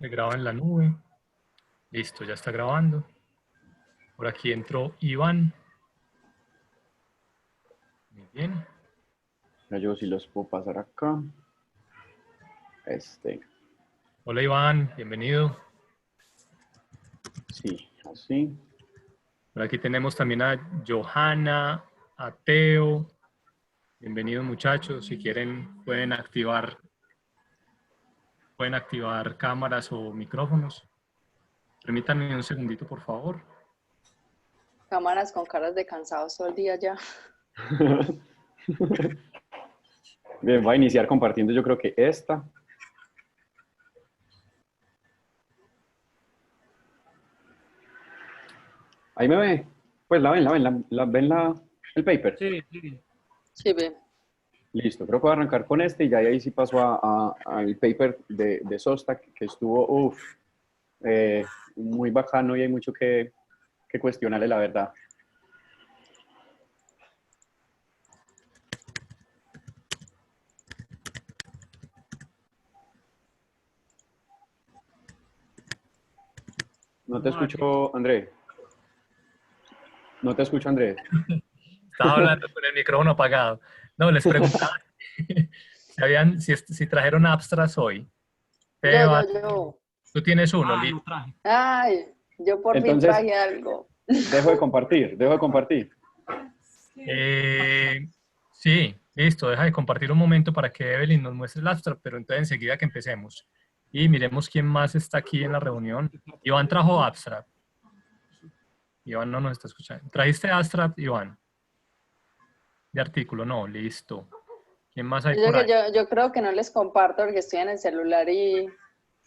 Me graba en la nube. Listo, ya está grabando. Por aquí entró Iván. Muy bien. Ya yo sí los puedo pasar acá. Hola Iván, bienvenido. Sí, así. Por aquí tenemos también a Johanna, a Teo. Bienvenidos muchachos. Si quieren pueden activar cámaras o micrófonos. Permítanme un segundito, por favor. Cámaras con caras de cansados todo el día ya. Bien, voy a iniciar compartiendo yo creo que esta. Ahí me ve. Pues el paper. Sí, sí. Sí, ve. Listo, creo que voy a arrancar con este y ya ahí sí paso al paper de Sosta, que estuvo muy bacano y hay mucho que cuestionarle, la verdad. No te escucho, André. No te escucho, Andrés. Estaba hablando con el micrófono apagado. No, les preguntaba si trajeron abstracts hoy. Teo, Yo. tú tienes uno, Ah, listo. no traje. Ay, yo por fin Entonces, traje algo. dejo de compartir. Sí, listo, deja de compartir un momento para que Evelyn nos muestre el abstract, pero entonces enseguida que empecemos. Y miremos quién más está aquí en la reunión. Iván trajo abstract. Iván no nos está escuchando. ¿Trajiste abstract, Iván? De artículo, no, listo. ¿Quién más hay por ahí? Yo creo que no les comparto porque estoy en el celular ¿Y el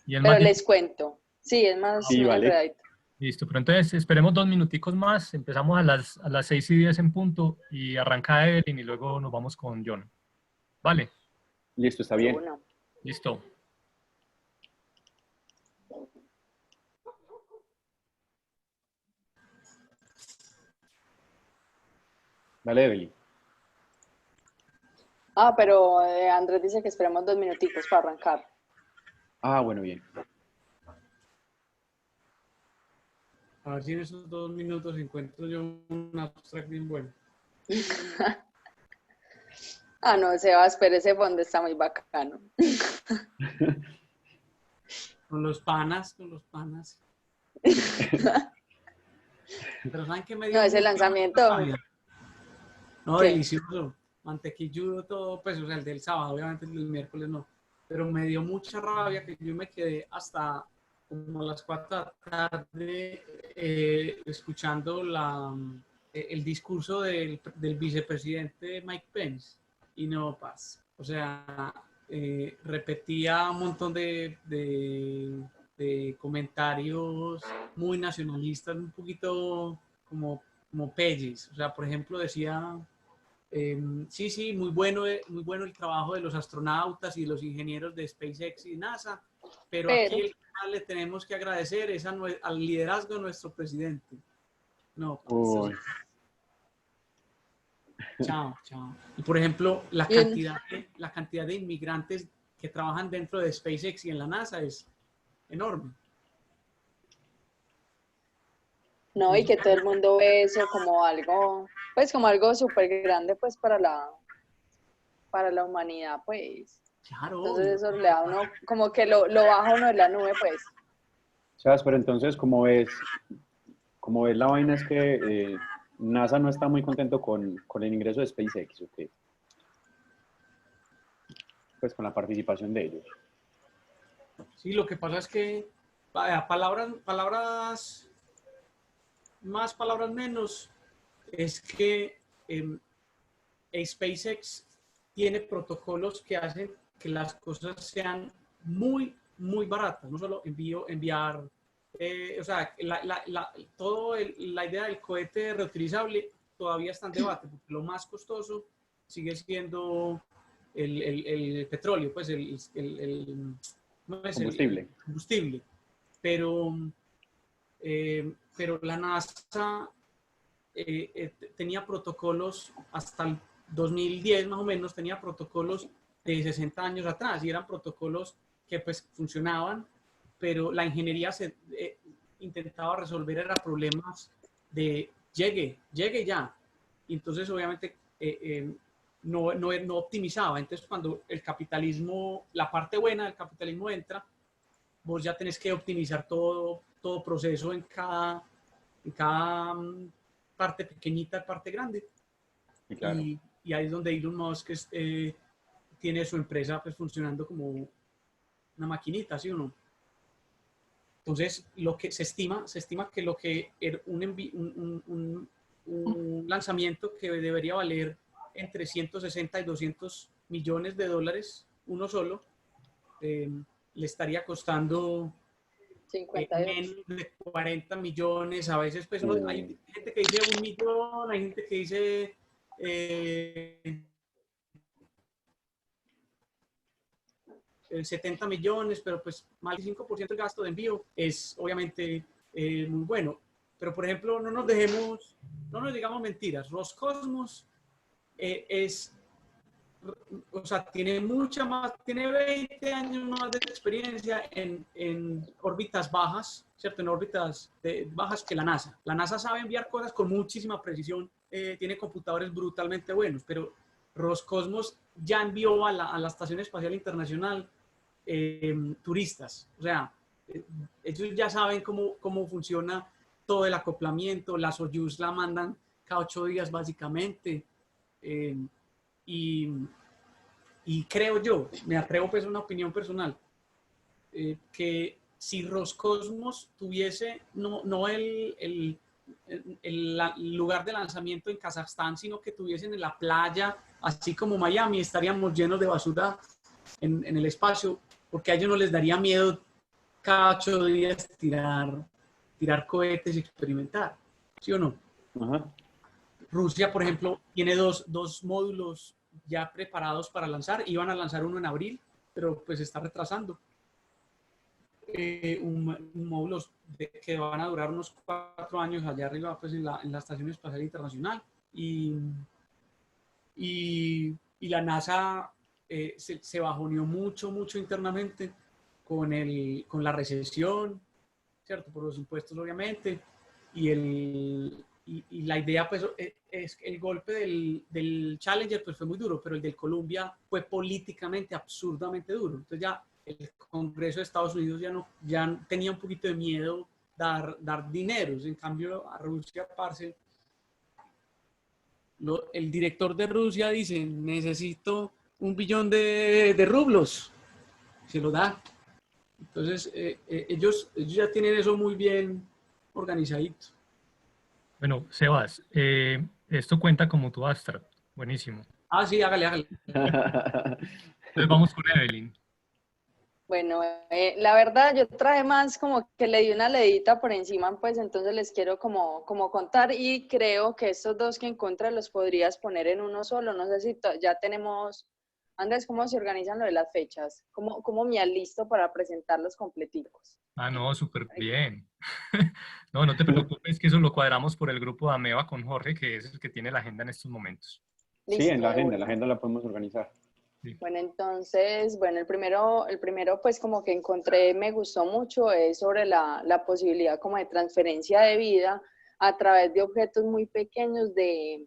pero más les cuento. Sí, es más Sí, vale. enredadito. Listo, pero entonces esperemos 2 minuticos más, empezamos a las 6:10 en punto y arranca Evelyn y luego nos vamos con John. Vale, Listo, está bien. Uno. listo. Dale, Evelyn. Ah, pero Andrés dice que esperemos 2 minuticos para arrancar. Ah, bueno, bien. A ver si en esos 2 minutos encuentro yo un abstract bien bueno. Ah, no, Sebas, pero ese fondo está muy bacano. Con los panas. Pero ¿saben qué me dio? No, ese mucha lanzamiento. rabia? No, ¿Qué? delicioso. Mantequilludo todo, pues, o sea, el del sábado, obviamente el del miércoles no. Pero me dio mucha rabia que yo me quedé hasta como a las 4 de la tarde escuchando el discurso del vicepresidente Mike Pence y no paz. O sea, repetía un montón de comentarios muy nacionalistas, un poquito como pelles. O sea, por ejemplo, decía, sí, muy bueno el trabajo de los astronautas y de los ingenieros de SpaceX y NASA, pero aquí el que más le tenemos que agradecer es al liderazgo de nuestro presidente. No, Uy. Chao. Y por ejemplo, la cantidad de inmigrantes que trabajan dentro de SpaceX y en la NASA es enorme. No, y que todo el mundo ve eso como algo, pues como algo súper grande, pues para la humanidad, pues. Claro. Entonces eso le da a uno, como que lo baja uno de la nube, pues. Sebas, pero entonces, como ves la vaina es que NASA no está muy contento con el ingreso de SpaceX, ¿ok? Pues con la participación de ellos. Sí, lo que pasa es que palabras más, palabras menos, es que SpaceX tiene protocolos que hacen que las cosas sean muy, muy baratas. No solo enviar, o sea, la idea del cohete reutilizable todavía está en debate, porque lo más costoso sigue siendo el petróleo, pues ¿cómo es? Combustible. El combustible. Pero la NASA tenía protocolos hasta el 2010 más o menos, tenía protocolos de 60 años atrás y eran protocolos que pues funcionaban pero la ingeniería intentaba resolver era problemas de llegue ya. Y entonces obviamente no optimizaba. Entonces cuando el capitalismo, la parte buena del capitalismo entra, vos ya tenés que optimizar todo proceso en cada parte pequeñita, parte grande. Y claro. Y ahí es donde Elon Musk tiene su empresa pues funcionando como una maquinita, ¿sí o no? Entonces, lo que se estima que lo que un lanzamiento que debería valer entre 160 y 200 millones de dólares, uno solo, le estaría costando 58. menos de 40 millones. A veces, pues, hay gente que dice 1 millón, hay gente que dice 70 millones, pero pues más del 5% del gasto de envío es obviamente muy bueno. Pero, por ejemplo, no nos digamos mentiras. Roscosmos o sea, tiene 20 años más de experiencia en órbitas bajas, ¿cierto? En órbitas bajas que la NASA. La NASA sabe enviar cosas con muchísima precisión, tiene computadores brutalmente buenos, pero Roscosmos ya envió a la Estación Espacial Internacional turistas. O sea, ellos ya saben cómo funciona todo el acoplamiento, la Soyuz la mandan cada 8 días básicamente. Y creo yo, me atrevo pues a una opinión personal, que si Roscosmos tuviese no el lugar de lanzamiento en Kazajstán, sino que tuviesen en la playa, así como Miami, estaríamos llenos de basura en el espacio, porque a ellos no les daría miedo cada 8 días tirar cohetes y experimentar, ¿sí o no? Ajá. Rusia, por ejemplo, tiene dos módulos ya preparados para lanzar. Iban a lanzar uno en abril, pero pues se está retrasando. Un módulo que van a durar unos 4 años allá arriba, pues en la Estación Espacial Internacional. Y la NASA se bajoneó mucho internamente con la recesión, ¿cierto? Por los impuestos, obviamente. Y la idea, pues, es el golpe del Challenger, pues, fue muy duro, pero el del Columbia fue políticamente absurdamente duro. Entonces ya el Congreso de Estados Unidos ya tenía un poquito de miedo dar dineros. En cambio, a Rusia, parce, el director de Rusia dice, necesito 1 billón de rublos. Se lo da. Entonces, ellos ya tienen eso muy bien organizadito. Bueno, Sebas, esto cuenta como tu Astra. Buenísimo. Ah, sí, hágale. Entonces vamos con Evelyn. Bueno, la verdad yo traje más como que le di una leidita por encima, pues entonces les quiero como contar y creo que estos dos que encontré los podrías poner en uno solo. No sé si ya tenemos, Andrés, ¿cómo se organizan lo de las fechas? ¿Cómo me alisto para presentarlos completicos? Ah, no, súper bien. No te preocupes, que eso lo cuadramos por el grupo de Ameba con Jorge, que es el que tiene la agenda en estos momentos. Sí, en Listo, de una. la agenda la podemos organizar. Sí. Bueno, entonces, el primero pues como que encontré, me gustó mucho, es sobre la posibilidad como de transferencia de vida a través de objetos muy pequeños de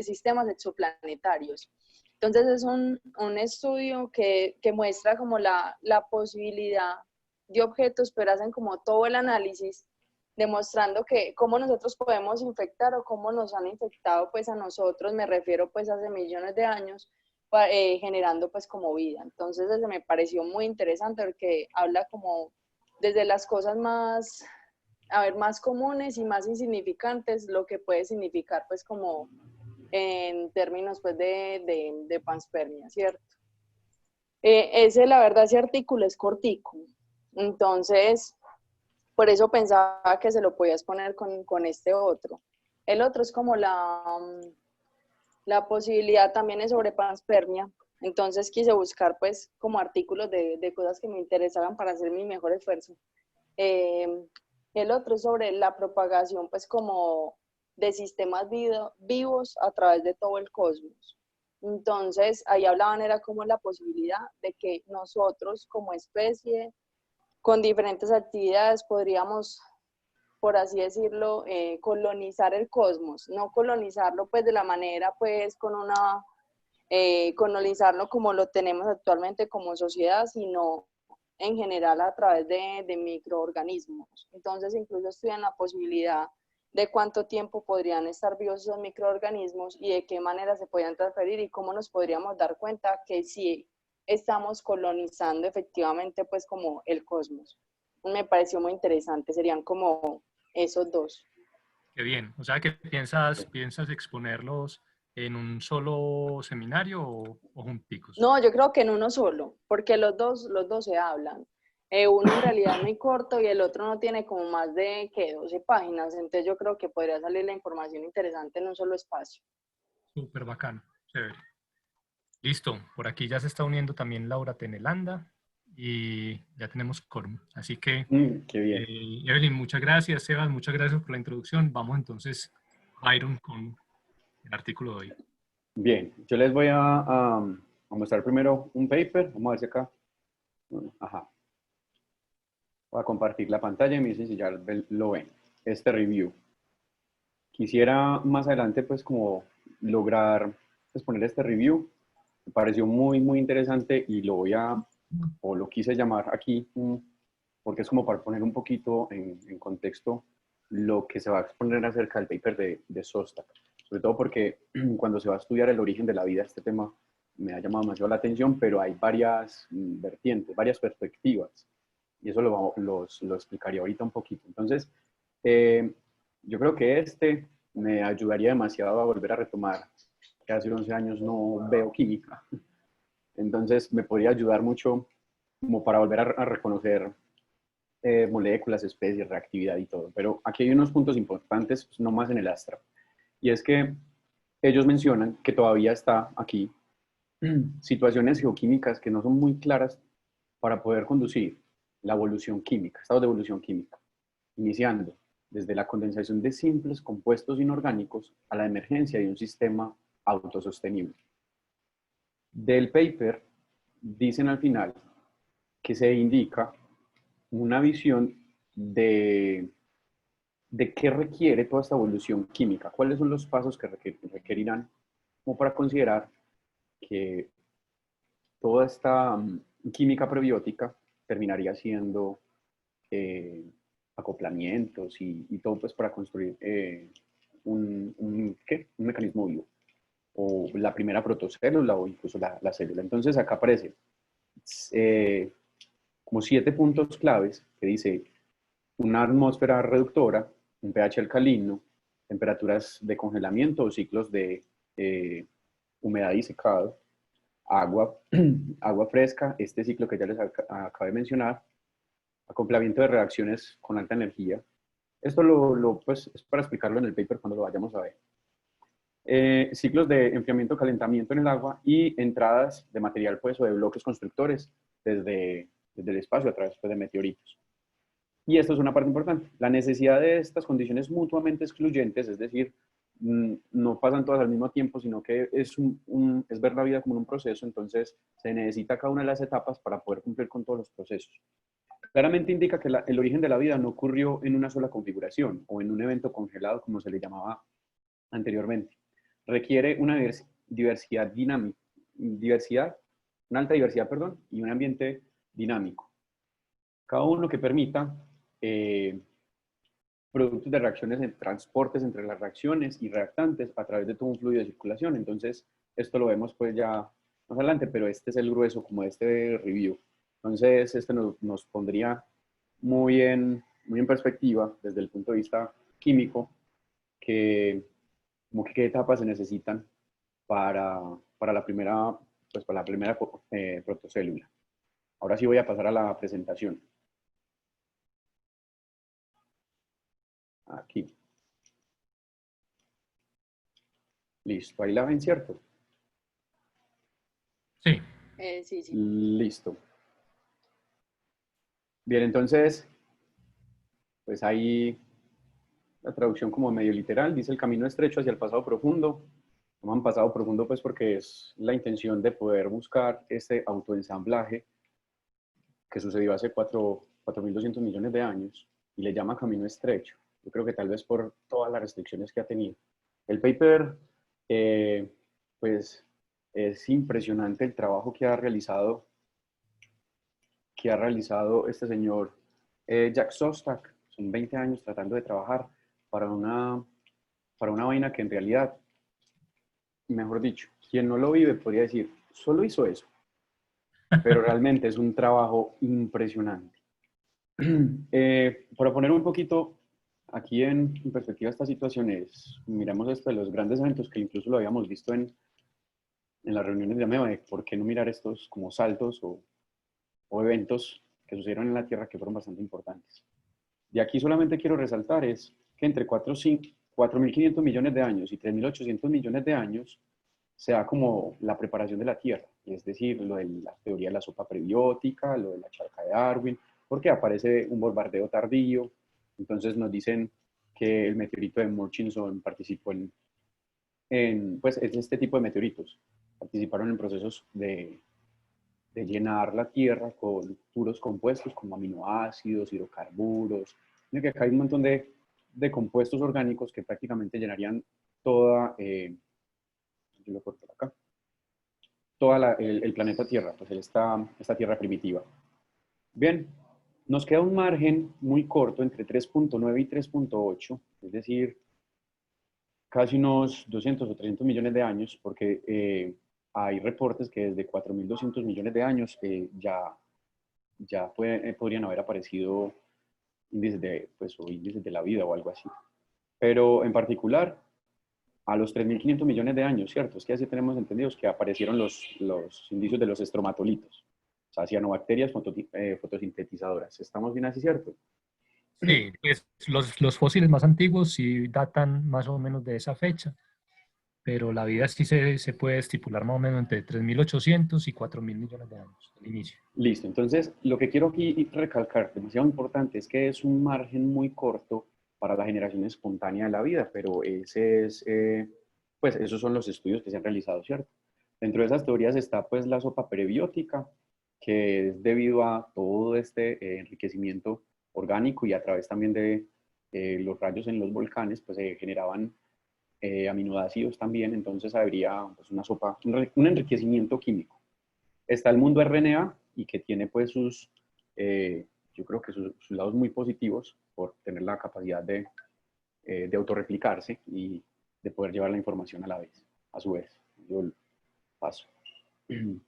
sistemas exoplanetarios. Entonces es un estudio que muestra como la posibilidad de objetos, pero hacen como todo el análisis, demostrando que cómo nosotros podemos infectar o cómo nos han infectado pues a nosotros, me refiero pues hace millones de años, generando pues como vida. Entonces eso me pareció muy interesante porque habla como desde las cosas más comunes y más insignificantes, lo que puede significar pues como en términos pues de panspermia, ¿cierto? La verdad, ese artículo es cortico, entonces por eso pensaba que se lo podías poner con este otro. El otro es como la posibilidad también es sobre panspermia, entonces quise buscar pues como artículos de cosas que me interesaban para hacer mi mejor esfuerzo. El otro es sobre la propagación pues como de sistemas vivos a través de todo el cosmos. Entonces ahí hablaban era como la posibilidad de que nosotros como especie con diferentes actividades podríamos, por así decirlo, colonizar el cosmos, no colonizarlo pues de la manera pues con una, colonizarlo como lo tenemos actualmente como sociedad, sino en general a través de microorganismos. Entonces incluso estudian la posibilidad de cuánto tiempo podrían estar vivos esos microorganismos y de qué manera se podrían transferir y cómo nos podríamos dar cuenta que sí estamos colonizando efectivamente pues como el cosmos. Me pareció muy interesante, serían como esos dos. Qué bien. O sea, que piensas exponerlos en un solo seminario o junticos. No, yo creo que en uno solo, porque los dos se hablan. Uno en realidad es muy corto y el otro no tiene como más de, ¿qué? 12 páginas, entonces yo creo que podría salir la información interesante en un solo espacio. Súper bacano. Chévere. Listo. Por aquí ya se está uniendo también Laura Tenelanda y ya tenemos quórum. Así que, Qué bien. Evelyn, muchas gracias. Sebas, muchas gracias por la introducción. Vamos entonces, Byron, con el artículo de hoy. Bien, yo les voy a mostrar primero un paper. Vamos a ver si acá. Ajá. Voy a compartir la pantalla y me dicen si ya lo ven. Este review. Quisiera más adelante pues como lograr exponer este review. Me pareció muy interesante y lo voy a, o lo quise llamar aquí, porque es como para poner un poquito en contexto lo que se va a exponer acerca del paper de Szostak. Sobre todo porque cuando se va a estudiar el origen de la vida, este tema me ha llamado demasiado la atención, pero hay varias vertientes, varias perspectivas. Y eso lo explicaría ahorita un poquito. Entonces, yo creo que este me ayudaría demasiado a volver a retomar que hace 11 años no veo química. Entonces, me podría ayudar mucho como para volver a reconocer moléculas, especies, reactividad y todo. Pero aquí hay unos puntos importantes, no más en el Astra. Y es que ellos mencionan que todavía está aquí situaciones geoquímicas que no son muy claras para poder conducir la evolución química, estados de evolución química, iniciando desde la condensación de simples compuestos inorgánicos a la emergencia de un sistema autosostenible. Del paper dicen al final que se indica una visión de qué requiere toda esta evolución química, cuáles son los pasos que requerirán como para considerar que toda esta química prebiótica terminaría siendo acoplamientos y todo pues para construir un mecanismo vivo, o la primera protocélula o incluso la célula. Entonces acá aparece como 7 puntos claves que dice una atmósfera reductora, un pH alcalino, temperaturas de congelamiento o ciclos de humedad y secado, agua, agua fresca, este ciclo que ya les acabé de mencionar, acoplamiento de reacciones con alta energía. Esto pues, es para explicarlo en el paper cuando lo vayamos a ver. Ciclos de enfriamiento-calentamiento en el agua y entradas de material pues, o de bloques constructores desde el espacio a través pues, de meteoritos. Y esto es una parte importante. La necesidad de estas condiciones mutuamente excluyentes, es decir, no pasan todas al mismo tiempo, sino que es ver la vida como un proceso, entonces se necesita cada una de las etapas para poder cumplir con todos los procesos. Claramente indica que el origen de la vida no ocurrió en una sola configuración o en un evento congelado, como se le llamaba anteriormente. Requiere una diversidad dinámica, una alta diversidad, perdón, y un ambiente dinámico. Cada uno que permita productos de reacciones en transportes entre las reacciones y reactantes a través de todo un fluido de circulación. Entonces, esto lo vemos pues ya más adelante, pero este es el grueso como de este review. Entonces, este nos pondría muy en perspectiva desde el punto de vista químico, qué etapas se necesitan para la primera protocélula. Ahora sí voy a pasar a la presentación. Aquí. Listo, ahí la ven, ¿cierto? Sí. Sí. Listo. Bien, entonces, pues ahí la traducción como medio literal, dice el camino estrecho hacia el pasado profundo. Llaman pasado profundo pues porque es la intención de poder buscar este autoensamblaje que sucedió hace 4.200 millones de años y le llama camino estrecho. Yo creo que tal vez por todas las restricciones que ha tenido. El paper, pues, es impresionante el trabajo que ha realizado este señor Jack Szostak. Son 20 años tratando de trabajar para una vaina que en realidad, mejor dicho, quien no lo vive podría decir, solo hizo eso. Pero realmente es un trabajo impresionante. Para poner un poquito aquí en perspectiva esta situación es, miramos esto de los grandes eventos que incluso lo habíamos visto en las reuniones de AMEBA, ¿por qué no mirar estos como saltos o eventos que sucedieron en la Tierra que fueron bastante importantes? Y aquí solamente quiero resaltar es que entre 4.500 millones de años y 3.800 millones de años se da como la preparación de la Tierra, es decir, lo de la teoría de la sopa prebiótica, lo de la charca de Darwin, porque aparece un bombardeo tardío, entonces nos dicen que el meteorito de Murchison participó pues este tipo de meteoritos, participaron en procesos de llenar la Tierra con puros compuestos como aminoácidos, hidrocarburos, que acá hay un montón de compuestos orgánicos que prácticamente llenarían toda, yo lo corto acá, el planeta Tierra, pues esta Tierra primitiva. Bien, nos queda un margen muy corto entre 3.9 y 3.8, es decir, casi unos 200 o 300 millones de años, porque hay reportes que desde 4.200 millones de años ya podrían haber aparecido índices de la vida o algo así. Pero en particular, a los 3.500 millones de años, ¿cierto? Es que así tenemos entendidos que aparecieron los indicios de los estromatolitos, o sea, cianobacterias fotosintetizadoras. ¿Estamos bien así, cierto? Sí, pues los fósiles más antiguos sí datan más o menos de esa fecha, pero la vida sí se puede estipular más o menos entre 3.800 y 4.000 millones de años, el inicio. Listo, entonces lo que quiero aquí recalcar, demasiado importante, es que es un margen muy corto para la generación espontánea de la vida, pero pues esos son los estudios que se han realizado, ¿cierto? Dentro de esas teorías está pues la sopa prebiótica, que es debido a todo este enriquecimiento orgánico y a través también de los rayos en los volcanes, pues se generaban aminoácidos también, entonces habría pues, una sopa, un enriquecimiento químico. Está el mundo RNA y que tiene pues yo creo que sus lados muy positivos por tener la capacidad de autorreplicarse y de poder llevar la información a su vez. Yo paso. Bien,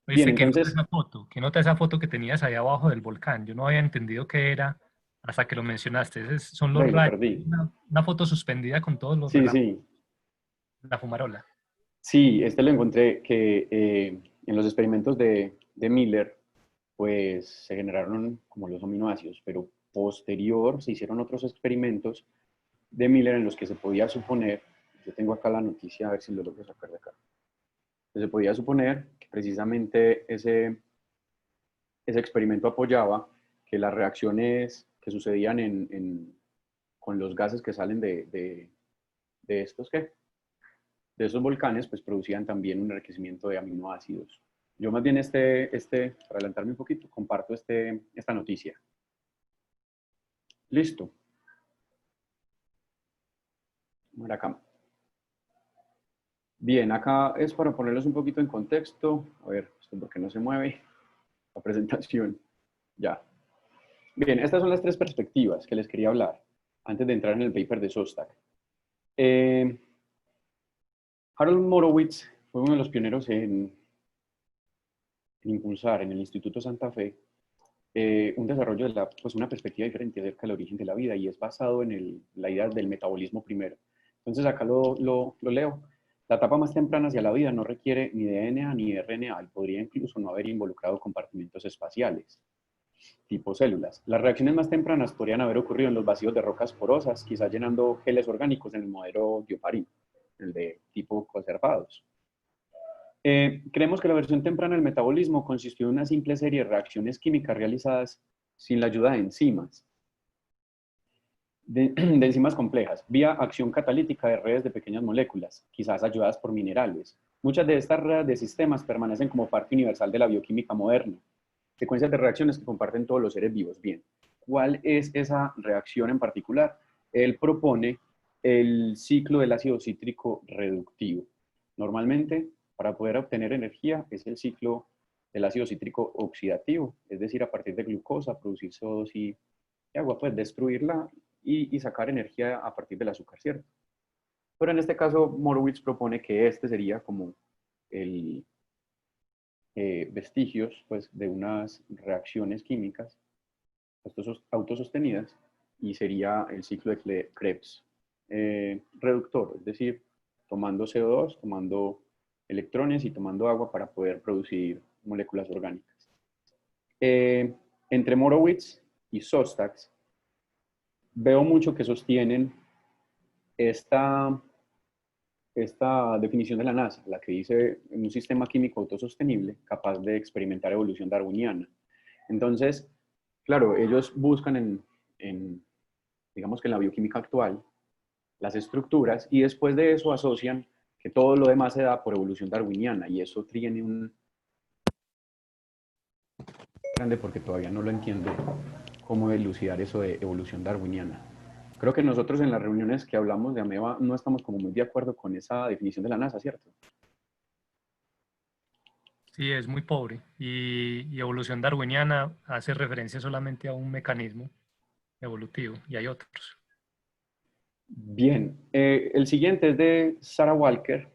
Viste que nota entonces, esa foto, que nota esa foto que tenías ahí abajo del volcán. Yo no había entendido qué era hasta que lo mencionaste. Son los ve, lo rayos. perdí. Una foto suspendida con todos los Sí, relámpagos, sí. la fumarola. Sí, este lo encontré que en los experimentos de Miller, pues se generaron como los aminoácidos, pero posterior se hicieron otros experimentos de Miller en los que se podía suponer, yo tengo acá la noticia, a ver si lo logro sacar de acá, se podía suponer que precisamente ese experimento apoyaba que las reacciones que sucedían con los gases que salen de estos, ¿qué? De esos volcanes, pues producían también un enriquecimiento de aminoácidos. Yo más bien para adelantarme un poquito, comparto esta noticia. Listo. Vamos acá. Bien, acá es para ponerlos un poquito en contexto. A ver, esto porque no se mueve la presentación. Ya. Bien, estas son las tres perspectivas que les quería hablar antes de entrar en el paper de Szostak. Harold Morowitz fue uno de los pioneros en impulsar en el Instituto Santa Fe un desarrollo de pues una perspectiva diferente acerca del origen de la vida y es basado en la idea del metabolismo primero. Entonces acá lo leo. La etapa más temprana hacia la vida no requiere ni DNA ni RNA y podría incluso no haber involucrado compartimentos espaciales, tipo células. Las reacciones más tempranas podrían haber ocurrido en los vacíos de rocas porosas, quizás llenando geles orgánicos en el modelo Dioparin, el de tipo conservados. Creemos que la versión temprana del metabolismo consistió en una simple serie de reacciones químicas realizadas sin la ayuda de enzimas, de enzimas complejas, vía acción catalítica de redes de pequeñas moléculas, quizás ayudadas por minerales. Muchas de estas redes de sistemas permanecen como parte universal de la bioquímica moderna. secuencias de reacciones que comparten todos los seres vivos. Bien, ¿cuál es esa reacción en particular? Él propone el ciclo del ácido cítrico reductivo. Normalmente, para poder obtener energía, es el ciclo del ácido cítrico oxidativo, es decir, a partir de glucosa, producir CO2 y agua, pues destruirla y sacar energía a partir del azúcar, ¿cierto? Pero en este caso, Morowitz propone que este sería como el vestigios pues, de unas reacciones químicas autosostenidas y sería el ciclo de Krebs reductor, es decir, tomando CO2, tomando electrones y tomando agua para poder producir moléculas orgánicas. Entre Morowitz y Szostak veo mucho que sostienen esta definición de la NASA, la que dice en un sistema químico autosostenible capaz de experimentar evolución darwiniana. Entonces, claro, ellos buscan digamos que en la bioquímica actual, las estructuras y después de eso asocian que todo lo demás se da por evolución darwiniana y eso tiene un grande porque todavía no lo entiendo cómo elucidar eso de evolución darwiniana. Creo que nosotros en las reuniones que hablamos de ameba no estamos como muy de acuerdo con esa definición de la NASA, ¿cierto? Sí, es muy pobre. Y evolución darwiniana hace referencia solamente a un mecanismo evolutivo y hay otros. Bien, el siguiente es de Sarah Walker.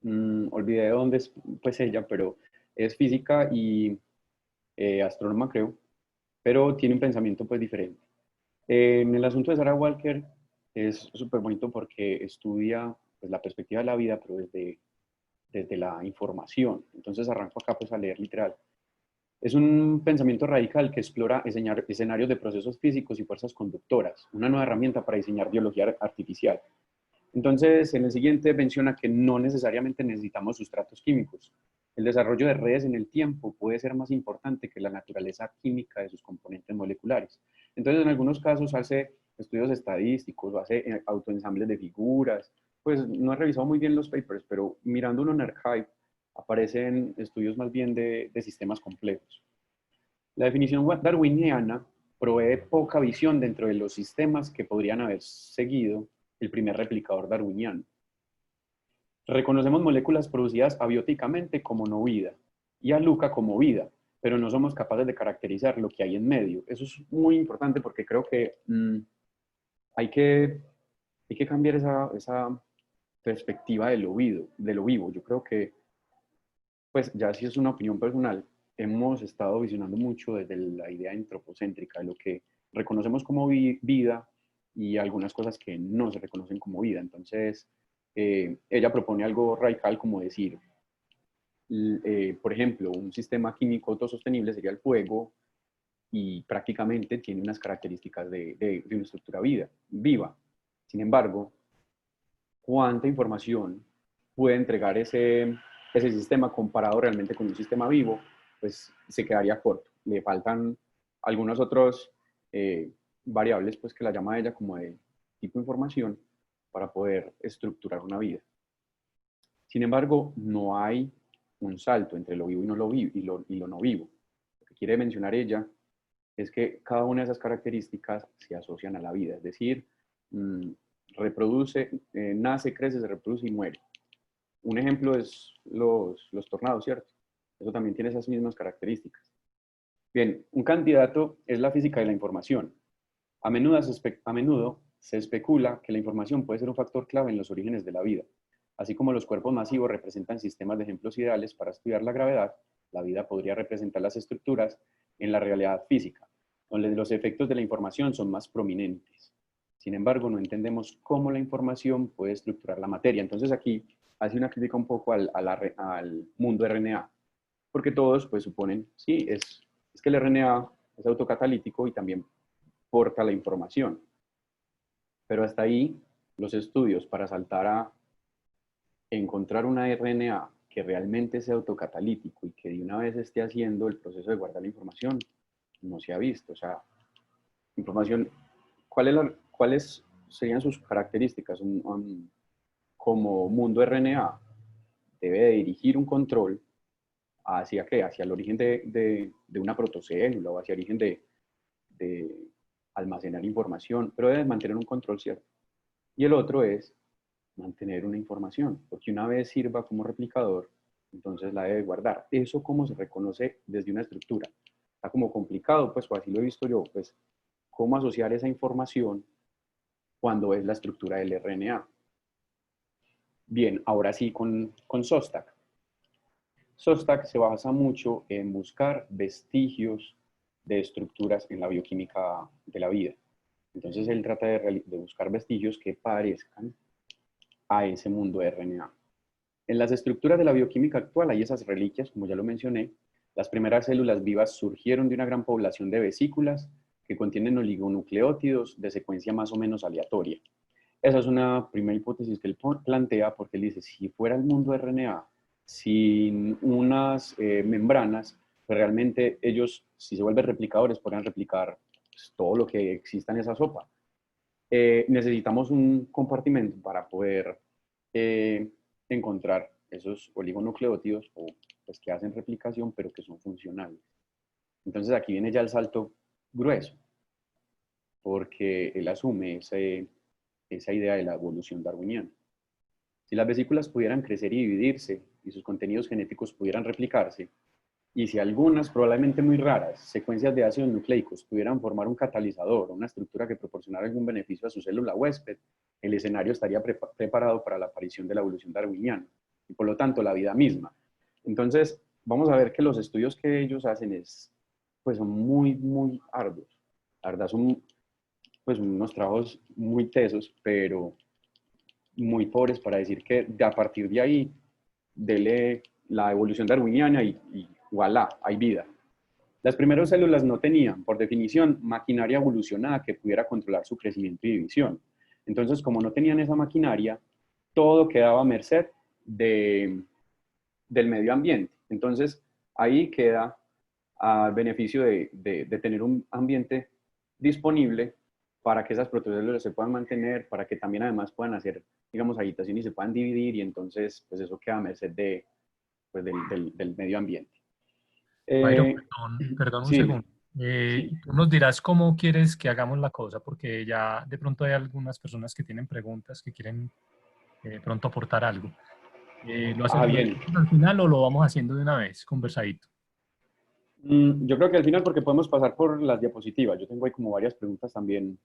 Olvidé de dónde es pues ella, pero es física y astrónoma, creo, pero tiene un pensamiento pues diferente. En el asunto de Sarah Walker es súper bonito porque estudia pues, la perspectiva de la vida, pero desde la información. Entonces arranco acá pues a leer literal. Es un pensamiento radical que explora escenarios de procesos físicos y fuerzas conductoras, una nueva herramienta para diseñar biología artificial. Entonces, en el siguiente menciona que no necesariamente necesitamos sustratos químicos. El desarrollo de redes en el tiempo puede ser más importante que la naturaleza química de sus componentes moleculares. Entonces, en algunos casos hace estudios estadísticos o hace autoensambles de figuras. Pues no he revisado muy bien los papers, pero mirando uno en Archive, aparecen estudios más bien de sistemas complejos. La definición darwiniana provee poca visión dentro de los sistemas que podrían haber seguido el primer replicador darwiniano. Reconocemos moléculas producidas abióticamente como no vida y a Luca como vida, pero no somos capaces de caracterizar lo que hay en medio. Eso es muy importante porque creo que hay que cambiar esa perspectiva de lo vivo. Yo creo que, pues ya si es una opinión personal, hemos estado visionando mucho desde la idea antropocéntrica, de lo que reconocemos como vida y algunas cosas que no se reconocen como vida. Entonces, ella propone algo radical como decir, por ejemplo, un sistema químico autosostenible sería el fuego y prácticamente tiene unas características de una estructura viva. Sin embargo, ¿cuánta información puede entregar ese sistema comparado realmente con un sistema vivo? Pues se quedaría corto. Le faltan algunos otros variables pues, que la llama ella como de tipo de información para poder estructurar una vida. Sin embargo, no hay un salto entre lo vivo y, no lo, vivo, y lo no vivo. Lo que quiere mencionar ella es que cada una de esas características se asocian a la vida, es decir, reproduce, nace, crece, se reproduce y muere. Un ejemplo es los tornados, ¿cierto? Eso también tiene esas mismas características. Bien, un candidato es la física de la información. A menudo se especula que la información puede ser un factor clave en los orígenes de la vida. Así como los cuerpos masivos representan sistemas de ejemplos ideales para estudiar la gravedad, la vida podría representar las estructuras en la realidad física, donde los efectos de la información son más prominentes. Sin embargo, no entendemos cómo la información puede estructurar la materia. Entonces aquí hace una crítica un poco al mundo RNA, porque todos pues suponen, sí, es que el RNA es autocatalítico y también porta la información. Pero hasta ahí los estudios para saltar a encontrar una RNA que realmente sea autocatalítico y que de una vez esté haciendo el proceso de guardar la información, no se ha visto. O sea, información, ¿cuáles serían sus características? Como mundo RNA, debe de dirigir un control ¿hacia qué? Hacia el origen de una protocélula o hacia el origen de almacenar información, pero debe mantener un control cierto. Y el otro es mantener una información, porque una vez sirva como replicador, entonces la debe guardar. ¿Eso cómo se reconoce desde una estructura? Está como complicado, pues, o así lo he visto yo, pues, cómo asociar esa información cuando es la estructura del RNA. Bien, ahora sí con SOSTAC. SOSTAC se basa mucho en buscar vestigios de estructuras en la bioquímica de la vida. Entonces él trata de buscar vestigios que parezcan a ese mundo de RNA. En las estructuras de la bioquímica actual hay esas reliquias, como ya lo mencioné. Las primeras células vivas surgieron de una gran población de vesículas que contienen oligonucleótidos de secuencia más o menos aleatoria. Esa es una primera hipótesis que él plantea, porque él dice, si fuera el mundo de RNA sin unas membranas, pues realmente ellos, si se vuelven replicadores, podrían replicar pues, todo lo que exista en esa sopa. Necesitamos un compartimento para poder encontrar esos oligonucleótidos o, pues, que hacen replicación, pero que son funcionales. Entonces aquí viene ya el salto grueso, porque él asume esa idea de la evolución darwiniana. Si las vesículas pudieran crecer y dividirse, y sus contenidos genéticos pudieran replicarse, y si algunas, probablemente muy raras, secuencias de ácidos nucleicos pudieran formar un catalizador o una estructura que proporcionara algún beneficio a su célula huésped, el escenario estaría preparado para la aparición de la evolución darwiniana, y por lo tanto la vida misma. Entonces, vamos a ver que los estudios que ellos hacen pues son muy arduos. La verdad son pues unos trabajos muy tesos, pero muy pobres para decir que a partir de ahí, dele la evolución darwiniana y voilà, hay vida. Las primeras células no tenían, por definición, maquinaria evolucionada que pudiera controlar su crecimiento y división. Entonces, como no tenían esa maquinaria, todo quedaba a merced del medio ambiente. Entonces, ahí queda a beneficio de tener un ambiente disponible para que esas protocélulas se puedan mantener, para que también además puedan hacer, digamos, agitación y se puedan dividir, y entonces, pues eso queda a merced pues, del medio ambiente. Jairo, perdón un Sí, segundo. sí. Tú nos dirás cómo quieres que hagamos la cosa, porque ya de pronto hay algunas personas que tienen preguntas, que quieren de pronto aportar algo. ¿Lo Bien. hacemos al final o lo vamos haciendo de una vez, conversadito? Yo creo que al final, porque podemos pasar por las diapositivas. Yo tengo ahí como varias preguntas también.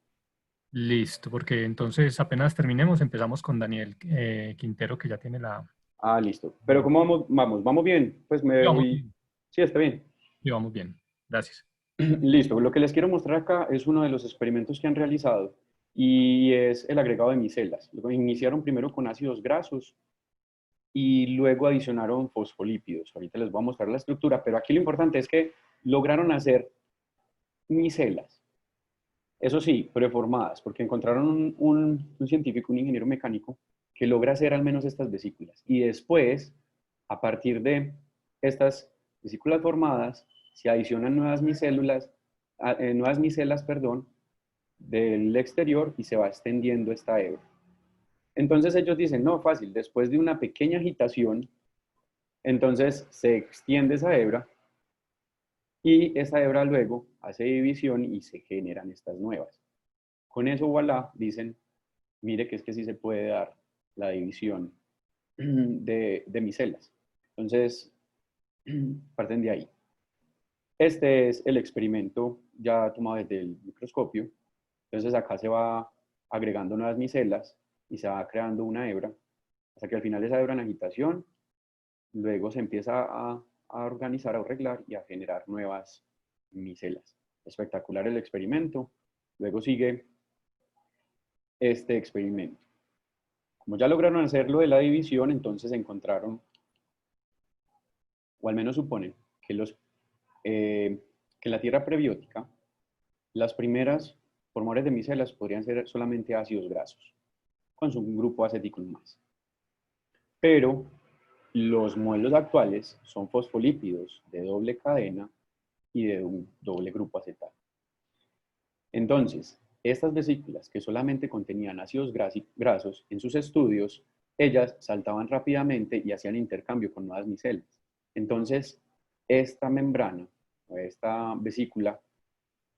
Listo, porque entonces apenas terminemos, empezamos con Daniel Quintero, que ya tiene la... Listo. Pero ¿cómo vamos? Vamos bien. Pues me Sí, vamos voy. bien. Sí, está bien. Sí, vamos bien. Gracias. Listo. Lo que les quiero mostrar acá es uno de los experimentos que han realizado, y es el agregado de micelas. Iniciaron primero con ácidos grasos y luego adicionaron fosfolípidos. Ahorita les voy a mostrar la estructura, pero aquí lo importante es que lograron hacer micelas. Eso sí, preformadas, porque encontraron un científico, un ingeniero mecánico, que logra hacer al menos estas vesículas. Y después, a partir de estas vesículas formadas, se adicionan nuevas micelas, perdón, del exterior, y se va extendiendo esta hebra. Entonces ellos dicen, no, fácil, después de una pequeña agitación, entonces se extiende esa hebra, y esa hebra luego hace división y se generan estas nuevas. Con eso, voilà, dicen, mire que es que sí se puede dar la división de micelas. Entonces, parten de ahí. Este es el experimento ya tomado desde el microscopio. Entonces acá se va agregando nuevas micelas y se va creando una hebra, hasta que al final esa hebra en agitación, luego se empieza a organizar, a arreglar y a generar nuevas micelas. Espectacular el experimento. Luego sigue este experimento. Como ya lograron hacer lo de la división, entonces encontraron, o al menos suponen, que en la tierra prebiótica, las primeras formadores de micelas podrían ser solamente ácidos grasos, con su grupo acético más. Pero los modelos actuales son fosfolípidos de doble cadena y de un doble grupo acetal. Entonces, estas vesículas que solamente contenían ácidos grasos, en sus estudios, ellas saltaban rápidamente y hacían intercambio con nuevas micelas. Entonces, esta membrana o esta vesícula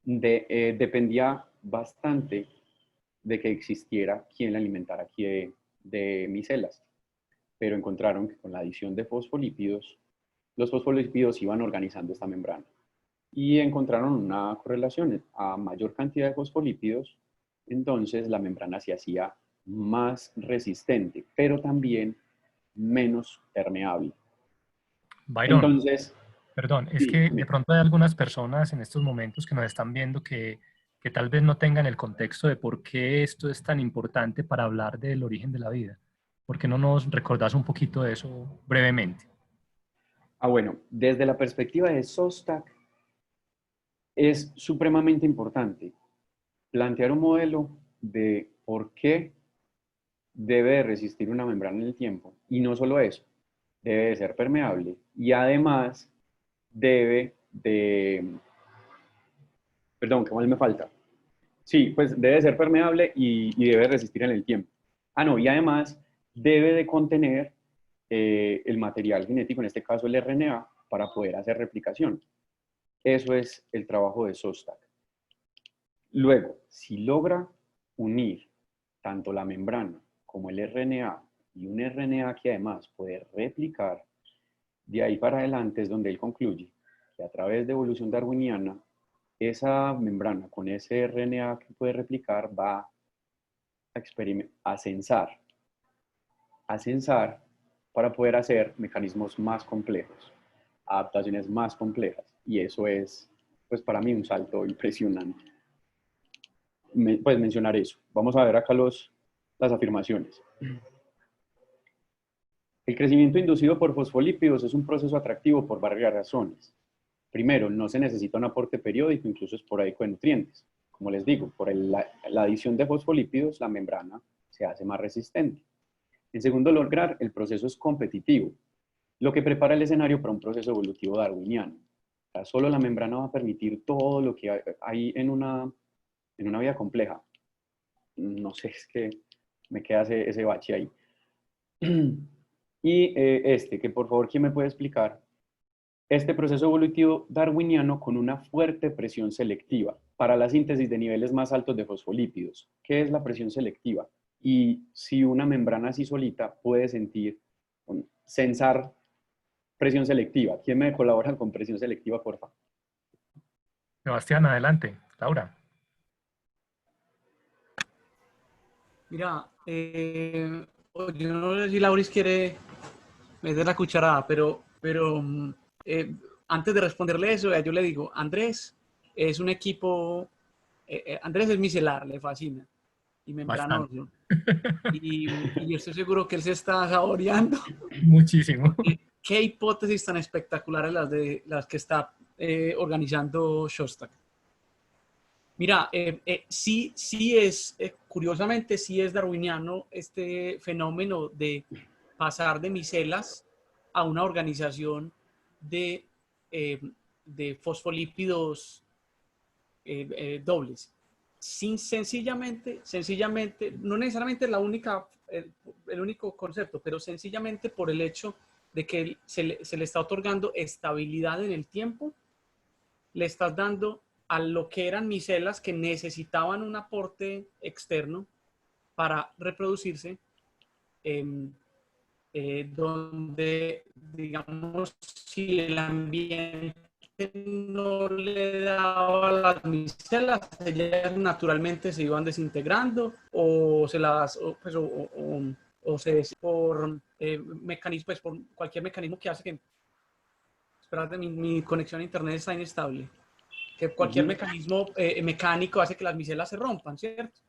dependía bastante de que existiera quien la alimentara aquí de micelas. Pero encontraron que con la adición de fosfolípidos, los fosfolípidos iban organizando esta membrana. Y encontraron una correlación: a mayor cantidad de fosfolípidos, entonces la membrana se hacía más resistente, pero también menos permeable. Byron, Entonces, perdón, es sí, que de pronto hay algunas personas en estos momentos que nos están viendo que tal vez no tengan el contexto de por qué esto es tan importante para hablar del origen de la vida. ¿Por qué no nos recordás un poquito de eso brevemente? bueno, desde la perspectiva de Szostak, es supremamente importante plantear un modelo de por qué debe de resistir una membrana en el tiempo. Y no solo eso, debe de ser permeable y además debe de... Perdón, ¿qué más me falta? Sí, pues debe ser permeable y debe resistir en el tiempo. No, y además debe de contener el material genético, en este caso el RNA, para poder hacer replicación. Eso es el trabajo de Szostak. Luego, si logra unir tanto la membrana como el RNA y un RNA que además puede replicar, de ahí para adelante es donde él concluye que a través de evolución darwiniana, esa membrana con ese RNA que puede replicar va a censar para poder hacer mecanismos más complejos, adaptaciones más complejas. Y eso es, pues para mí, un salto impresionante. Pues mencionar eso. Vamos a ver acá las afirmaciones. El crecimiento inducido por fosfolípidos es un proceso atractivo por varias razones. Primero, no se necesita un aporte periódico, incluso esporádico, de nutrientes. Como les digo, por la adición de fosfolípidos, la membrana se hace más resistente. En segundo lugar, el proceso es competitivo, lo que prepara el escenario para un proceso evolutivo darwiniano. O sea, solo la membrana va a permitir todo lo que hay en una vida compleja. No sé, es que me queda ese bache ahí. Y que por favor, ¿quién me puede explicar? Este proceso evolutivo darwiniano con una fuerte presión selectiva para la síntesis de niveles más altos de fosfolípidos. ¿Qué es la presión selectiva? Y si una membrana así solita puede censar presión selectiva. ¿Quién me colabora con presión selectiva, por favor? Sebastián, adelante. Laura. Mira, yo no sé si Lauris quiere meter la cucharada, pero antes de responderle eso, yo le digo, Andrés es un equipo, Andrés es micelar, le fascina, y Bastante. membranoso. Y yo estoy seguro que él se está saboreando. Muchísimo. ¿Qué hipótesis tan espectaculares las que está organizando Szostak? Mira, sí es, curiosamente, sí es darwiniano este fenómeno de pasar de micelas a una organización de fosfolípidos dobles. Sencillamente, no necesariamente el único concepto, pero sencillamente por el hecho de que se le está otorgando estabilidad en el tiempo, le estás dando a lo que eran micelas que necesitaban un aporte externo para reproducirse, donde, digamos, si el ambiente no le daba a las micelas, ellas naturalmente se iban desintegrando o por mecanismo, pues por cualquier mecanismo que hace que, espérate, mi conexión a internet está inestable, que cualquier mecanismo mecánico hace que las micelas se rompan, ¿cierto?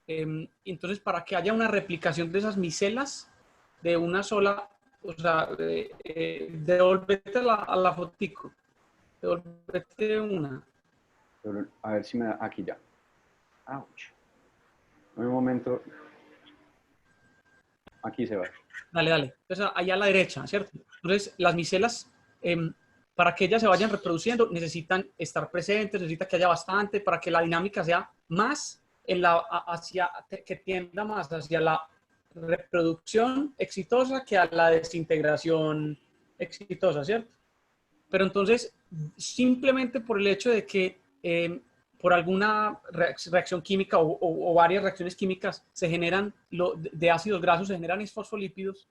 Entonces, para que haya una replicación de esas micelas de una sola, o sea, devolvete a la fotico, devolvete una. A ver si me da, aquí ya. Ouch. Un momento. Aquí se va. Dale. Entonces, allá a la derecha, ¿cierto? Entonces, las micelas, para que ellas se vayan reproduciendo, necesitan estar presentes, necesita que haya bastante, para que la dinámica sea más que tienda más hacia la reproducción exitosa que a la desintegración exitosa, ¿cierto? Pero entonces, simplemente por el hecho de que por alguna reacción química o varias reacciones químicas se generan de ácidos grasos, se generan fosfolípidos,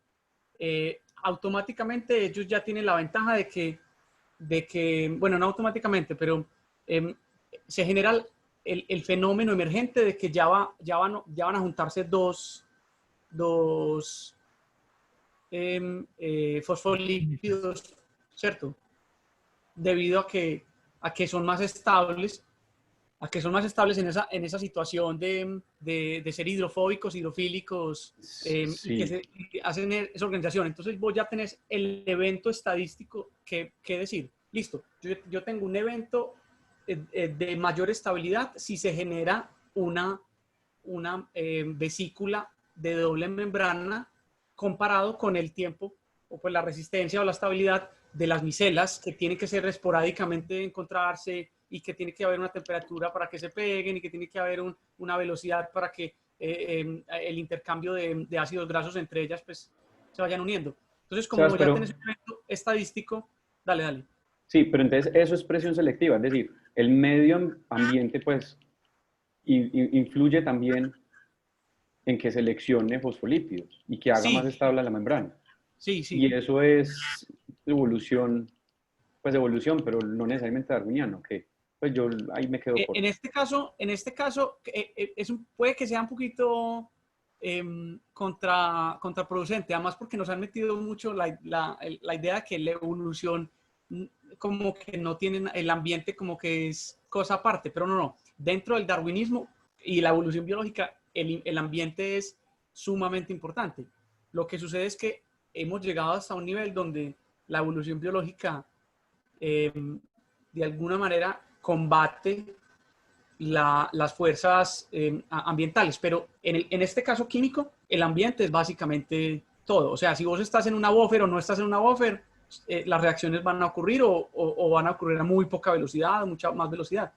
automáticamente ellos ya tienen la ventaja de que bueno, no automáticamente, pero se genera el fenómeno emergente de que ya van a juntarse dos fosfolípidos, ¿cierto? Debido a que son más estables, en esa situación de ser hidrofóbicos, hidrofílicos, y que hacen esa organización. Entonces vos ya tenés el evento estadístico que decir, listo, yo tengo un evento de mayor estabilidad si se genera una vesícula de doble membrana comparado con el tiempo o pues la resistencia o la estabilidad de las micelas, que tienen que ser esporádicamente encontrarse y que tiene que haber una temperatura para que se peguen y que tiene que haber una velocidad para que el intercambio de ácidos grasos entre ellas pues se vayan uniendo. Entonces, como ya tenés un evento estadístico, dale. Sí, pero entonces eso es presión selectiva, es decir, el medio ambiente pues influye también en que seleccione fosfolípidos y que haga más estable la membrana. Sí. Y eso es evolución, pero no necesariamente darwiniano, que pues yo ahí me quedo corto. En este caso puede que sea un poquito contraproducente, además porque nos han metido mucho la idea que la evolución como que no tienen el ambiente como que es cosa aparte, pero no. Dentro del darwinismo y la evolución biológica, el ambiente es sumamente importante. Lo que sucede es que hemos llegado hasta un nivel donde la evolución biológica de alguna manera combate las fuerzas ambientales, pero en este caso químico, el ambiente es básicamente todo. O sea, si vos estás en una buffer o no estás en una buffer, las reacciones van a ocurrir o van a ocurrir a muy poca velocidad, mucha más velocidad.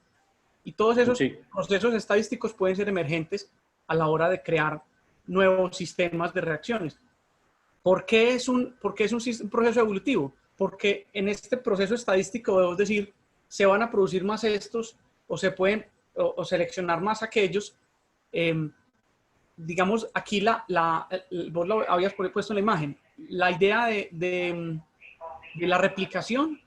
Y todos esos procesos estadísticos pueden ser emergentes a la hora de crear nuevos sistemas de reacciones. ¿Por qué es un proceso evolutivo? Porque en este proceso estadístico, debemos decir, se van a producir más estos o se pueden o seleccionar más aquellos. Digamos, aquí vos lo habías puesto en la imagen. La idea de la replicación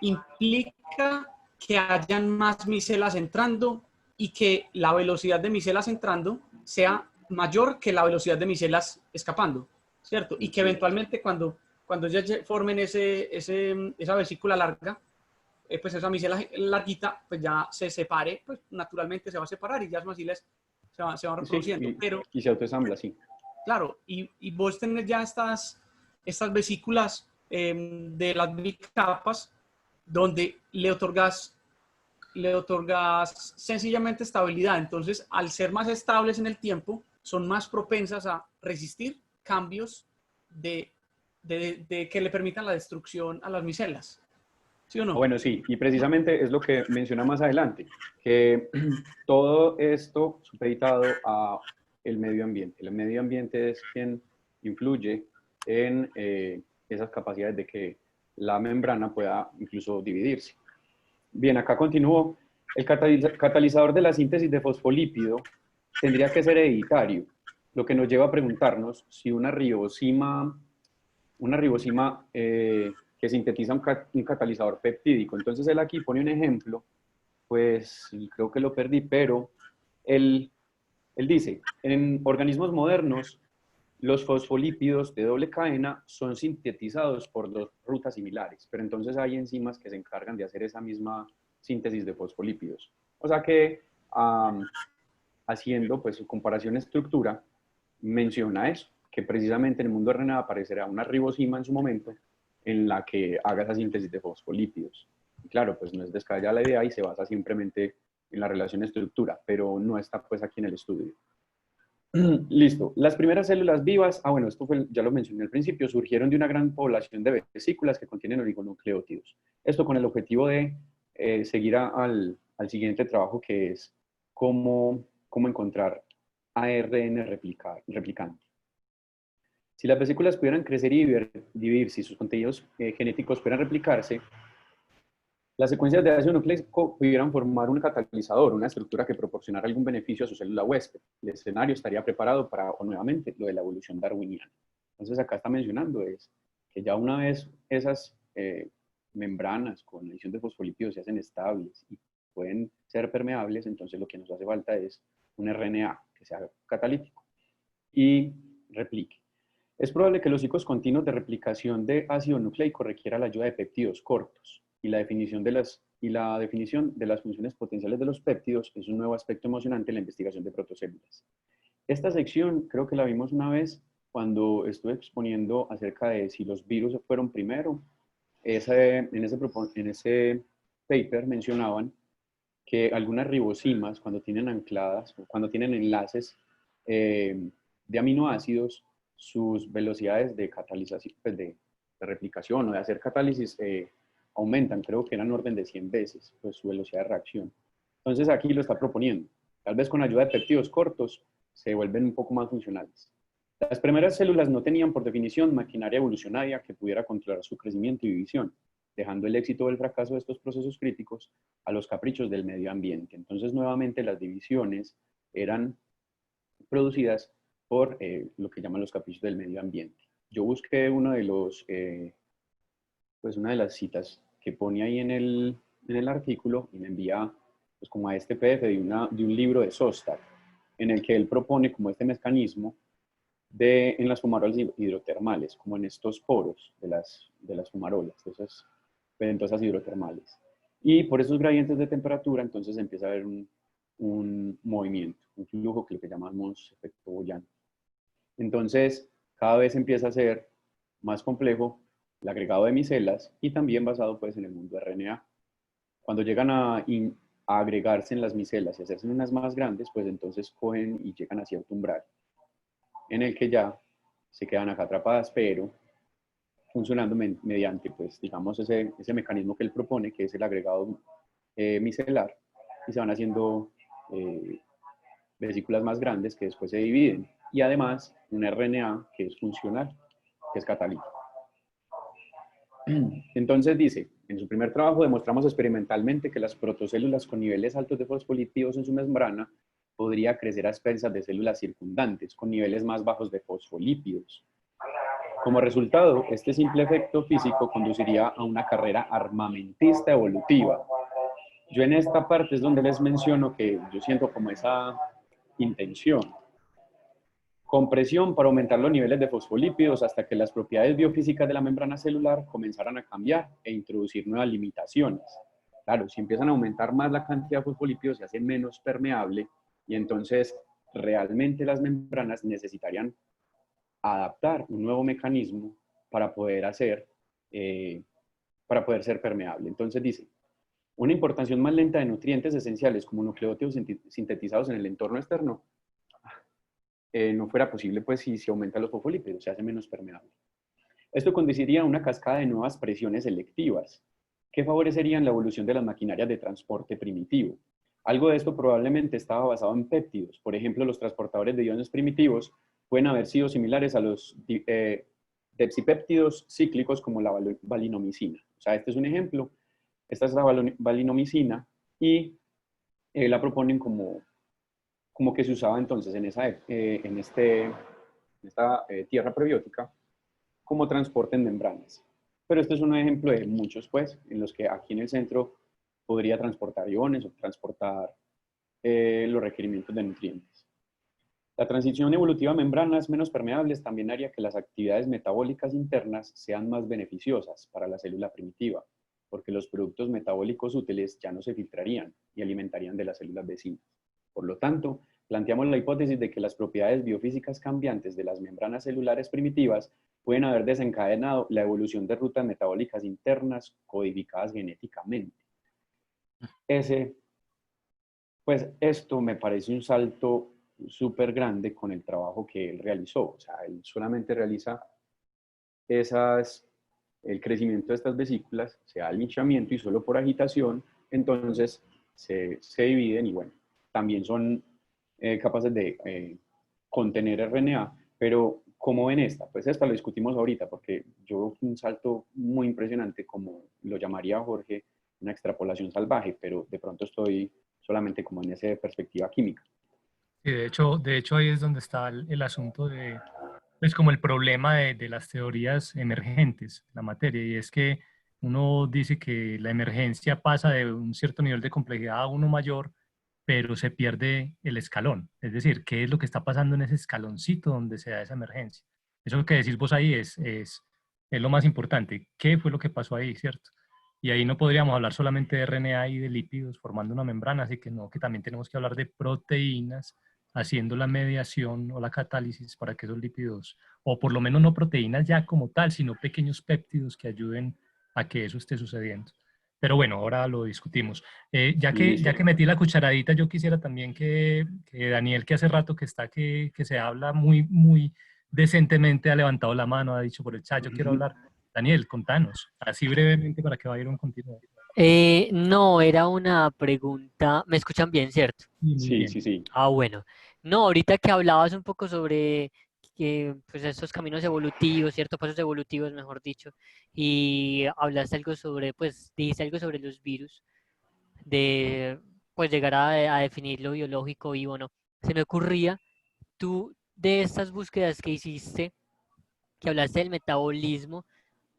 implica que hayan más micelas entrando y que la velocidad de micelas entrando sea mayor que la velocidad de micelas escapando, ¿cierto? Y que eventualmente cuando ya formen esa vesícula larga, pues esa micela larguita, pues ya se separe, pues naturalmente se va a separar y ya las macilas se van reproduciendo. Y se autoensambla, sí. Claro, y vos tenés ya estas vesículas de las bicapas donde le otorgas sencillamente estabilidad. Entonces, al ser más estables en el tiempo, son más propensas a resistir cambios de que le permitan la destrucción a las micelas. ¿Sí o no? Bueno, sí, y precisamente es lo que menciona más adelante, que todo esto supeditado a el medio ambiente. El medio ambiente es quien influye en esas capacidades de que la membrana pueda incluso dividirse. Bien, acá continúo. El catalizador de la síntesis de fosfolípido tendría que ser hereditario, lo que nos lleva a preguntarnos si una ribosima que sintetiza un catalizador peptídico. Entonces él aquí pone un ejemplo, pues creo que lo perdí, pero él dice, en organismos modernos, los fosfolípidos de doble cadena son sintetizados por dos rutas similares, pero entonces hay enzimas que se encargan de hacer esa misma síntesis de fosfolípidos. O sea que haciendo pues su comparación estructura, menciona eso, que precisamente en el mundo RNA aparecerá una ribosima en su momento en la que haga esa síntesis de fosfolípidos. Y claro, pues no es descabellada la idea y se basa simplemente en la relación estructura, pero no está pues aquí en el estudio. Listo. Las primeras células vivas, bueno, esto ya lo mencioné al principio, surgieron de una gran población de vesículas que contienen oligonucleótidos. Esto con el objetivo de seguir al siguiente trabajo, que es cómo encontrar ARN replicante. Si las vesículas pudieran crecer y dividirse, si sus contenidos genéticos pudieran replicarse, Las secuencias de ácido nucleico pudieran formar un catalizador, una estructura que proporcionara algún beneficio a su célula huésped. El escenario estaría preparado para, o nuevamente, lo de la evolución darwiniana. Entonces acá está mencionando es que ya una vez esas membranas con adición de fosfolípidos se hacen estables y pueden ser permeables, entonces lo que nos hace falta es un RNA que sea catalítico y replique. Es probable que los ciclos continuos de replicación de ácido nucleico requiera la ayuda de péptidos cortos y la definición de las funciones potenciales de los péptidos es un nuevo aspecto emocionante en la investigación de protocélulas. Esta sección creo que la vimos una vez cuando estuve exponiendo acerca de si los virus fueron primero. En ese paper mencionaban que algunas ribosimas, cuando tienen ancladas, cuando tienen enlaces de aminoácidos, sus velocidades de catalización, pues de replicación o de hacer catálisis aumentan, creo que eran orden de 100 veces, pues su velocidad de reacción. Entonces aquí lo está proponiendo. Tal vez con ayuda de péptidos cortos se vuelven un poco más funcionales. Las primeras células no tenían por definición maquinaria evolucionaria que pudiera controlar su crecimiento y división, dejando el éxito o el fracaso de estos procesos críticos a los caprichos del medio ambiente. Entonces, nuevamente, las divisiones eran producidas por lo que llaman los caprichos del medio ambiente. Yo busqué una de las citas que pone ahí en el artículo y me envía pues, como a este PDF de un libro de Szostak, en el que él propone como este mecanismo en las fumarolas hidrotermales, como en estos poros de las fumarolas, de esas ventosas hidrotermales. Y por esos gradientes de temperatura, entonces empieza a haber un movimiento, un flujo que lo que llamamos efecto Boyan. Entonces, cada vez empieza a ser más complejo el agregado de micelas y también basado pues en el mundo RNA. Cuando llegan a agregarse en las micelas y hacerse unas más grandes, pues entonces cogen y llegan a cierto umbral en el que ya se quedan acá atrapadas, pero funcionando mediante, pues, digamos, ese mecanismo que él propone, que es el agregado micelar, y se van haciendo vesículas más grandes que después se dividen, y además un RNA que es funcional, que es catalítico. Entonces dice, en su primer trabajo demostramos experimentalmente que las protocélulas con niveles altos de fosfolípidos en su membrana podría crecer a expensas de células circundantes con niveles más bajos de fosfolípidos. Como resultado, este simple efecto físico conduciría a una carrera armamentista evolutiva. Yo en esta parte es donde les menciono que yo siento como esa intención. Compresión para aumentar los niveles de fosfolípidos hasta que las propiedades biofísicas de la membrana celular comenzaran a cambiar e introducir nuevas limitaciones. Claro, si empiezan a aumentar más la cantidad de fosfolípidos se hace menos permeable y entonces realmente las membranas necesitarían adaptar un nuevo mecanismo para poder ser permeable. Entonces dice, una importación más lenta de nutrientes esenciales como nucleótidos sintetizados en el entorno externo no fuera posible pues si se aumentan los fosfolípidos, se hace menos permeable. Esto conduciría a una cascada de nuevas presiones selectivas que favorecerían la evolución de las maquinarias de transporte primitivo. Algo de esto probablemente estaba basado en péptidos. Por ejemplo, los transportadores de iones primitivos pueden haber sido similares a los depsipéptidos cíclicos como la valinomicina. O sea, este es un ejemplo. Esta es la valinomicina y la proponen como que se usaba entonces en esta tierra prebiótica como transporte en membranas. Pero este es un ejemplo de muchos, pues, en los que aquí en el centro podría transportar iones o transportar los requerimientos de nutrientes. La transición evolutiva a membranas menos permeables también haría que las actividades metabólicas internas sean más beneficiosas para la célula primitiva, porque los productos metabólicos útiles ya no se filtrarían y alimentarían de las células vecinas. Por lo tanto, planteamos la hipótesis de que las propiedades biofísicas cambiantes de las membranas celulares primitivas pueden haber desencadenado la evolución de rutas metabólicas internas codificadas genéticamente. Pues esto me parece un salto súper grande con el trabajo que él realizó. O sea, él solamente realiza el crecimiento de estas vesículas, se da el hinchamiento y solo por agitación, entonces se dividen y bueno, también son capaces de contener RNA, pero ¿cómo ven esta? Pues esta lo discutimos ahorita porque yo un salto muy impresionante, como lo llamaría Jorge, una extrapolación salvaje, pero de pronto estoy solamente como en esa perspectiva química. Sí, de hecho ahí es donde está el asunto de, es como el problema de las teorías emergentes, la materia, y es que uno dice que la emergencia pasa de un cierto nivel de complejidad a uno mayor, pero se pierde el escalón. Es decir, ¿qué es lo que está pasando en ese escaloncito donde se da esa emergencia? Eso que decís vos ahí es lo más importante. ¿Qué fue lo que pasó ahí, cierto? Y ahí no podríamos hablar solamente de RNA y de lípidos formando una membrana, así que no, que también tenemos que hablar de proteínas haciendo la mediación o la catálisis para que esos lípidos, o por lo menos no proteínas ya como tal, sino pequeños péptidos que ayuden a que eso esté sucediendo. Pero bueno, ahora lo discutimos. Ya que metí la cucharadita, yo quisiera también que Daniel, que hace rato que está, que se habla muy decentemente, ha levantado la mano, ha dicho por el chat, yo quiero hablar. Daniel, contanos, así brevemente para que vaya un continuo. No, era una pregunta. ¿Me escuchan bien, cierto? Sí, muy Sí, bien. sí, sí. Ah, bueno. No, ahorita que hablabas un poco sobre que, pues, estos caminos evolutivos, ciertos pasos evolutivos, mejor dicho, y hablaste algo sobre, pues, dijiste algo sobre los virus, de, pues, llegar a definir lo biológico y bueno, se me ocurría, tú, de estas búsquedas que hiciste, que hablaste del metabolismo,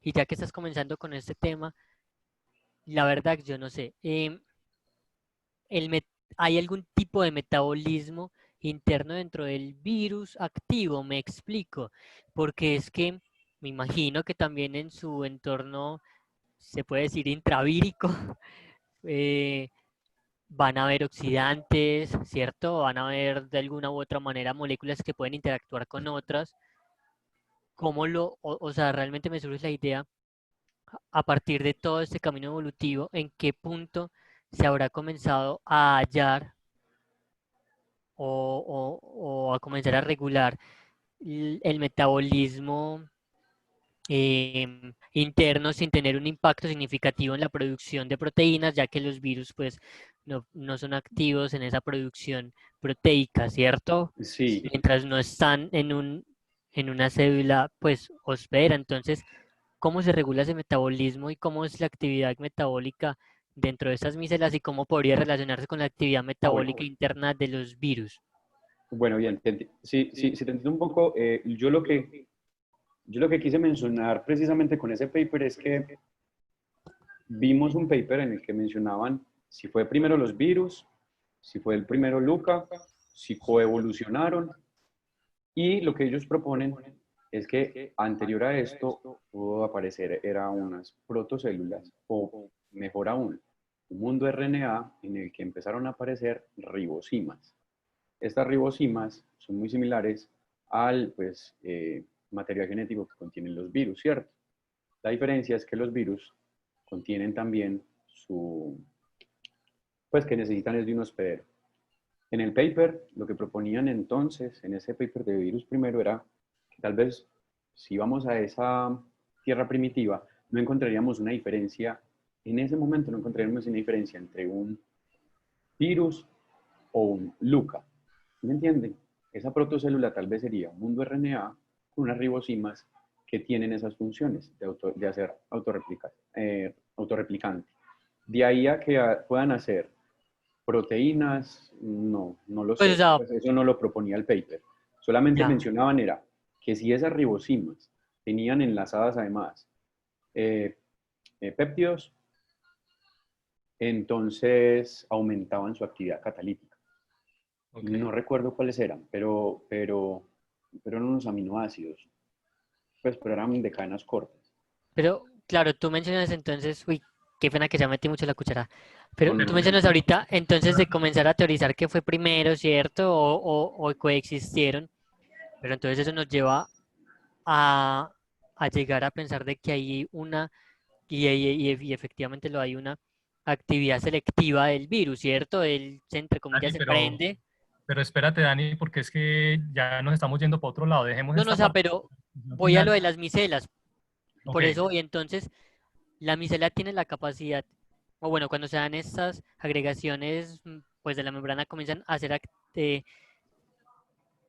y ya que estás comenzando con este tema, la verdad, yo no sé. El met- ¿Hay algún tipo de metabolismo interno dentro del virus activo? Me explico, porque es que me imagino que también en su entorno, se puede decir intravírico, eh, van a haber oxidantes, ¿cierto? Van a haber de alguna u otra manera moléculas que pueden interactuar con otras. O sea, realmente me surge la idea, a partir de todo este camino evolutivo, ¿en qué punto se habrá comenzado a hallar o a comenzar a regular el metabolismo interno sin tener un impacto significativo en la producción de proteínas, ya que los virus pues no son activos en esa producción proteica, ¿cierto? Sí, Mientras no están en una célula pues hospedera. Entonces, ¿cómo se regula ese metabolismo y cómo es la actividad metabólica dentro de esas micelas y cómo podría relacionarse con la actividad bueno. metabólica interna de los virus? Bueno, bien, sí, sí, sí, te entiendo un poco. Yo lo que quise mencionar precisamente con ese paper es que vimos un paper en el que mencionaban si fue primero los virus, si fue el primero Luca, si coevolucionaron, y lo que ellos proponen es que anterior a esto pudo aparecer, era unas protocélulas, o mejor aún, un mundo RNA en el que empezaron a aparecer ribosimas. Estas ribosimas son muy similares al material genético que contienen los virus, ¿cierto? La diferencia es que los virus contienen también pues que necesitan es de un hospedero. En el paper, lo que proponían entonces, en ese paper de virus primero, era que tal vez si vamos a esa tierra primitiva, no encontraríamos una diferencia, en ese momento no encontraríamos una diferencia entre un virus o un LUCA. ¿Me entienden? Esa protocélula tal vez sería un mundo RNA con unas ribosimas que tienen esas funciones de hacer autorreplicante. De ahí a que puedan hacer proteínas, no lo Pues, o sé. sea, Pues eso no lo proponía el paper. Solamente ya. mencionaban era que si esas ribosimas tenían enlazadas además eh, péptidos, entonces aumentaban su actividad catalítica. Ok. No recuerdo cuáles eran, pero eran unos aminoácidos, pues, pero eran de cadenas cortas. Pero, claro, tú mencionas entonces, uy, qué pena que ya metí mucho la cuchara, No, pero no, tú no, mencionas tranquilo. ahorita entonces de comenzar a teorizar qué fue primero, ¿cierto? O coexistieron, pero entonces eso nos lleva a, a llegar a pensar de que hay una, y efectivamente lo hay, una actividad selectiva del virus, ¿cierto? Él, entre comillas, Dani, se prende. pero espérate, Dani, porque es que ya nos estamos yendo para otro lado. Dejemos No, no, o esta sea, parte pero al voy a lo final. de las micelas, Ok, por eso, y entonces la micela tiene la capacidad, o bueno, cuando se dan estas agregaciones, pues de la membrana comienzan a hacer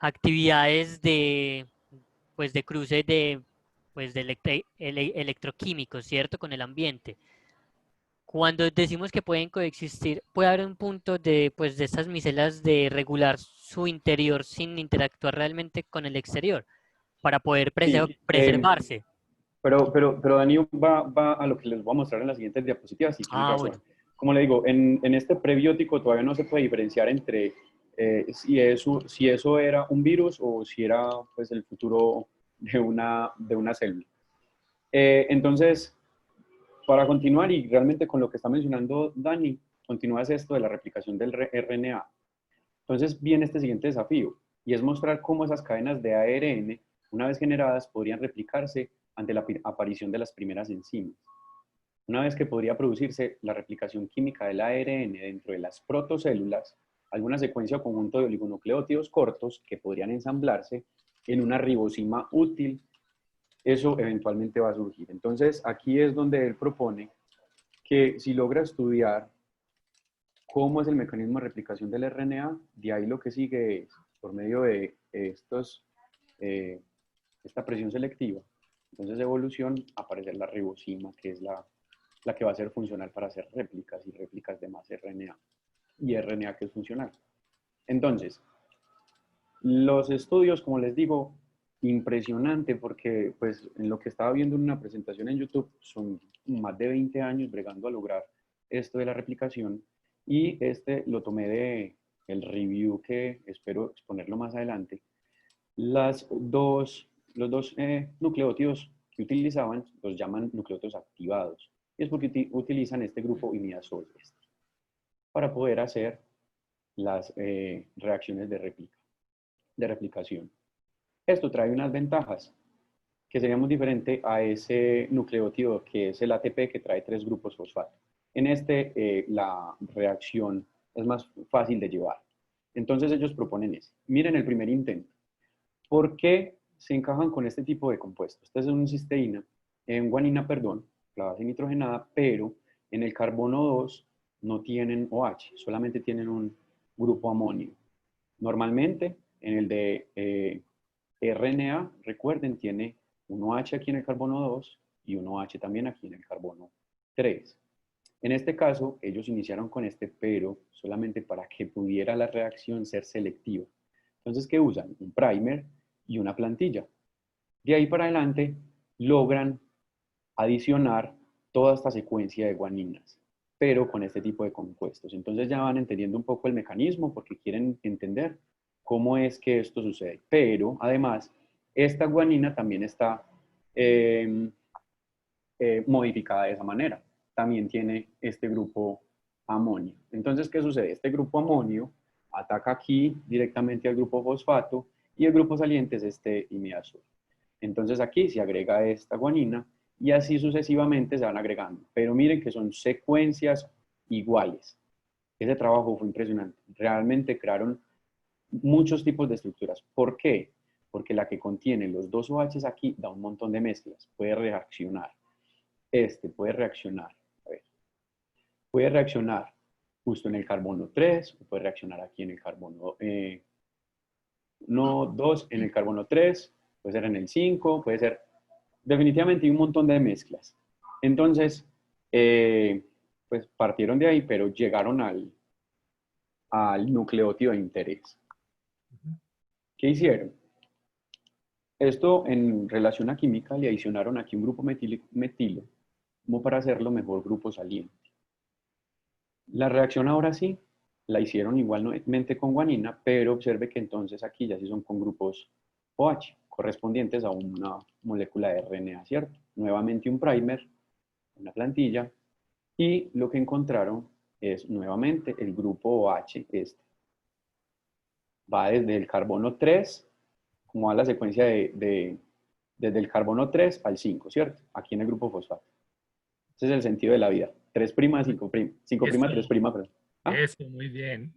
actividades de, pues de cruce de, pues de electroquímicos, ¿cierto? Con el ambiente. cuando decimos que pueden coexistir, puede haber un punto de, pues, de estas micelas de regular su interior sin interactuar realmente con el exterior para poder Sí, preservarse. pero Dani va a lo que les voy a mostrar en las siguientes diapositivas y tiene Ah, razón. bueno. Como le digo, en este prebiótico todavía no se puede diferenciar entre si eso era un virus o si era pues, el futuro de una célula. Entonces, para continuar y realmente con lo que está mencionando Dani, continúa esto de la replicación del RNA. Entonces viene este siguiente desafío y es mostrar cómo esas cadenas de ARN, una vez generadas, podrían replicarse ante la aparición de las primeras enzimas. Una vez que podría producirse la replicación química del ARN dentro de las protocélulas, alguna secuencia o conjunto de oligonucleótidos cortos que podrían ensamblarse en una ribosima útil, eso eventualmente va a surgir. Entonces, aquí es donde él propone que si logra estudiar cómo es el mecanismo de replicación del RNA, de ahí lo que sigue es, por medio de esta presión selectiva, entonces evolución, aparecer la ribosima, que es la que va a ser funcional para hacer réplicas y réplicas de más RNA, y RNA que es funcional. Entonces, los estudios, como les digo, impresionante porque pues en lo que estaba viendo en una presentación en YouTube son más de 20 años bregando a lograr esto de la replicación y este lo tomé de el review que espero exponerlo más adelante. Los dos nucleótidos que utilizaban los llaman nucleótidos activados y es porque utilizan este grupo imidazol para poder hacer las reacciones de replicación. Esto trae unas ventajas que sería muy diferente a ese nucleótido que es el ATP que trae 3 grupos fosfato. En la reacción es más fácil de llevar. Entonces ellos proponen eso. Miren el primer intento. ¿Por qué se encajan con este tipo de compuestos? Esta es una cisteína, en guanina, perdón, la base nitrogenada, pero en el carbono 2 no tienen OH, solamente tienen un grupo amonio. Normalmente, en el de RNA, recuerden, tiene un OH aquí en el carbono 2 y un OH también aquí en el carbono 3. En este caso, ellos iniciaron con este, pero solamente para que pudiera la reacción ser selectiva. Entonces, ¿qué usan? Un primer y una plantilla. De ahí para adelante, logran adicionar toda esta secuencia de guaninas, pero con este tipo de compuestos. Entonces ya van entendiendo un poco el mecanismo porque quieren entender cómo es que esto sucede. Pero además, esta guanina también está modificada de esa manera. También tiene este grupo amonio. Entonces, ¿qué sucede? Este grupo amonio ataca aquí directamente al grupo fosfato y el grupo saliente es este imidazol. Entonces aquí se agrega esta guanina y así sucesivamente se van agregando. Pero miren que son secuencias iguales. Ese trabajo fue impresionante. Realmente crearon muchos tipos de estructuras. ¿Por qué? Porque la que contiene los dos OHs aquí da un montón de mezclas. Puede reaccionar. Puede reaccionar. A ver, puede reaccionar justo en el carbono 3, o puede reaccionar aquí en el carbono 2, en el carbono 3, puede ser en el 5, puede ser definitivamente hay un montón de mezclas. Entonces, pues partieron de ahí, pero llegaron al nucleótido de interés. ¿Qué hicieron? Esto en relación a química le adicionaron aquí un grupo metilo como para hacerlo mejor grupo saliente. La reacción ahora sí la hicieron igualmente con guanina, pero observe que entonces aquí ya sí son con grupos OH, correspondientes a una molécula de RNA, ¿cierto? Nuevamente un primer, una plantilla, y lo que encontraron es nuevamente el grupo OH Va desde el carbono 3, como va la secuencia desde el carbono 3 al 5, ¿cierto? Aquí en el grupo fosfato. Ese es el sentido de la vida. 3', 5', 5', Eso, 3', perdón. ¿Ah? eso, muy bien.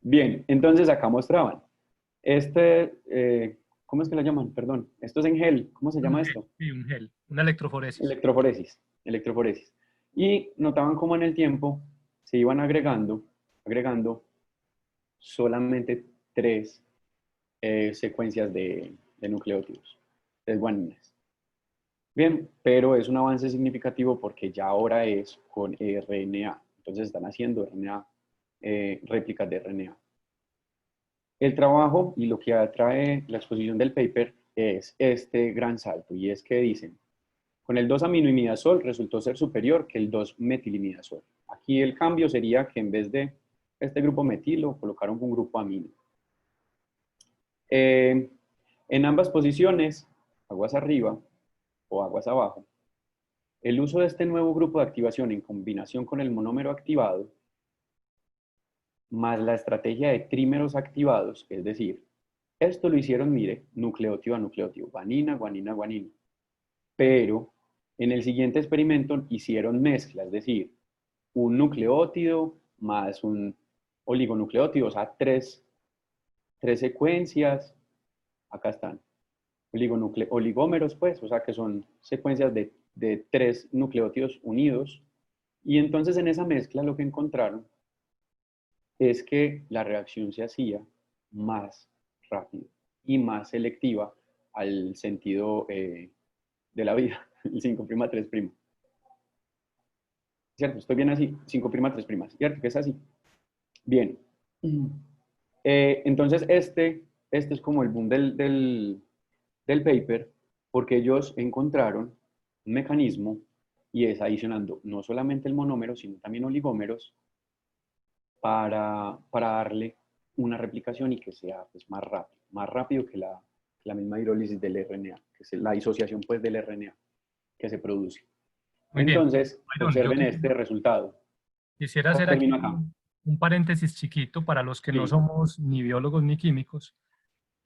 Bien, entonces acá mostraban. ¿Cómo es que la llaman? Perdón. Esto es en gel. ¿Cómo se llama Un gel, esto? sí, un gel, una electroforesis. Electroforesis. Electroforesis. Y notaban cómo en el tiempo se iban agregando solamente 3 secuencias de nucleótidos, 3 guaninas. Bien, pero es un avance significativo porque ya ahora es con RNA. Entonces están haciendo RNA, réplicas de RNA. El trabajo y lo que atrae la exposición del paper es este gran salto, y es que dicen, con el 2-aminoimidazol resultó ser superior que el 2-metilimidazol. Aquí el cambio sería que en vez de este grupo metilo, colocaron un grupo amino. En ambas posiciones, aguas arriba o aguas abajo, el uso de este nuevo grupo de activación en combinación con el monómero activado, más la estrategia de trímeros activados, es decir, esto lo hicieron, mire, nucleótido a nucleótido, guanina, guanina, guanina. Pero en el siguiente experimento hicieron mezcla, es decir, un nucleótido más un oligonucleótido, o sea, tres secuencias, acá están, oligómeros, pues, o sea, que son secuencias de 3 nucleótidos unidos. Y entonces en esa mezcla lo que encontraron es que la reacción se hacía más rápido y más selectiva al sentido de la vida, el 5'3'. ¿Cierto? Estoy bien así, 5'3', ¿cierto? Que es así. Bien. Entonces, este es como el boom del paper, porque ellos encontraron un mecanismo y es adicionando no solamente el monómero, sino también oligómeros para darle una replicación y que sea pues, más rápido que la misma hidrólisis del RNA, que es la disociación pues, del RNA que se produce. Muy bien. Entonces, Byron, yo observen este resultado. quisiera hacer aquí Termino acá. un paréntesis chiquito para los que no Sí. somos ni biólogos ni químicos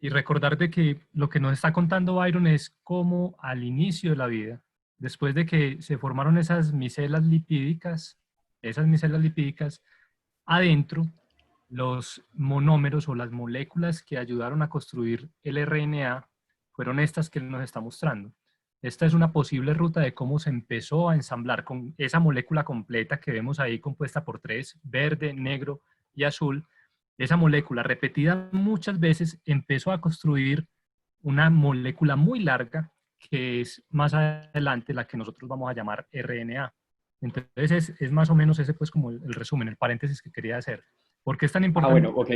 y recordar de que lo que nos está contando Byron es cómo al inicio de la vida, después de que se formaron esas micelas lipídicas, adentro, los monómeros o las moléculas que ayudaron a construir el RNA fueron estas que él nos está mostrando. Esta es una posible ruta de cómo se empezó a ensamblar con esa molécula completa que vemos ahí compuesta por 3, verde, negro y azul. Esa molécula repetida muchas veces empezó a construir una molécula muy larga que es más adelante la que nosotros vamos a llamar RNA. Entonces es más o menos ese pues como el resumen, el paréntesis que quería hacer. ¿Por qué es tan importante Bueno, ok.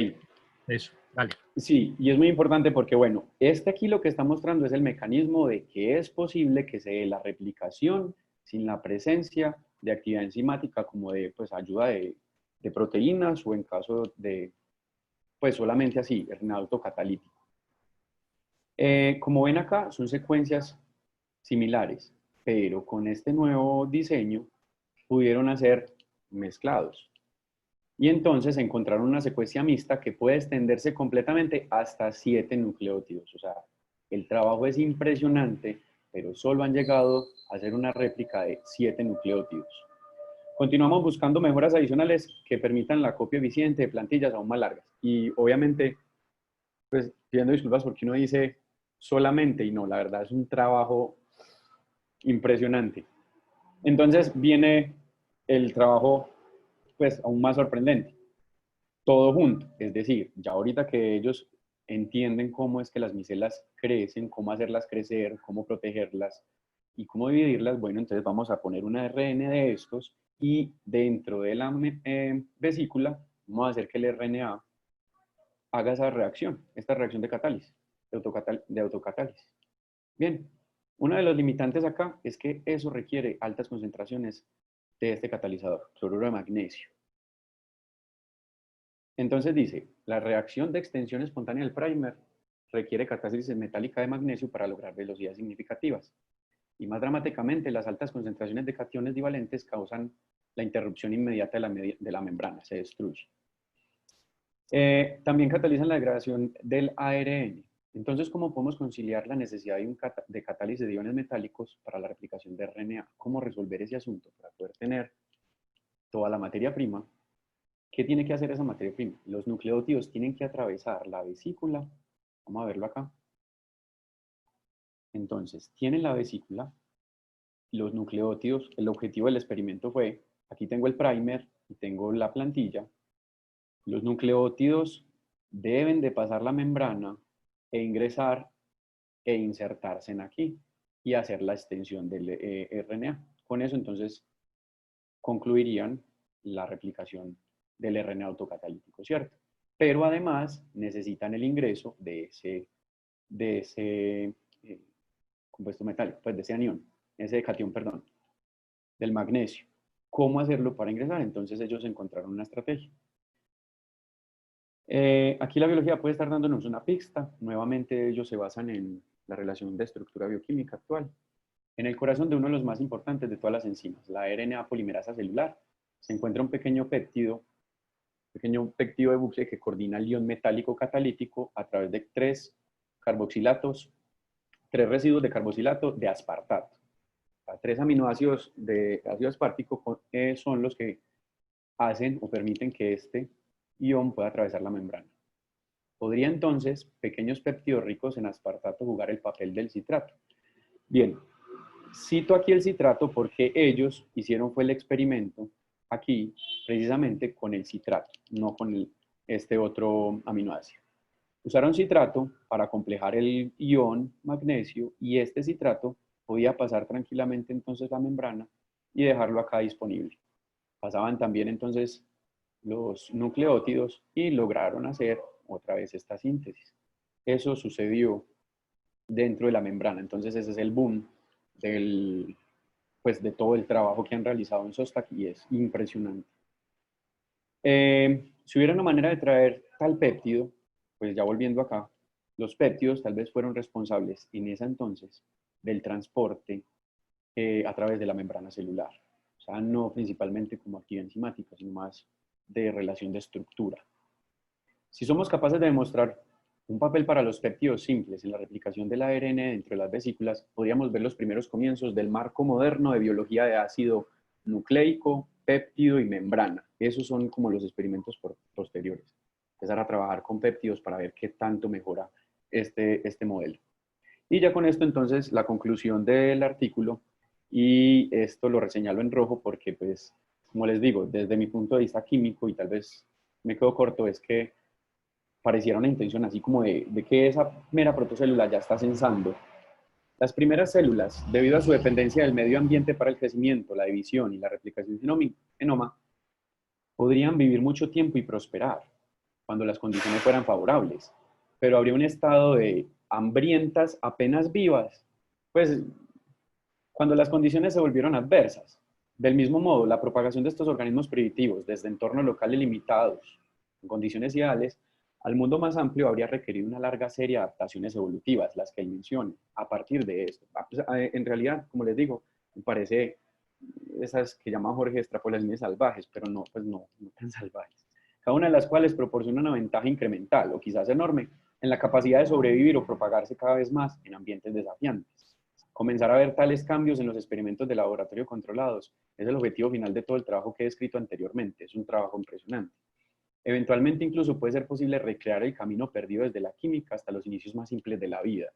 eso? Dale. Sí, y es muy importante porque, bueno, este aquí lo que está mostrando es el mecanismo de que es posible que se dé la replicación sin la presencia de actividad enzimática como de pues, ayuda de proteínas o en caso de, pues solamente así, RNA autocatalítico. Como ven acá, son secuencias similares, pero con este nuevo diseño pudieron hacer mezclados. Y entonces encontraron una secuencia mixta que puede extenderse completamente hasta 7 nucleótidos. O sea, el trabajo es impresionante, pero solo han llegado a hacer una réplica de 7 nucleótidos. Continuamos buscando mejoras adicionales que permitan la copia eficiente de plantillas aún más largas. Y obviamente, pues pidiendo disculpas porque uno dice solamente y no, la verdad es un trabajo impresionante. Entonces viene el trabajo pues aún más sorprendente. Todo junto, es decir, ya ahorita que ellos entienden cómo es que las micelas crecen, cómo hacerlas crecer, cómo protegerlas y cómo dividirlas, bueno, entonces vamos a poner una ARN de estos y dentro de la vesícula vamos a hacer que el RNA haga esa reacción, esta reacción de catálisis, de autocatálisis. Bien, uno de los limitantes acá es que eso requiere altas concentraciones de este catalizador, cloruro de magnesio. Entonces dice, la reacción de extensión espontánea del primer requiere catálisis metálica de magnesio para lograr velocidades significativas. Y más dramáticamente, las altas concentraciones de cationes divalentes causan la interrupción inmediata de la membrana, se destruye. También catalizan la degradación del ARN. Entonces, ¿cómo podemos conciliar la necesidad de catálisis de iones metálicos para la replicación de RNA? ¿Cómo resolver ese asunto para poder tener toda la materia prima? ¿Qué tiene que hacer esa materia prima? Los nucleótidos tienen que atravesar la vesícula. Vamos a verlo acá. Entonces, tienen la vesícula, los nucleótidos, el objetivo del experimento fue, aquí tengo el primer y tengo la plantilla. Los nucleótidos deben de pasar la membrana e ingresar e insertarse en aquí. y hacer la extensión del RNA. Con eso entonces concluirían la replicación del RNA autocatalítico, ¿cierto? Pero además necesitan el ingreso de ese compuesto metálico, pues de ese anión, ese catión, perdón, del magnesio. ¿Cómo hacerlo para ingresar? Entonces ellos encontraron una estrategia. Aquí la biología puede estar dándonos una pista. Nuevamente ellos se basan en la relación de estructura bioquímica actual. En el corazón de uno de los más importantes de todas las enzimas, la RNA polimerasa celular, se encuentra un pequeño péptido de bucle que coordina el ion metálico catalítico a través de tres residuos de carboxilato de aspartato. Tres aminoácidos de ácido aspartico son los que hacen o permiten que este ion pueda atravesar la membrana. Podría entonces pequeños péptidos ricos en aspartato jugar el papel del citrato. Bien, cito aquí el citrato porque ellos hicieron fue el experimento aquí precisamente con el citrato, no con este otro aminoácido. Usaron citrato para complejar el ion magnesio y este citrato podía pasar tranquilamente entonces la membrana y dejarlo acá disponible. Pasaban también entonces los nucleótidos y lograron hacer otra vez esta síntesis. Eso sucedió dentro de la membrana, entonces ese es el boom de todo el trabajo que han realizado en Szostak y es impresionante. Si hubiera una manera de traer tal péptido, pues ya volviendo acá, los péptidos tal vez fueron responsables en ese entonces del transporte a través de la membrana celular. O sea, no principalmente como actividad enzimática, sino más de relación de estructura. Si somos capaces de demostrar un papel para los péptidos simples en la replicación del ARN dentro de las vesículas, podríamos ver los primeros comienzos del marco moderno de biología de ácido nucleico, péptido y membrana. Esos son como los experimentos posteriores. Empezar a trabajar con péptidos para ver qué tanto mejora este modelo. Y ya con esto entonces la conclusión del artículo, y esto lo reseñalo en rojo porque pues, como les digo, desde mi punto de vista químico, y tal vez me quedo corto, es que pareciera una intención así como de que esa mera protocélula ya está censando. Las primeras células, debido a su dependencia del medio ambiente para el crecimiento, la división y la replicación genoma, podrían vivir mucho tiempo y prosperar cuando las condiciones fueran favorables, pero habría un estado de hambrientas apenas vivas, pues cuando las condiciones se volvieron adversas. Del mismo modo, la propagación de estos organismos primitivos desde entornos locales limitados, en condiciones ideales, al mundo más amplio habría requerido una larga serie de adaptaciones evolutivas, las que él menciona, a partir de esto. En realidad, como les digo, me parece esas que llama Jorge extrapolaciones salvajes, pero no, pues no tan salvajes. Cada una de las cuales proporciona una ventaja incremental, o quizás enorme, en la capacidad de sobrevivir o propagarse cada vez más en ambientes desafiantes. Comenzar a ver tales cambios en los experimentos de laboratorio controlados es el objetivo final de todo el trabajo que he descrito anteriormente. Es un trabajo impresionante. Eventualmente incluso puede ser posible recrear el camino perdido desde la química hasta los inicios más simples de la vida.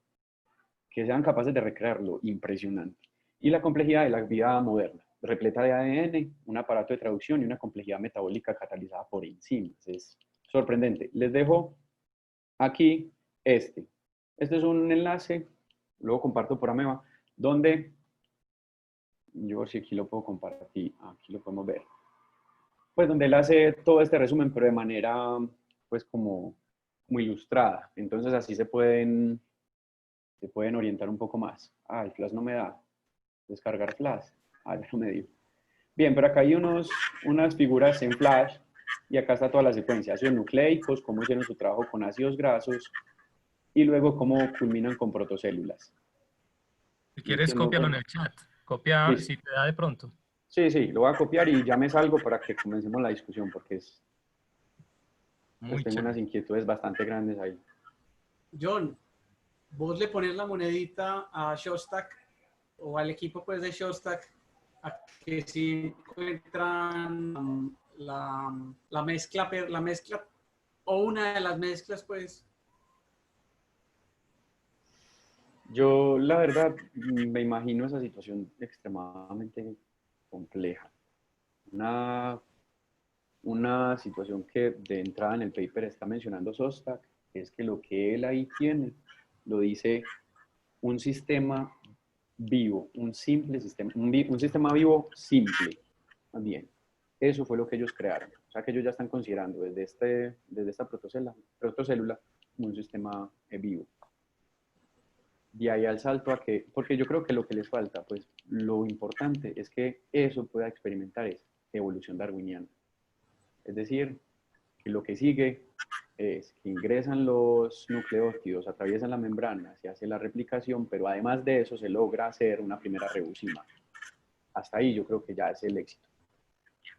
Que sean capaces de recrearlo, impresionante. Y la complejidad de la vida moderna, repleta de ADN, un aparato de traducción y una complejidad metabólica catalizada por enzimas. Es sorprendente. Les dejo aquí este. Este es un enlace, luego comparto por Ameba, donde yo si aquí lo puedo compartir, aquí lo podemos ver. Pues donde él hace todo este resumen, pero de manera, pues como ilustrada. Entonces así se pueden orientar un poco más. El Flash no me da. Descargar Flash. Ya no me dio. Bien, pero acá hay unas figuras en Flash y acá está toda la secuencia. Ácidos nucleicos, cómo hicieron su trabajo con ácidos grasos y luego cómo culminan con protocélulas. Si quieres, cópialo en el chat. Copia si te da de pronto. Sí, lo voy a copiar y ya me salgo para que comencemos la discusión porque pues tengo unas inquietudes bastante grandes ahí. John, vos le pones la monedita a Szostak o al equipo pues de Szostak a que si encuentran la mezcla o una de las mezclas pues. Yo la verdad me imagino esa situación extremadamente compleja. Una situación que de entrada en el paper está mencionando Szostak es que lo que él ahí tiene lo dice un sistema vivo, un simple sistema, un sistema vivo simple, también. Eso fue lo que ellos crearon. O sea que ellos ya están considerando desde esta protocélula un sistema vivo. Y ahí al salto a que, porque yo creo que lo que les falta, pues lo importante es que eso pueda experimentar es evolución darwiniana. Es decir, que lo que sigue es que ingresan los nucleótidos, atraviesan la membrana, se hace la replicación, pero además de eso se logra hacer una primera reucima. Hasta ahí yo creo que ya es el éxito.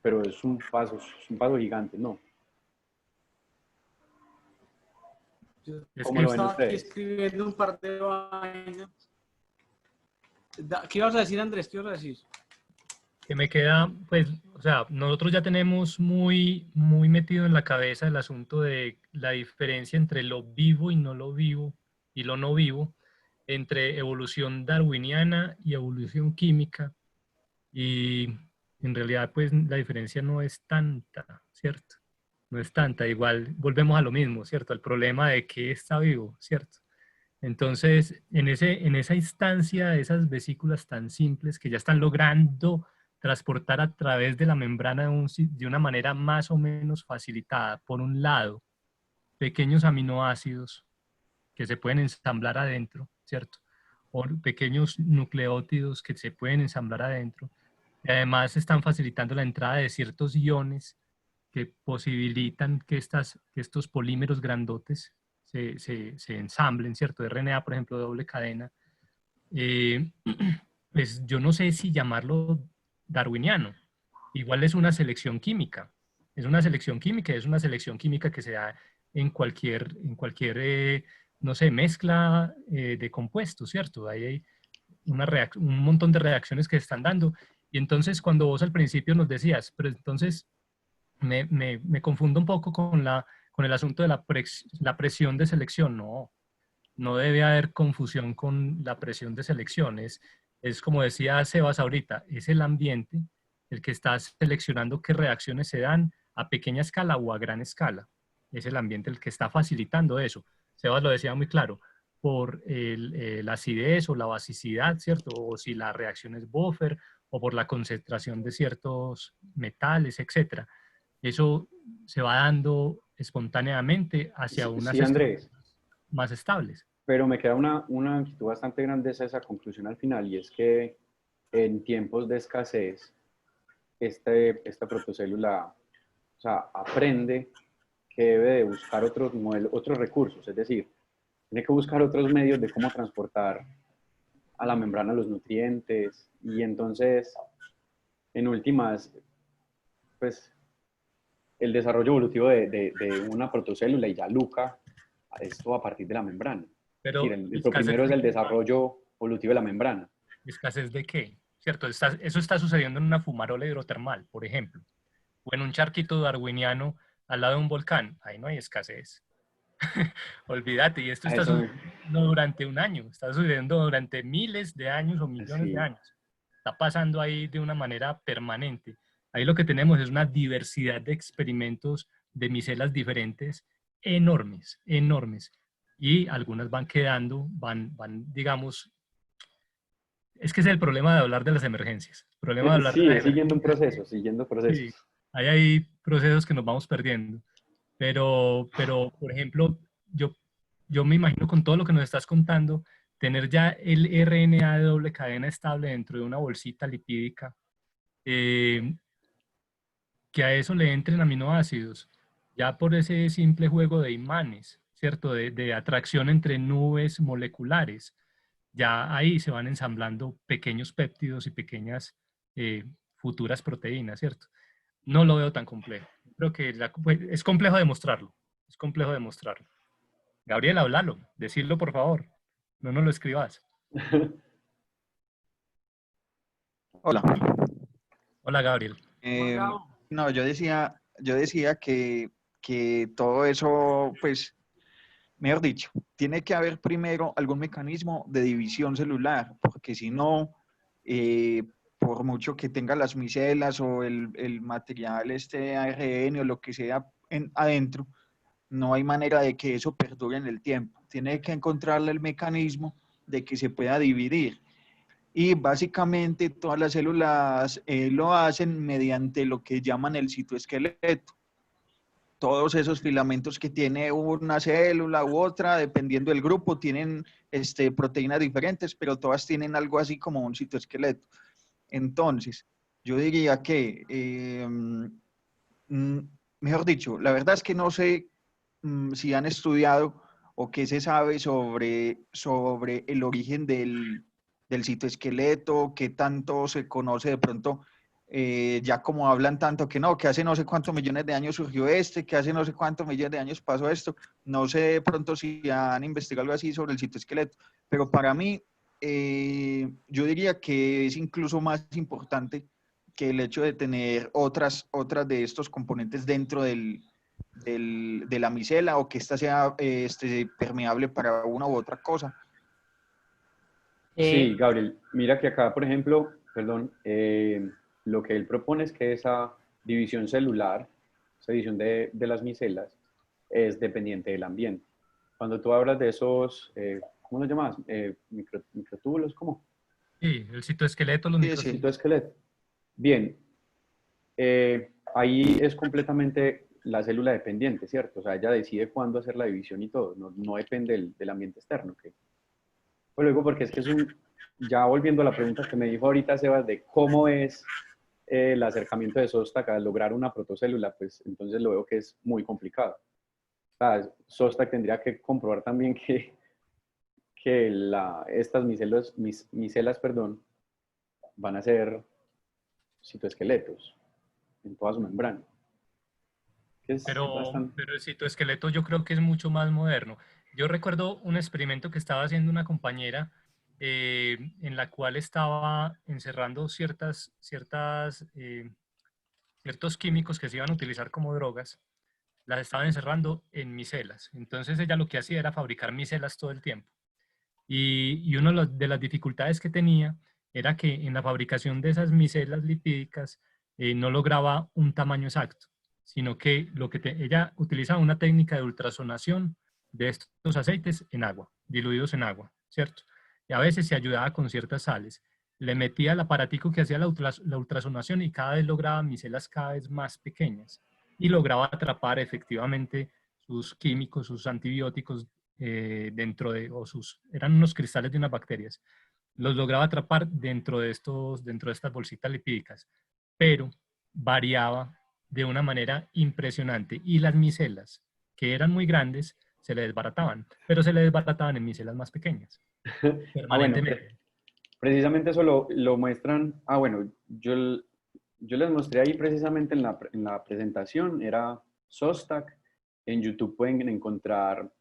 Pero es un paso gigante, ¿no? ¿Cómo lo ven Estaba aquí ustedes? escribiendo un par de vainas. ¿Qué ibas a decir, Andrés? ¿Qué ibas a decir? Que me queda, pues, o sea, nosotros ya tenemos muy metido en la cabeza el asunto de la diferencia entre lo vivo y no lo vivo, y lo no vivo, entre evolución darwiniana y evolución química, y en realidad, pues, la diferencia no es tanta, ¿cierto? No es tanta, igual volvemos a lo mismo, ¿cierto? Al problema de qué está vivo, ¿cierto? Entonces, en esa instancia de esas vesículas tan simples que ya están logrando transportar a través de la membrana de una manera más o menos facilitada, por un lado, pequeños aminoácidos que se pueden ensamblar adentro, ¿cierto? O pequeños nucleótidos que se pueden ensamblar adentro. Y además están facilitando la entrada de ciertos iones que posibilitan que estos polímeros grandotes se ensamblen, ¿cierto? RNA, por ejemplo, de doble cadena. Eh, pues yo no sé si llamarlo darwiniano. Igual es una selección química. Es una selección química, es una selección química que se da en cualquier no sé, mezcla de compuestos, ¿cierto? Ahí hay un montón de reacciones que se están dando. Y entonces cuando vos al principio nos decías, pero entonces me confundo un poco con el asunto de la presión de selección. No, no debe haber confusión con la presión de selección. Es como decía Sebas ahorita, es el ambiente el que está seleccionando qué reacciones se dan a pequeña escala o a gran escala. Es el ambiente el que está facilitando eso. Sebas lo decía muy claro, por la acidez o la basicidad, ¿cierto? O si la reacción es buffer, o por la concentración de ciertos metales, etcétera. Eso se va dando espontáneamente hacia unas Sí, Andrés, estructuras más estables. pero me queda una inquietud bastante grande esa conclusión al final, y es que en tiempos de escasez, esta protocélula, o sea, aprende que debe de buscar otros modelos, otros recursos, es decir, tiene que buscar otros medios de cómo transportar a la membrana los nutrientes, y entonces, en últimas, pues, el desarrollo evolutivo de una protocélula y ya Luca, esto a partir de la membrana. Es decir, Pero lo primero es el desarrollo evolutivo de la membrana. ¿escasez de qué? ¿Cierto? Eso está sucediendo en una fumarola hidrotermal, por ejemplo, o en un charquito darwiniano al lado de un volcán. Ahí no hay escasez. Olvídate, y esto está Eso, sucediendo durante un año, está sucediendo durante miles de años o millones de sí, años. Está pasando ahí de una manera permanente. Ahí lo que tenemos es una diversidad de experimentos de micelas diferentes enormes, enormes. Y algunas van quedando, digamos, es que es el problema de hablar de las emergencias. El problema de hablar de sí, las es siguiendo un emergencias. proceso, siguiendo Sí, procesos. hay procesos que nos vamos perdiendo. Por ejemplo, yo me imagino con todo lo que nos estás contando, tener ya el RNA de doble cadena estable dentro de una bolsita lipídica, eh, que a eso le entren aminoácidos, ya por ese simple juego de imanes, ¿cierto? De atracción entre nubes moleculares, ya ahí se van ensamblando pequeños péptidos y pequeñas futuras proteínas, ¿cierto? No lo veo tan complejo. Creo que pues, es complejo demostrarlo. Es complejo demostrarlo. Gabriel, háblalo. Decirlo, por favor. No nos lo escribas. Hola. Hola, Gabriel. Eh, no, yo decía que todo eso, pues, mejor dicho, tiene que haber primero algún mecanismo de división celular, porque si no, por mucho que tenga las micelas o el material este ARN o lo que sea adentro, no hay manera de que eso perdure en el tiempo. Tiene que encontrarle el mecanismo de que se pueda dividir. y básicamente todas las células lo hacen mediante lo que llaman el citoesqueleto. Todos esos filamentos que tiene una célula u otra, dependiendo del grupo, tienen proteínas diferentes, pero todas tienen algo así como un citoesqueleto. Entonces, yo diría que, mejor dicho, la verdad es que no sé si han estudiado o qué se sabe sobre el origen del citoesqueleto, qué tanto se conoce de pronto, ya como hablan tanto que no, que hace no sé cuántos millones de años surgió que hace no sé cuántos millones de años pasó esto, no sé de pronto si han investigado algo así sobre el citoesqueleto, pero para mí yo diría que es incluso más importante que el hecho de tener otras de estos componentes dentro de la micela o que ésta sea permeable para una u otra cosa. Sí, Gabriel, mira que acá, por ejemplo, perdón, lo que él propone es que esa división celular, esa división de las micelas, es dependiente del ambiente. Cuando tú hablas de esos, ¿cómo los llamas? Microtúbulos, ¿cómo? Sí, el citoesqueleto, los Sí, sí. microtúbulos. Citoesqueleto. Bien, ahí es completamente la célula dependiente, ¿cierto? O sea, ella decide cuándo hacer la división y todo, no depende del ambiente externo. Pues luego, porque es que ya volviendo a la pregunta que me dijo ahorita Sebas de cómo es el acercamiento de Szostak a lograr una protocélula, pues entonces lo veo que es muy complicado. O sea, Szostak tendría que comprobar también que estas micelas, perdón, van a ser citoesqueletos en toda su membrana. Es bastante... Pero el citoesqueleto yo creo que es mucho más moderno. Yo recuerdo un experimento que estaba haciendo una compañera en la cual estaba encerrando ciertos químicos que se iban a utilizar como drogas, las estaban encerrando en micelas. Entonces ella lo que hacía era fabricar micelas todo el tiempo. Y una de las dificultades que tenía era que en la fabricación de esas micelas lipídicas no lograba un tamaño exacto, sino que ella utilizaba una técnica de ultrasonación de estos aceites en agua, diluidos en agua, ¿cierto? Y a veces se ayudaba con ciertas sales. Le metía el aparatico que hacía la ultrasonación y cada vez lograba micelas cada vez más pequeñas y lograba atrapar efectivamente sus químicos, sus antibióticos eran unos cristales de unas bacterias, los lograba atrapar dentro de estas bolsitas lipídicas, pero variaba de una manera impresionante y las micelas, que eran muy grandes, se le desbarataban, pero se le desbarataban en micelas más pequeñas, bueno, permanentemente. precisamente eso lo muestran, bueno, yo les mostré ahí precisamente en la presentación, era Szostak, en YouTube pueden encontrar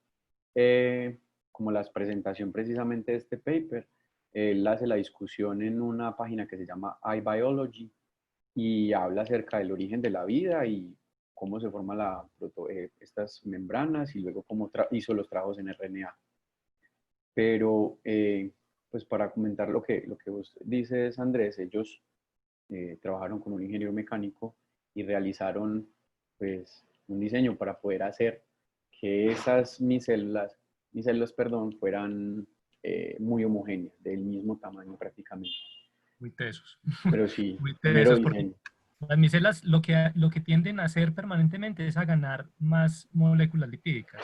como la presentación precisamente de este paper. Él hace la discusión en una página que se llama iBiology y habla acerca del origen de la vida y cómo se forman estas membranas y luego cómo hizo los trabajos en RNA. Pero, pues para comentar lo que vos dices, Andrés, ellos trabajaron con un ingeniero mecánico y realizaron pues un diseño para poder hacer que esas mis células, perdón, fueran muy homogéneas, del mismo tamaño prácticamente. Muy tesos. Pero sí, Muy mero tesos, porque diseño. las micelas lo que tienden a hacer permanentemente es a ganar más moléculas lipídicas,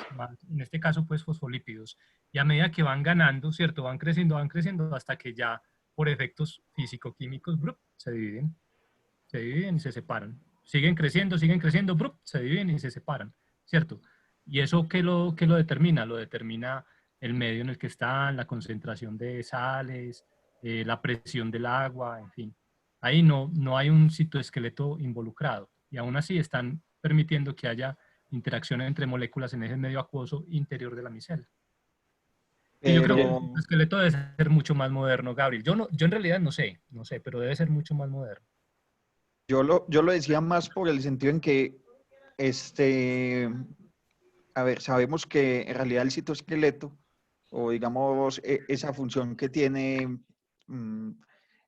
en este caso pues fosfolípidos. Y a medida que van ganando, ¿cierto? Van creciendo hasta que ya por efectos físico-químicos se dividen y se separan. Siguen creciendo, ¡brup! Se dividen y se separan, ¿cierto? ¿Y eso qué lo determina? Lo determina el medio en el que están, la concentración de sales, la presión del agua, en fin. Ahí no hay un citoesqueleto involucrado y aún así están permitiendo que haya interacción entre moléculas en ese medio acuoso interior de la micela. Y yo creo que el Pero citoesqueleto debe ser mucho más moderno, Gabriel. Yo en realidad no sé, pero debe ser mucho más moderno. yo lo decía más por el sentido en que, a ver, sabemos que en realidad el citoesqueleto, o digamos, esa función que tiene, mm,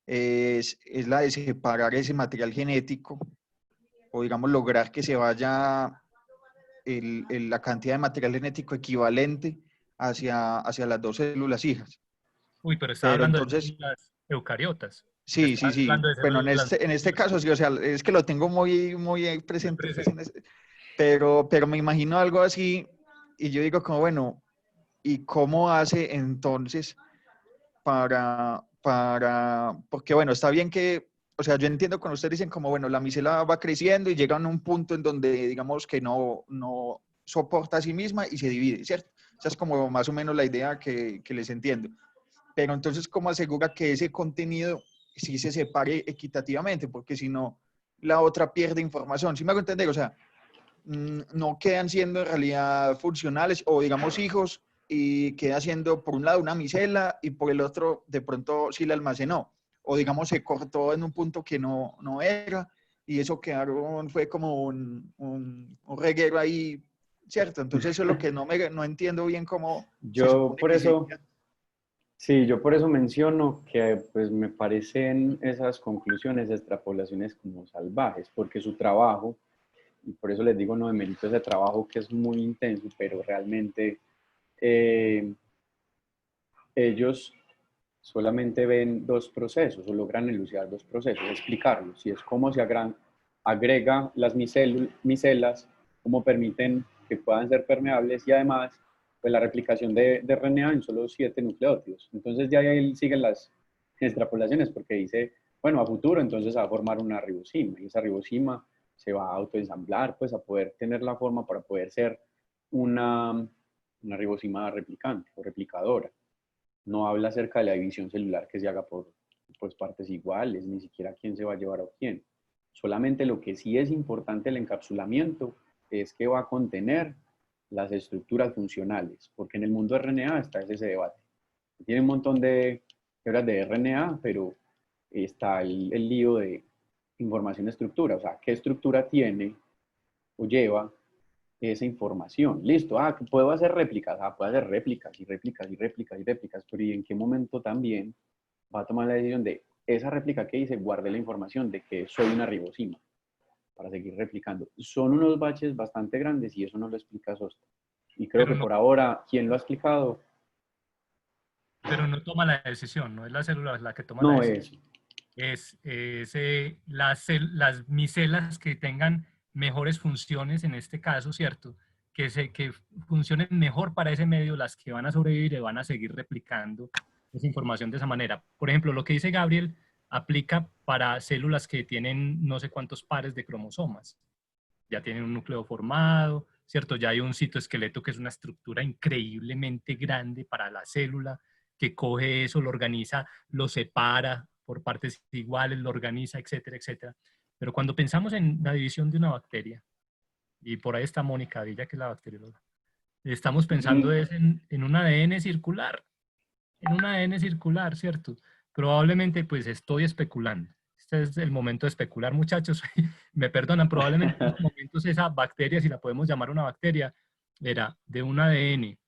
es la de separar ese material genético, o digamos, lograr que se vaya la cantidad de material genético equivalente hacia las dos células hijas. Uy, pero estaba Pero hablando de entonces, células eucariotas. Sí, sí, Estás sí. hablando de Bueno, células. en este caso sí, o sea, es que lo tengo muy presente, pues, presente. pero me imagino algo así y yo digo como, bueno, ¿y cómo hace entonces porque bueno, está bien que, o sea, yo entiendo cuando ustedes dicen como, bueno, la micela va creciendo y llega a un punto en donde, digamos, que no soporta a sí misma y se divide, ¿cierto? Esa es como más o menos la idea que les entiendo. Pero entonces, ¿cómo asegura que ese contenido sí se separe equitativamente? Porque si no, la otra pierde información. ¿Sí me hago entender? O sea, no quedan siendo en realidad funcionales o digamos hijos y queda siendo por un lado una micela y por el otro de pronto sí la almacenó o digamos se cortó en un punto que no era y eso quedaron, fue como un reguero ahí, ¿cierto? Entonces eso es lo que no entiendo bien cómo se Yo supone por que eso, sería. sí, yo por eso menciono que pues me parecen esas conclusiones, extrapolaciones como salvajes, porque su trabajo, y por eso les digo, no demerito ese trabajo que es muy intenso, pero realmente eh, ellos solamente ven dos procesos o logran elucidar dos procesos, explicarlos, y es cómo se agrega las micelas, cómo permiten que puedan ser permeables y además pues la replicación de RNA en solo 7 nucleótidos. Entonces ya ahí siguen las extrapolaciones porque dice, bueno, a futuro entonces se va a formar una ribosima y esa ribosima se va a autoensamblar, pues a poder tener la forma para poder ser una ribosima replicante o replicadora. No habla acerca de la división celular que se haga por pues, partes iguales, ni siquiera quién se va a llevar a quién. Solamente lo que sí es importante el encapsulamiento es que va a contener las estructuras funcionales, porque en el mundo RNA está ese debate. Tiene un montón de hebras de RNA, pero está el lío de información-estructura, o sea, qué estructura tiene o lleva esa información. Listo, puedo hacer réplicas, puedo hacer réplicas y réplicas y réplicas y réplicas, pero ¿y en qué momento también va a tomar la decisión de esa réplica que hice, guardé la información de que soy una ribosima para seguir replicando? Son unos baches bastante grandes y eso no lo explica Sosta. Y creo Pero que no, por ahora, ¿quién lo ha explicado? pero no toma la decisión, no es la célula la que toma la No decisión. es. Las micelas que tengan mejores funciones en este caso, ¿cierto? Que funcionen mejor para ese medio, las que van a sobrevivir y van a seguir replicando esa información de esa manera. Por ejemplo, lo que dice Gabriel aplica para células que tienen no sé cuántos pares de cromosomas. Ya tienen un núcleo formado, ¿cierto? Ya hay un citoesqueleto que es una estructura increíblemente grande para la célula, que coge eso, lo organiza, lo separa por partes iguales, lo organiza, etcétera, etcétera. Pero cuando pensamos en la división de una bacteria, y por ahí está Mónica Villa, que es la bacterióloga, estamos pensando en un ADN circular, ¿cierto? Probablemente, pues estoy especulando. Este es el momento de especular, muchachos. Me perdonan, probablemente en estos momentos esa bacteria, si la podemos llamar una bacteria, era de un ADN.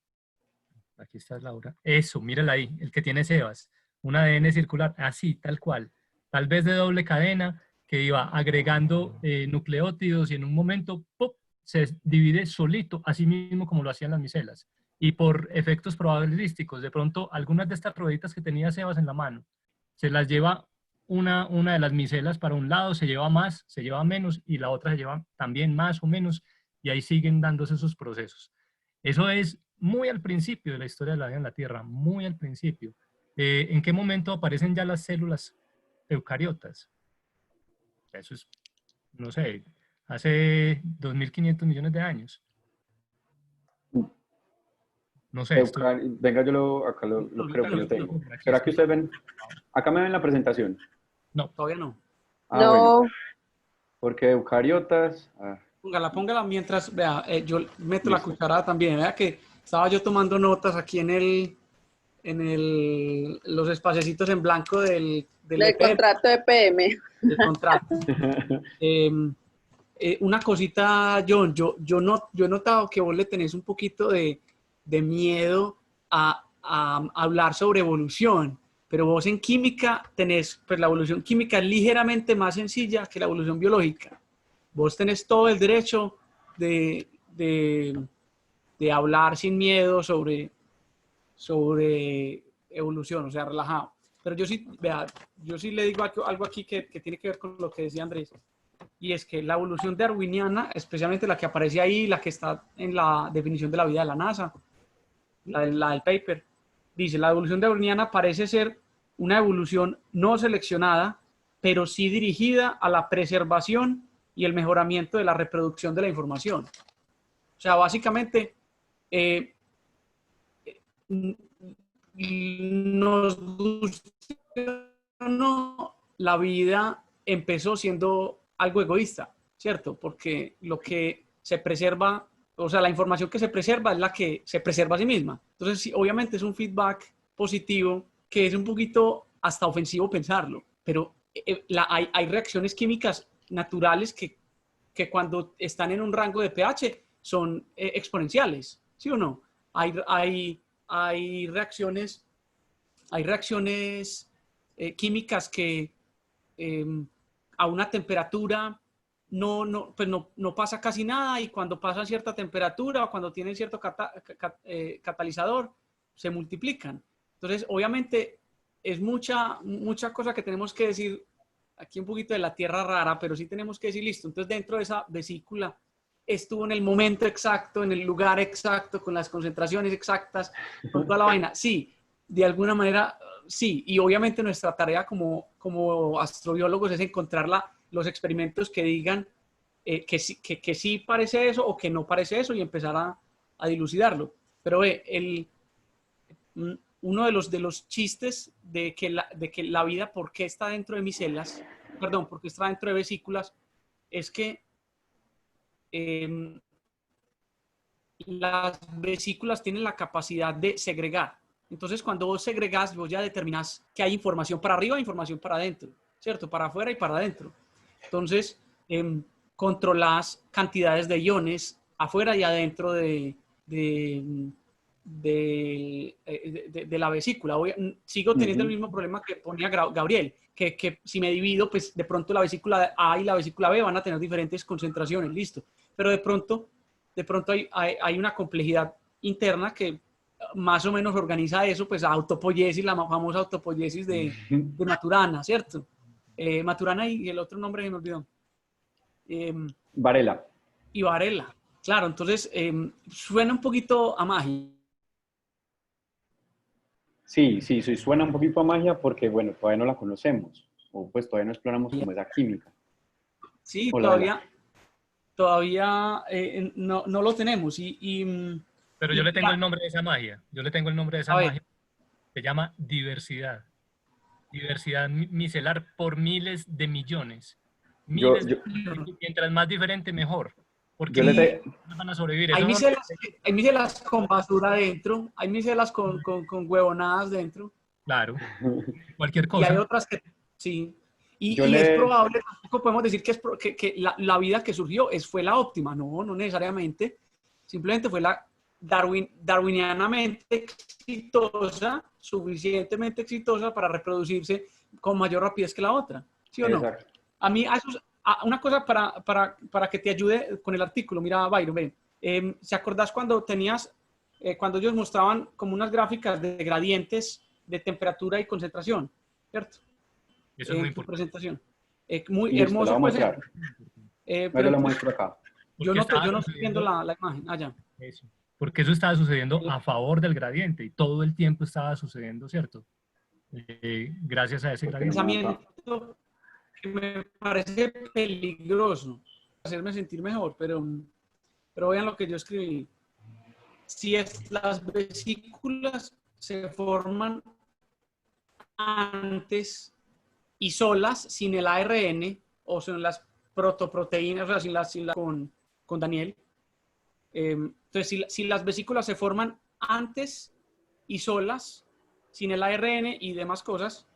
Aquí está Laura. Eso, mírala ahí, el que tiene Sebas. Un ADN circular, así, tal cual. Tal vez de doble cadena, que iba agregando nucleótidos y en un momento ¡pop!, se divide solito, así mismo como lo hacían las micelas. Y por efectos probabilísticos, de pronto algunas de estas rueditas que tenía Sebas en la mano, se las lleva una de las micelas para un lado, se lleva más, se lleva menos, y la otra se lleva también más o menos, y ahí siguen dándose esos procesos. Eso es muy al principio de la historia de la vida en la Tierra, muy al principio. ¿En qué momento aparecen ya las células eucariotas? Eso es, no sé, hace 2.500 millones de años. No sé, Venga, acá lo creo que lo tengo. Aquí ¿Será que estoy. ustedes ven? Acá me ven la presentación. No, Todavía no. Bueno, No, porque eucariotas, Póngala mientras, vea, yo meto la listo. cucharada también. Vea que estaba yo tomando notas aquí los espaciecitos en blanco del del EP, contrato de PM. del contrato. Una cosita, John, yo he notado que vos le tenés un poquito de miedo a hablar sobre evolución, pero vos en química tenés, pues la evolución química es ligeramente más sencilla que la evolución biológica. Vos tenés todo el derecho de, de, de hablar sin miedo sobre evolución, o sea, relajado. pero yo sí, vea, yo sí le digo algo aquí que tiene que ver con lo que decía Andrés, y es que la evolución darwiniana, especialmente la que aparece ahí, la que está en la definición de la vida de la NASA, la del paper, dice, la evolución darwiniana parece ser una evolución no seleccionada, pero sí dirigida a la preservación y el mejoramiento de la reproducción de la información. O sea, básicamente, nos gusta o no, la vida empezó siendo algo egoísta, ¿cierto? Porque lo que se preserva, o sea, la información que se preserva es la que se preserva a sí misma. Entonces, sí, obviamente es un feedback positivo que es un poquito hasta ofensivo pensarlo, pero hay reacciones químicas naturales que cuando están en un rango de pH son exponenciales, ¿sí o no? Hay reacciones químicas que a una temperatura no pasa casi nada, y cuando pasa cierta temperatura o cuando tienen cierto catalizador, se multiplican. Entonces, obviamente, es mucha cosa que tenemos que decir aquí, un poquito de la tierra rara, pero sí tenemos que decir, listo, entonces dentro de esa vesícula estuvo en el momento exacto, en el lugar exacto, con las concentraciones exactas, con toda la vaina. Sí, de alguna manera, sí. Y obviamente nuestra tarea como astrobiólogos es encontrar los experimentos que digan que sí parece eso o que no parece eso, y empezar a dilucidarlo. Pero uno de los chistes de que la vida, ¿por qué está dentro de micelas? Perdón, ¿por qué está dentro de vesículas? Es que las vesículas tienen la capacidad de segregar. Entonces, cuando vos segregás, vos ya determinás que hay información para arriba e información para adentro, ¿cierto? Para afuera y para adentro. Entonces, controlás cantidades de iones afuera y adentro de la vesícula. Sigo teniendo el mismo problema que ponía Gabriel, que si me divido, pues de pronto la vesícula A y la vesícula B van a tener diferentes concentraciones, listo. Pero de pronto hay una complejidad interna que más o menos organiza eso, pues autopoiesis, la famosa autopoiesis de Maturana, ¿cierto? Maturana y el otro nombre se me olvidó. Varela. Y Varela. Claro, entonces suena un poquito a magia. Sí, suena un poquito a magia porque, bueno, todavía no la conocemos, o pues todavía no exploramos como esa química. Sí, Hola, todavía no lo tenemos. Pero yo le tengo el nombre de esa magia. Yo le tengo el nombre de esa magia. Se llama diversidad. Diversidad micelar por miles de millones. Mientras más diferente, mejor. Porque van a sobrevivir. Hay micelas con basura dentro, hay micelas con huevonadas dentro. Claro, cualquier cosa. Y hay otras que sí. Y es probable, tampoco podemos decir que la vida que surgió fue la óptima. No necesariamente. Simplemente fue la darwinianamente exitosa, suficientemente exitosa para reproducirse con mayor rapidez que la otra. ¿Sí o no? Exacto. A mí, una cosa para que te ayude con el artículo. Mira, Byron, ven. ¿Se acordás cuando cuando ellos mostraban como unas gráficas de gradientes de temperatura y concentración? ¿Cierto? Eso es muy importante. Presentación. Muy Listo, hermoso. la voy a mostrar. Yo lo muestro acá. Yo no estoy viendo la imagen. Allá. Eso. Porque eso estaba sucediendo a favor del gradiente y todo el tiempo estaba sucediendo, ¿cierto? Gracias a ese gradiente. Pensamiento que me parece peligroso, hacerme sentir mejor, pero vean lo que yo escribí. Si las vesículas se forman antes y solas, sin el ARN, o sin las protoproteínas, o sea, sin con Daniel. Entonces, si las vesículas se forman antes y solas, sin el ARN y demás cosas,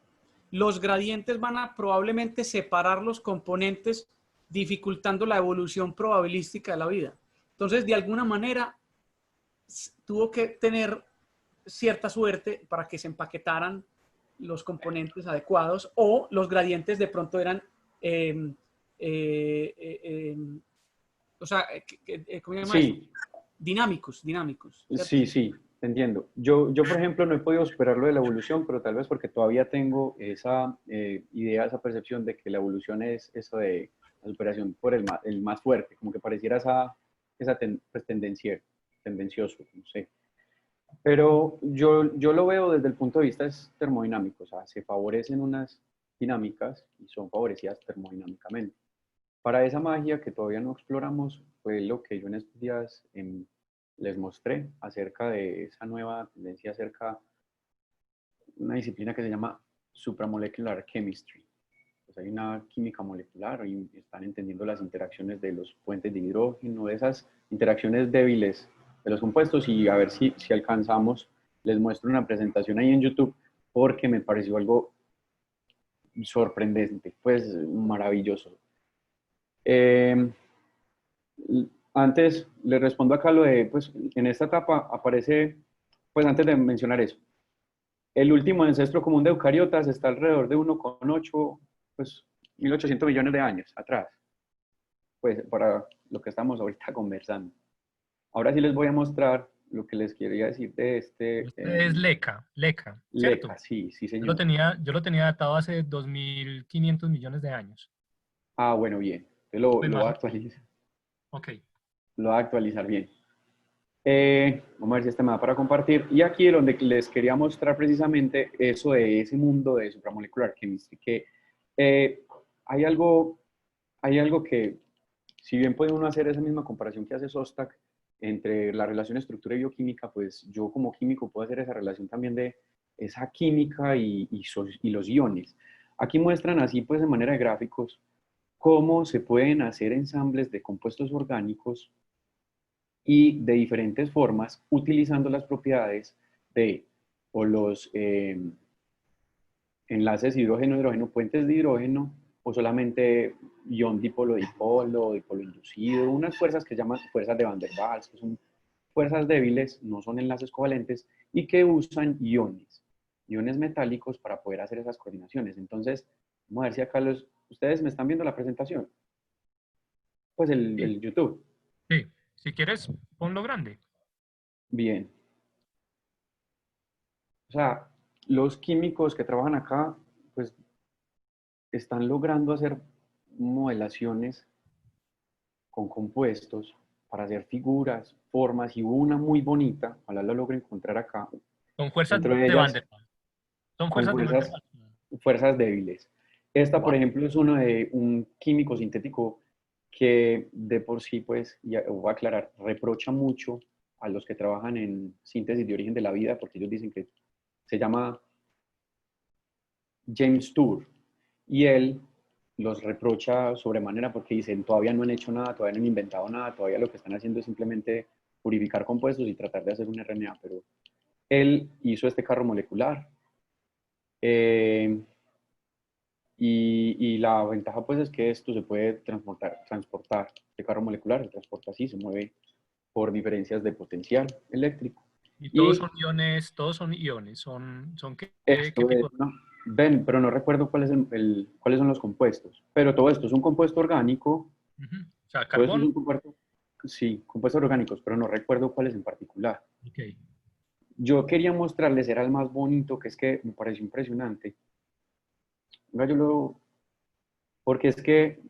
los gradientes van a probablemente separar los componentes, dificultando la evolución probabilística de la vida. Entonces, de alguna manera, tuvo que tener cierta suerte para que se empaquetaran los componentes adecuados, o los gradientes de pronto eran o sea, ¿cómo se llama eso? Dinámicos. ¿cierto? Sí. te entiendo. Yo, por ejemplo, no he podido superar lo de la evolución, pero tal vez porque todavía tengo esa idea, esa percepción de que la evolución es eso de la superación por el más fuerte, como que pareciera pues, tendencioso, no sé. Pero yo lo veo desde el punto de vista es termodinámico, o sea, se favorecen unas dinámicas y son favorecidas termodinámicamente. Para esa magia que todavía no exploramos fue lo que yo en estos días les mostré acerca de esa nueva tendencia acerca de una disciplina que se llama supramolecular chemistry. Pues hay una química molecular y están entendiendo las interacciones de los puentes de hidrógeno, de esas interacciones débiles de los compuestos y a ver si alcanzamos. Les muestro una presentación ahí en YouTube porque me pareció algo sorprendente, pues maravilloso. Antes le respondo acá lo de, pues en esta etapa aparece, pues antes de mencionar eso, el último ancestro común de eucariotas está alrededor de 1,8, pues 1.800 millones de años atrás, pues para lo que estamos ahorita conversando. Ahora sí les voy a mostrar lo que les quería decir de este... Este es LECA, ¿cierto? LECA, sí, sí Yo señor. lo tenía datado hace 2.500 millones de años. Ah, bueno, bien. Pues Lo más voy o a menos. actualizar, Ok. lo voy a actualizar bien. Vamos a ver si este me da para compartir. Y aquí es donde les quería mostrar precisamente eso de ese mundo de supramolecular chemistry, que eh, hay algo, hay algo que, si bien puede uno hacer esa misma comparación que hace Sostak entre la relación estructura y bioquímica, pues yo como químico puedo hacer esa relación también de esa química y los iones. Aquí muestran así, pues de manera de gráficos, cómo se pueden hacer ensambles de compuestos orgánicos y de diferentes formas utilizando las propiedades de o los enlaces hidrógeno-hidrógeno, puentes de hidrógeno o solamente ion dipolo-dipolo, dipolo inducido, unas fuerzas que llaman fuerzas de Van der Waals, que son fuerzas débiles, no son enlaces covalentes y que usan iones metálicos para poder hacer esas coordinaciones. Entonces, vamos a ver si acá ustedes me están viendo la presentación, pues Sí, el YouTube. sí. Si quieres, ponlo grande. Bien. O sea, los químicos que trabajan acá, pues están logrando hacer modelaciones con compuestos para hacer figuras, formas, y hubo una muy bonita, ojalá la logro encontrar acá, Son fuerzas dentro de de Van ellas der Waals. Son con fuerzas de Van der Waals. fuerzas débiles. Esta, por Wow. ejemplo, es uno de un químico sintético que de por sí, pues, ya voy a aclarar, reprocha mucho a los que trabajan en síntesis de origen de la vida, porque ellos dicen que se llama James Tour, y él los reprocha sobremanera porque dicen, todavía no han hecho nada, todavía no han inventado nada, todavía lo que están haciendo es simplemente purificar compuestos y tratar de hacer un RNA, pero él hizo este carro molecular eh, y la ventaja pues es que esto se puede transportar, este carro molecular se transporta así, se mueve por diferencias de potencial eléctrico. Y Y todos son iones, son ¿qué esto tipo? es, no, ven, pero no recuerdo cuáles son los compuestos, pero todo esto es un compuesto orgánico. Ujú. O sea, Todo esto es carbón. un compuesto, sí, compuestos orgánicos, pero no recuerdo cuáles en particular. Ok. Yo quería mostrarles, era el más bonito, que es que me pareció impresionante. Venga, porque es que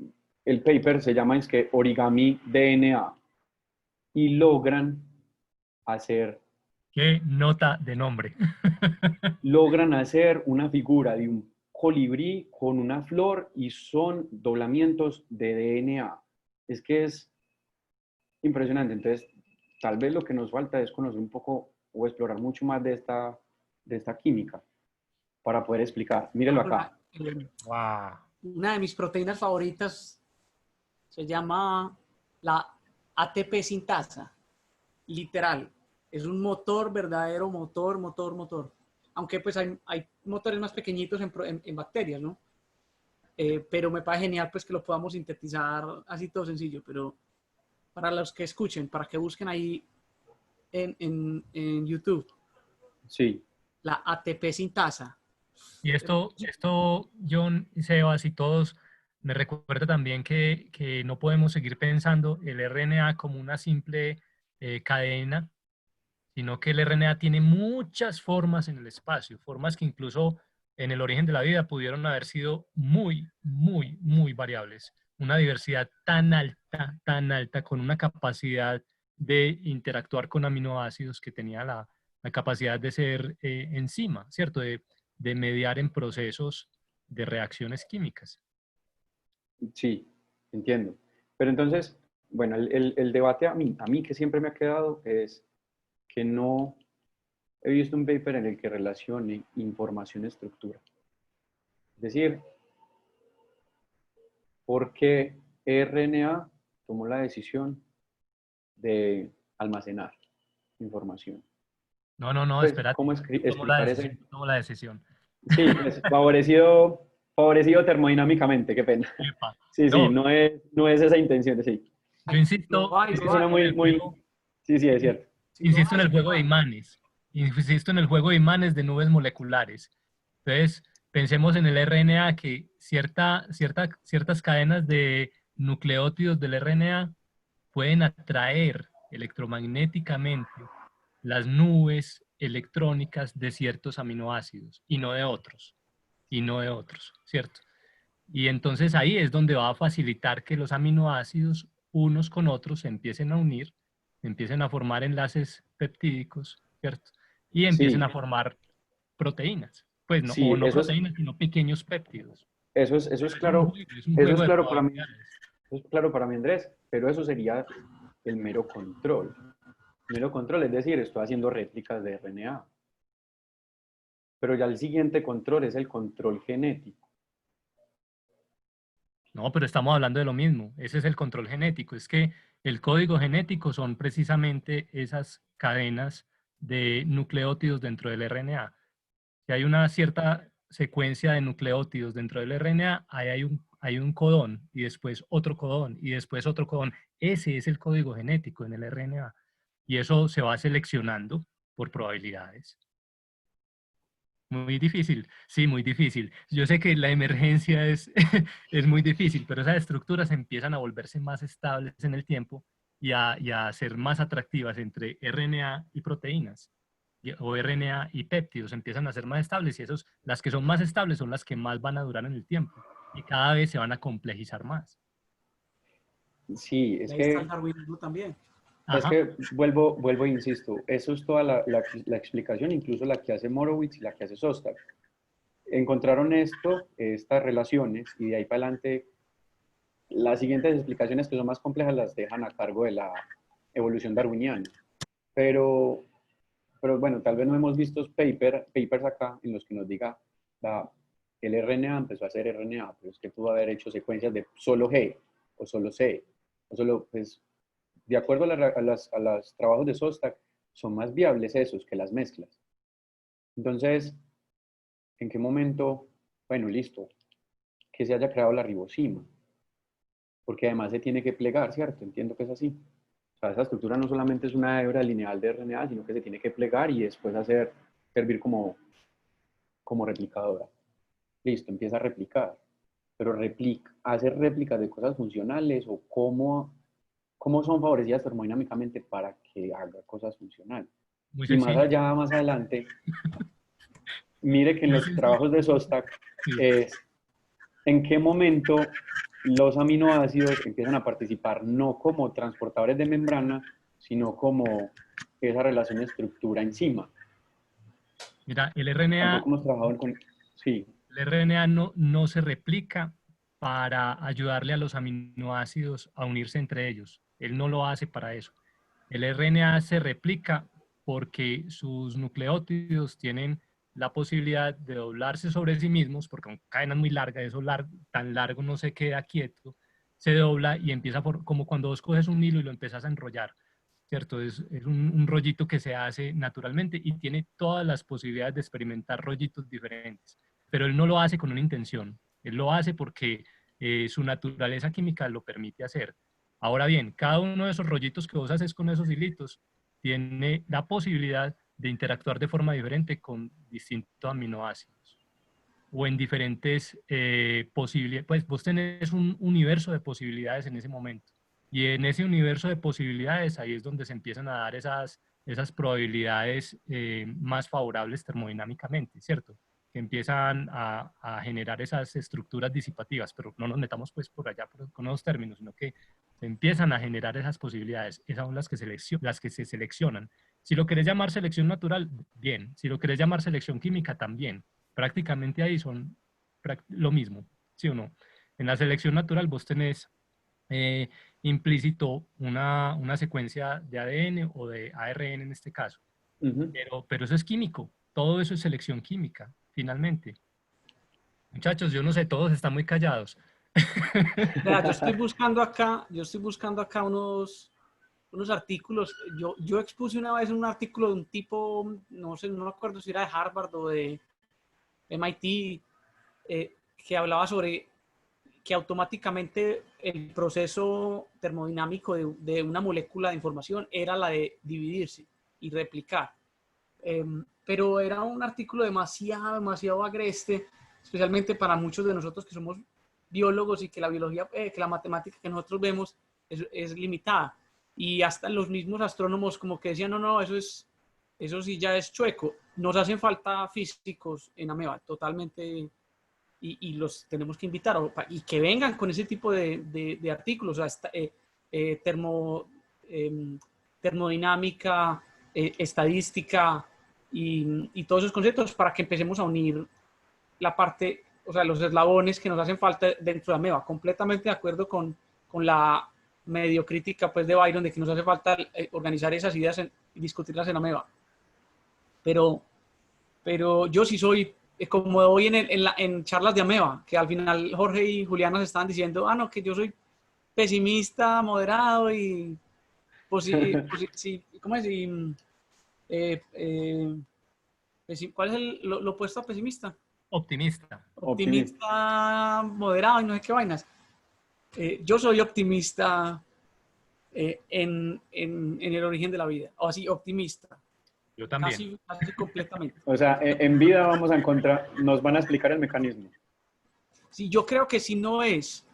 el paper se llama es que origami DNA y hacer, Qué nota de nombre. logran hacer una figura de un colibrí con una flor y son doblamientos de DNA. Es que es impresionante. Entonces, tal vez lo que nos falta es conocer un poco o explorar mucho más de esta química para poder explicar. Mírenlo acá. Wow. Una de mis proteínas favoritas se llama la ATP sintasa, literal. Es un motor, verdadero motor. Aunque pues hay motores más pequeñitos en bacterias, ¿no? Pero me parece genial pues que lo podamos sintetizar así todo sencillo, pero para los que escuchen, para que busquen ahí en YouTube, Sí, la ATP sintasa. Y esto, John y Sebas y todos, me recuerda también que no podemos seguir pensando el RNA como una simple cadena, sino que el RNA tiene muchas formas en el espacio, formas que incluso en el origen de la vida pudieron haber sido muy, muy, muy variables. Una diversidad tan alta, con una capacidad de interactuar con aminoácidos que tenía la capacidad de ser enzima, ¿cierto? De mediar en procesos de reacciones químicas. Sí, entiendo. Pero entonces, bueno, el debate a mí que siempre me ha quedado es que no he visto un paper en el que relacione información-estructura. Es decir, ¿por qué RNA tomó la decisión de almacenar información? No, Pues, espérate. ¿cómo explicar ese? Tomo la decisión. Sí, pues favorecido termodinámicamente, qué pena. Epa. Sí, sí, No, no es esa intención, sí. yo insisto, Es que Lo suena hay. en el juego, sí, sí, es cierto. Sí lo hay, insisto en sí el lo juego de hay. imanes. Insisto en el juego de imanes de nubes moleculares. Entonces, pensemos en el RNA que ciertas cadenas de nucleótidos del RNA pueden atraer electromagnéticamente las nubes electrónicas de ciertos aminoácidos y no de otros, ¿cierto? Y entonces ahí es donde va a facilitar que los aminoácidos unos con otros se empiecen a unir, empiecen a formar enlaces peptídicos, ¿cierto? Y empiecen Sí, a formar proteínas. Pues no, o sí, no proteínas, sino pequeños péptidos. Pero es un eso es juego de claro para mí, probabilidades. eso es claro para mí, Andrés, pero eso sería el mero control. Mero control, es decir, estoy haciendo réplicas de RNA. Pero ya el siguiente control es el control genético. No, pero estamos hablando de lo mismo. Ese es el control genético. Es que el código genético son precisamente esas cadenas de nucleótidos dentro del RNA. Si hay una cierta secuencia de nucleótidos dentro del RNA, ahí hay un codón y después otro codón y después otro codón. Ese es el código genético en el RNA. Y eso se va seleccionando por probabilidades. Muy difícil, sí, muy difícil. Yo sé que la emergencia es, es muy difícil, pero esas estructuras empiezan a volverse más estables en el tiempo y a ser más atractivas entre RNA y proteínas, o RNA y péptidos, empiezan a ser más estables y esos, las que son más estables son las que más van a durar en el tiempo y cada vez se van a complejizar más. Sí, Y ahí está el darwinismo también. es Ajá. que vuelvo e insisto, eso es toda la explicación, incluso la que hace Morowitz y la que hace Sostak. Encontraron estas relaciones, y de ahí para adelante, las siguientes explicaciones que son más complejas las dejan a cargo de la evolución darwiniana. Pero, pero bueno, tal vez no hemos visto papers acá en los que nos diga el RNA empezó a ser RNA, pero es que pudo haber hecho secuencias de solo G o solo C, o solo, pues, de acuerdo a los trabajos de Sostak, son más viables esos que las mezclas. Entonces, ¿en qué momento? Bueno, listo, que se haya creado la ribosima, porque además se tiene que plegar, ¿cierto? Entiendo que es así. O sea, esa estructura no solamente es una hebra lineal de RNA, sino que se tiene que plegar y después servir como replicadora. Listo, empieza a replicar. Pero hace réplicas de cosas funcionales o cómo son favorecidas termodinámicamente para que haga cosas funcionales. Muy Y más sencillo. allá, más adelante, mire que en Muy los sencillo. trabajos de Sostak Sí. es en qué momento los aminoácidos empiezan a participar no como transportadores de membrana, sino como esa relación estructura-enzima. Mira, el RNA Tampoco hemos trabajado con... Sí, El RNA no se replica para ayudarle a los aminoácidos a unirse entre ellos. Él no lo hace para eso. El RNA se replica porque sus nucleótidos tienen la posibilidad de doblarse sobre sí mismos, porque con cadena muy larga, tan largo no se queda quieto, se dobla y empieza como cuando vos coges un hilo y lo empiezas a enrollar, ¿cierto? Es un rollito que se hace naturalmente y tiene todas las posibilidades de experimentar rollitos diferentes, pero él no lo hace con una intención, él lo hace porque su naturaleza química lo permite hacer. Ahora bien, cada uno de esos rollitos que vos haces con esos hilitos tiene la posibilidad de interactuar de forma diferente con distintos aminoácidos o en diferentes posibilidades. Pues vos tenés un universo de posibilidades en ese momento. Y en ese universo de posibilidades, ahí es donde se empiezan a dar esas probabilidades más favorables termodinámicamente, ¿cierto? Que empiezan a generar esas estructuras disipativas, pero no nos metamos pues por allá con los términos, sino que se empiezan a generar esas posibilidades. Esas son las que se seleccionan. Si lo querés llamar selección natural, bien. Si lo querés llamar selección química, también. Prácticamente ahí son lo mismo, ¿sí o no? En la selección natural vos tenés implícito una secuencia de ADN o de ARN en este caso. Ujú. Pero eso es químico, todo eso es selección química, finalmente. Muchachos, yo no sé, todos están muy callados. Vea, yo estoy buscando acá unos artículos. Yo expuse una vez un artículo de un tipo, no sé, no me acuerdo si era de Harvard o de MIT, que hablaba sobre que automáticamente el proceso termodinámico de una molécula de información era la de dividirse y replicar. Pero era un artículo demasiado agreste, especialmente para muchos de nosotros que somos biólogos y que la biología, que la matemática que nosotros vemos es limitada. Y hasta los mismos astrónomos como que decían, no, eso sí ya es chueco. Nos hacen falta físicos en Ameba, totalmente, y los tenemos que invitar y que vengan con ese tipo de artículos, o sea, termodinámica, estadística y todos esos conceptos para que empecemos a unir la parte, o sea, los eslabones que nos hacen falta dentro de Ameba. Completamente de acuerdo con la medio crítica pues, de Byron de que nos hace falta organizar esas ideas y discutirlas en Ameba. Pero yo sí soy, como hoy en charlas de Ameba, que al final Jorge y Juliana se estaban diciendo, no, que yo soy pesimista, moderado y ¿cómo es? ¿Cuál es lo opuesto a pesimista? Optimista. Optimista, moderado y no sé qué vainas. Yo soy optimista en el origen de la vida, o así, optimista. Yo también. Casi completamente. O sea, en vida vamos a encontrar, nos van a explicar el mecanismo. Sí, yo creo que si no es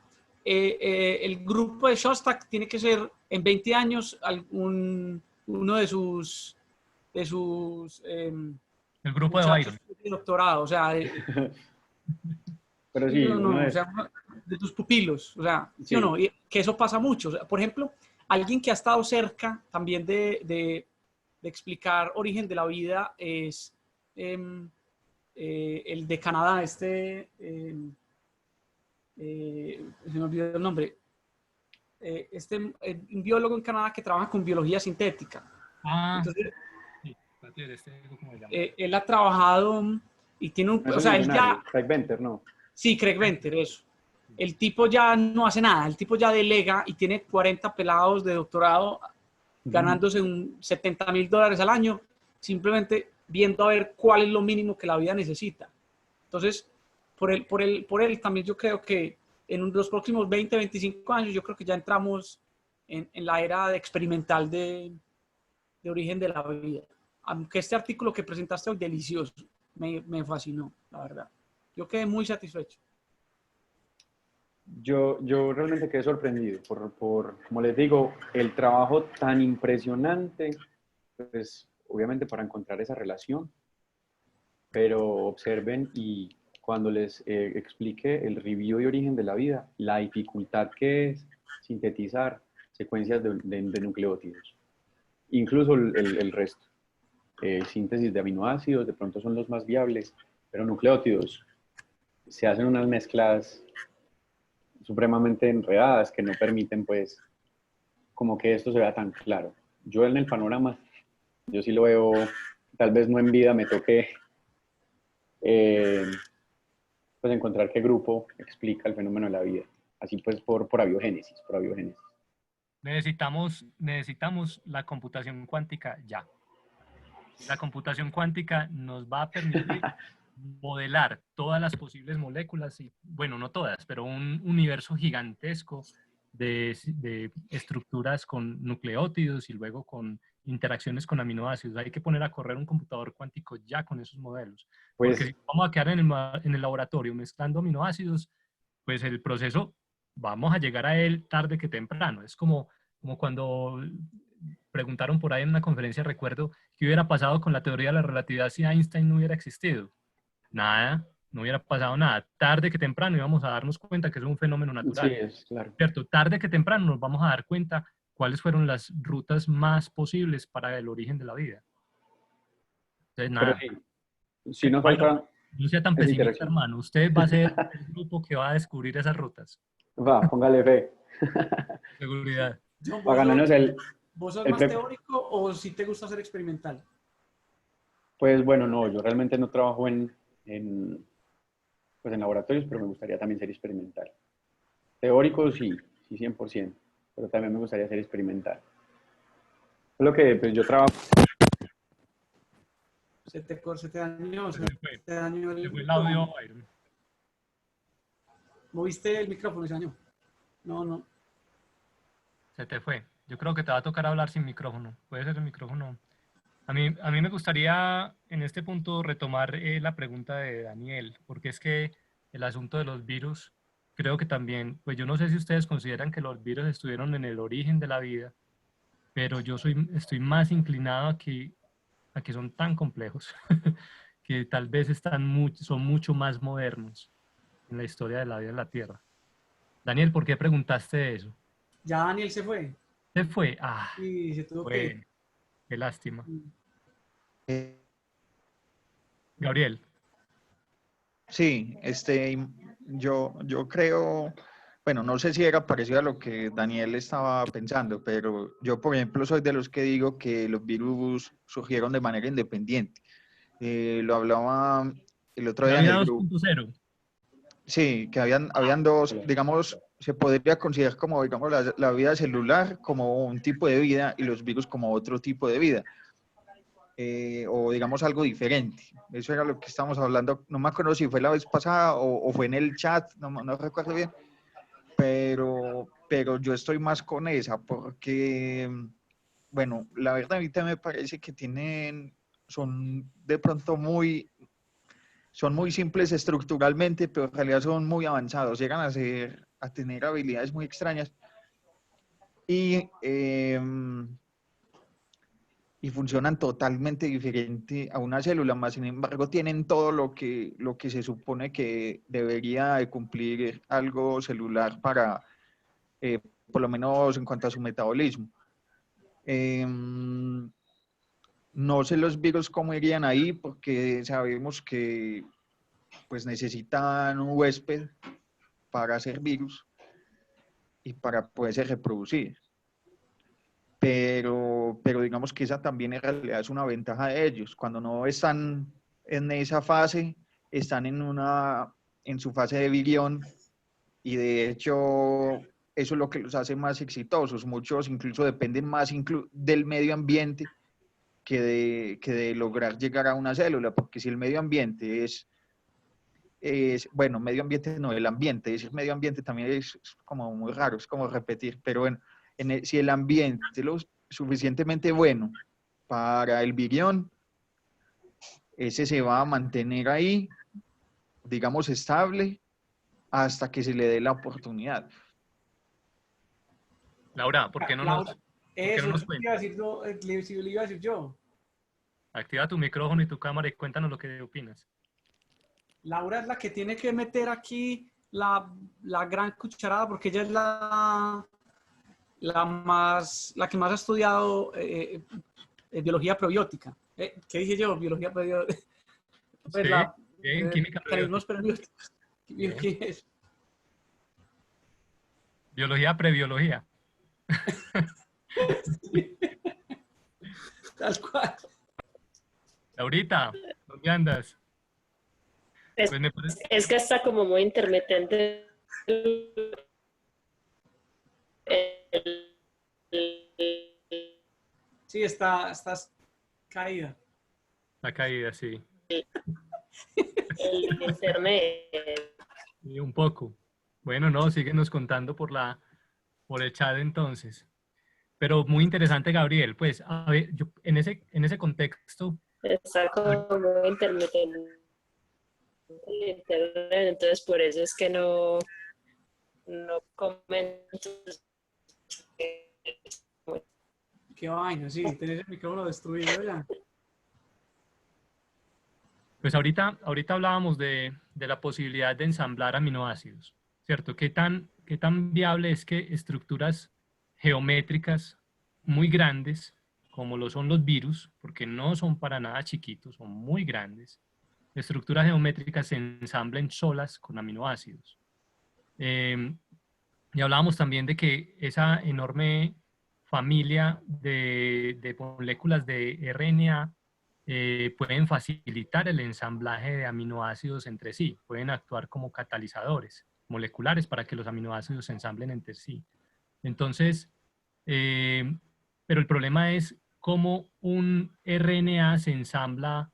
el grupo de Shostak, tiene que ser en 20 años uno de sus el grupo de Byron. De doctorado, o sea, pero sí, o sea, de tus pupilos, o sea, sí o no, y que eso pasa mucho. O sea, por ejemplo, alguien que ha estado cerca también de explicar origen de la vida es el de Canadá, se me olvidó el nombre, un biólogo en Canadá que trabaja con biología sintética. Entonces, sí, ¿cómo se llama? Él ha trabajado y tiene un, o sea, él ya... Craig Venter, ¿no? Sí, Craig Venter, eso. El tipo ya no hace nada, el tipo ya delega y tiene 40 pelados de doctorado ganándose $70,000 al año, simplemente viendo a ver cuál es lo mínimo que la vida necesita. Entonces, por él también yo creo que en los próximos 20, 25 años, yo creo que ya entramos en la era experimental de origen de la vida. Aunque este artículo que presentaste hoy, delicioso, me fascinó, la verdad. Yo quedé muy satisfecho. Yo realmente quedé sorprendido por, como les digo, el trabajo tan impresionante, pues obviamente para encontrar esa relación, pero observen y cuando les explique el review de origen de la vida, la dificultad que es sintetizar secuencias de nucleótidos, incluso el resto. Síntesis de aminoácidos de pronto son los más viables, pero nucleótidos se hacen unas mezclas supremamente enredadas que no permiten pues como que esto se vea tan claro. Yo en el panorama, yo sí lo veo, tal vez no en vida me toque pues encontrar qué grupo explica el fenómeno de la vida, así pues por abiogénesis. Necesitamos la computación cuántica ya. La computación cuántica nos va a permitir modelar todas las posibles moléculas, y, bueno, no todas, pero un universo gigantesco de estructuras con nucleótidos y luego con interacciones con aminoácidos. Hay que poner a correr un computador cuántico ya con esos modelos. Pues, porque si vamos a quedar en el laboratorio mezclando aminoácidos, pues el proceso, vamos a llegar a él tarde que temprano. Es como cuando preguntaron por ahí en una conferencia, recuerdo, ¿qué hubiera pasado con la teoría de la relatividad si Einstein no hubiera existido? Nada, no hubiera pasado nada. Tarde que temprano íbamos a darnos cuenta que es un fenómeno Sí, natural. es claro. ¿Cierto? Tarde que temprano nos vamos a dar cuenta cuáles fueron las rutas más posibles para el origen de la vida. Entonces, Pero nada. si nos Bueno, falta no sea tan esa pesimista, interacción. hermano. Usted va a ser el grupo que va a descubrir esas rutas. Va, póngale fe. Seguridad. John, Para ganarnos ¿vos sos el más pre- teórico o si te gusta hacer experimental? Pues bueno, no, yo realmente no trabajo pues en laboratorios, pero me gustaría también ser experimental. Teórico sí, sí 100%, pero también me gustaría ser experimental. Es lo que pues, yo trabajo. Se te dañó, Se fue. te dañó Se el fue el audio. micrófono. ¿Moviste el micrófono y se dañó? No. Se te fue. Yo creo que te va a tocar hablar sin micrófono. Puede ser el micrófono. A mí me gustaría en este punto retomar la pregunta de Daniel, porque es que el asunto de los virus, creo que también, pues yo no sé si ustedes consideran que los virus estuvieron en el origen de la vida, pero estoy más inclinado a que son tan complejos, que tal vez son mucho más modernos en la historia de la vida en la Tierra. Daniel, ¿por qué preguntaste eso? Ya Daniel se fue ¿Se fue? Ah, y se tuvo que ir. bueno, qué lástima. Eh, Gabriel. Sí, yo creo, bueno, no sé si era parecido a lo que Daniel estaba pensando, pero yo, por ejemplo, soy de los que digo que los virus surgieron de manera independiente. Lo hablaba el otro La día en vida el grupo. 2.0. Sí, que habían dos, digamos, se podría considerar como, digamos, la vida celular como un tipo de vida y los virus como otro tipo de vida. O digamos algo diferente. Eso era lo que estábamos hablando, no me acuerdo si fue la vez pasada o fue en el chat, no recuerdo bien, pero yo estoy más con esa porque, bueno, la verdad a mí también me parece que son de pronto son muy simples estructuralmente, pero en realidad son muy avanzados, llegan a tener habilidades muy extrañas y y funcionan totalmente diferente a una célula, más sin embargo tienen todo lo que se supone que debería de cumplir algo celular para, por lo menos en cuanto a su metabolismo. No sé los virus cómo irían ahí, porque sabemos que pues necesitan un huésped para hacer virus y para poderse reproducir. Pero digamos que esa también en realidad es una ventaja de ellos. Cuando no están en esa fase, están en su fase de virión y de hecho eso es lo que los hace más exitosos. Muchos incluso dependen más del medio ambiente que de lograr llegar a una célula, porque si el medio ambiente bueno, medio ambiente no, el ambiente, decir medio ambiente también es como muy raro, es como repetir, pero bueno, si el ambiente es lo suficientemente bueno para el virión, ese se va a mantener ahí, digamos, estable hasta que se le dé la oportunidad. Laura, ¿por qué no Laura, eso nos le iba a cuentas? decir yo, le iba a decir yo. Activa tu micrófono y tu cámara y cuéntanos lo que opinas. Laura es la que tiene que meter aquí la gran cucharada porque ella es la que más ha estudiado biología probiótica. ¿Qué dije yo? Biología probiótica. Pues Sí, bien, química mecanismos prebiótica. probióticos. Bien. Biología, prebiología. Tal cual. Laurita, ¿dónde andas? Es, Pues me parece... es que está como muy intermitente Sí, estás caída. La caída, sí. el internet. Y un poco. Bueno, no, síguenos contando por el chat entonces. Pero muy interesante, Gabriel. Pues, a ver, yo en ese contexto, Está como muy intermitente el internet, entonces por eso es que no comento. qué vaina, sí, tenés el micrófono destruido ya. Pues ahorita hablábamos de la posibilidad de ensamblar aminoácidos, ¿cierto? Qué tan viable es que estructuras geométricas muy grandes, como lo son los virus, porque no son para nada chiquitos, son muy grandes, estructuras geométricas se ensamblen solas con aminoácidos? Y hablábamos también de que esa enorme familia de moléculas de RNA pueden facilitar el ensamblaje de aminoácidos entre sí, pueden actuar como catalizadores moleculares para que los aminoácidos se ensamblen entre sí. Entonces, pero el problema es cómo un RNA se ensambla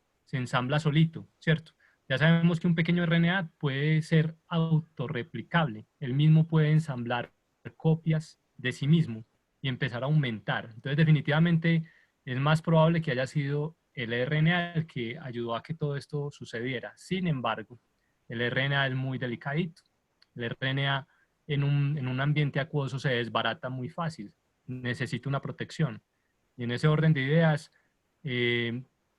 solito, ¿cierto? Ya sabemos que un pequeño RNA puede ser autorreplicable, él mismo puede ensamblar copias de sí mismo y empezar a aumentar. Entonces, definitivamente es más probable que haya sido el RNA el que ayudó a que todo esto sucediera. Sin embargo, el RNA es muy delicadito. El RNA en un ambiente acuoso se desbarata muy fácil, necesita una protección. Y en ese orden de ideas,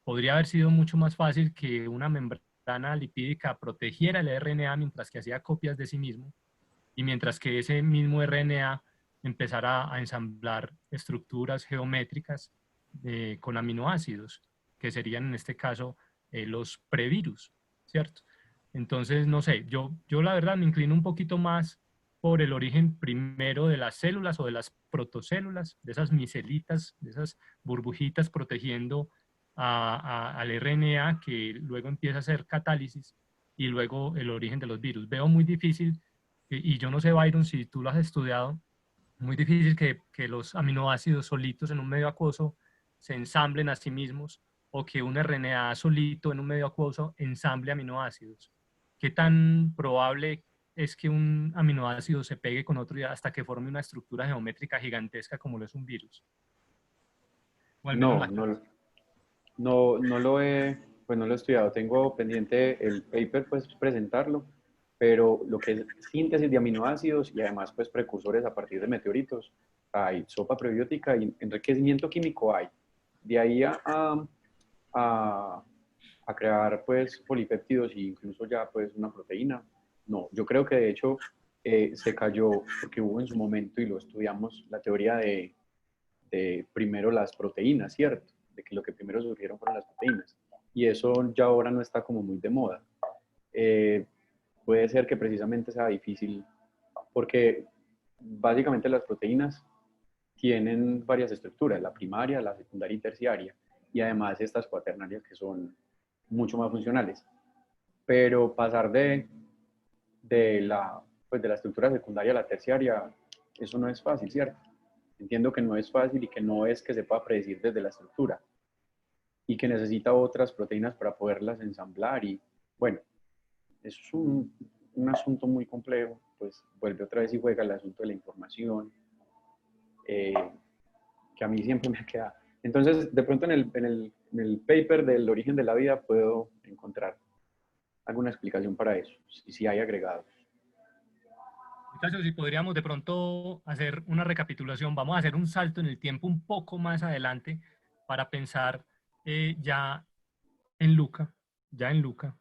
podría haber sido mucho más fácil que una membrana lipídica protegiera el RNA mientras que hacía copias de sí mismo, y mientras que ese mismo RNA empezara a ensamblar estructuras geométricas con aminoácidos, que serían en este caso los previrus, ¿cierto? Entonces, no sé, yo la verdad me inclino un poquito más por el origen primero de las células o de las protocélulas, de esas micelitas, de esas burbujitas protegiendo al RNA que luego empieza a hacer catálisis, y luego el origen de los virus. Veo muy difícil, y yo no sé, Byron, si tú lo has estudiado, muy difícil que los aminoácidos solitos en un medio acuoso se ensamblen a sí mismos, o que un RNA solito en un medio acuoso ensamble aminoácidos. ¿Qué tan probable es que un aminoácido se pegue con otro hasta que forme una estructura geométrica gigantesca como lo es un virus? O al menos No lo he, pues no lo he estudiado. Tengo pendiente el paper, pues presentarlo, pero lo que es síntesis de aminoácidos y además pues precursores a partir de meteoritos, hay sopa prebiótica y enriquecimiento químico hay. De ahí a crear pues polipéptidos e incluso ya pues una proteína. No, yo creo que de hecho se cayó porque hubo en su momento, y lo estudiamos, la teoría de primero las proteínas, ¿cierto? De que lo que primero surgieron fueron las proteínas. Y eso ya ahora no está como muy de moda. Puede ser que precisamente sea difícil porque básicamente las proteínas tienen varias estructuras, la primaria, la secundaria y terciaria, y además estas cuaternarias que son mucho más funcionales. Pero pasar pues de la estructura secundaria a la terciaria, eso no es fácil, ¿cierto? Entiendo que no es fácil y que no es que se pueda predecir desde la estructura y que necesita otras proteínas para poderlas ensamblar, y bueno, eso es un asunto muy complejo, pues vuelve otra vez y juega el asunto de la información, que a mí siempre me queda. Entonces, de pronto en el paper del origen de la vida puedo encontrar alguna explicación para eso, si hay agregados. Muchachos, si podríamos de pronto hacer una recapitulación, vamos a hacer un salto en el tiempo un poco más adelante para pensar ya en Luca,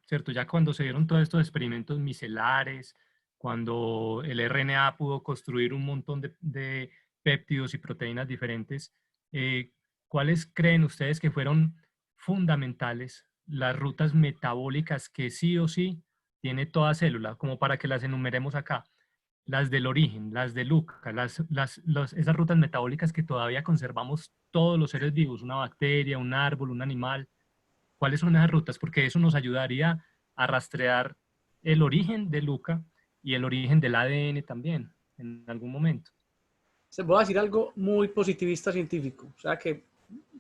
¿cierto? Ya cuando se dieron todos estos experimentos micelares, cuando el RNA pudo construir un montón de péptidos y proteínas diferentes, ¿cuáles creen ustedes que fueron fundamentales las rutas metabólicas que sí o sí tiene toda célula, como para que las enumeremos acá? Las del origen, las de Luca, esas rutas metabólicas que todavía conservamos todos los seres vivos, una bacteria, un árbol, un animal. ¿Cuáles son esas rutas? Porque eso nos ayudaría a rastrear el origen de Luca y el origen del ADN también, en algún momento. Se voy a decir algo muy positivista científico, o sea que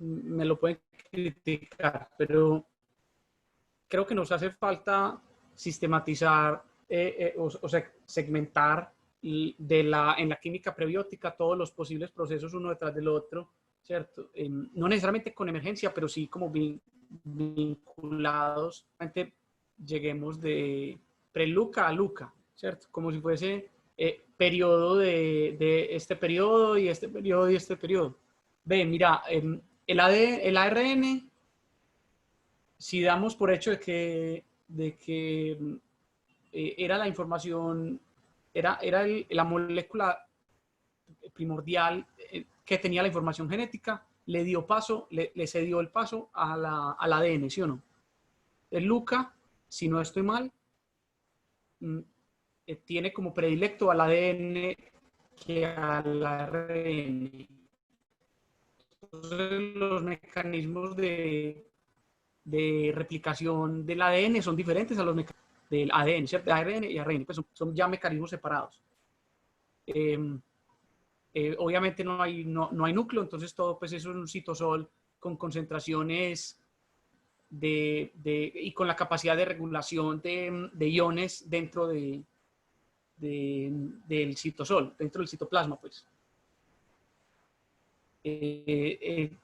me lo pueden criticar, pero creo que nos hace falta sistematizar, o sea, segmentar en la química prebiótica todos los posibles procesos uno detrás del otro, ¿cierto? No necesariamente con emergencia, pero sí como vinculados. Lleguemos de pre-Luca a Luca, ¿cierto? Como si fuese periodo de este periodo y este periodo y este periodo. Ve, mira, el ARN, si damos por hecho de que era la información, era la molécula primordial que tenía la información genética, le dio paso, le cedió el paso al ADN, ¿sí o no? El LUCA, si no estoy mal, tiene como predilecto al ADN que al ARN. Entonces, los mecanismos de replicación del ADN son diferentes a los mecanismos del ADN, ¿cierto? ARN y ARN, pues son ya mecanismos separados. Obviamente no hay núcleo, entonces todo pues eso es un citosol con concentraciones y con la capacidad de regulación de iones dentro del citosol, dentro del citoplasma, pues.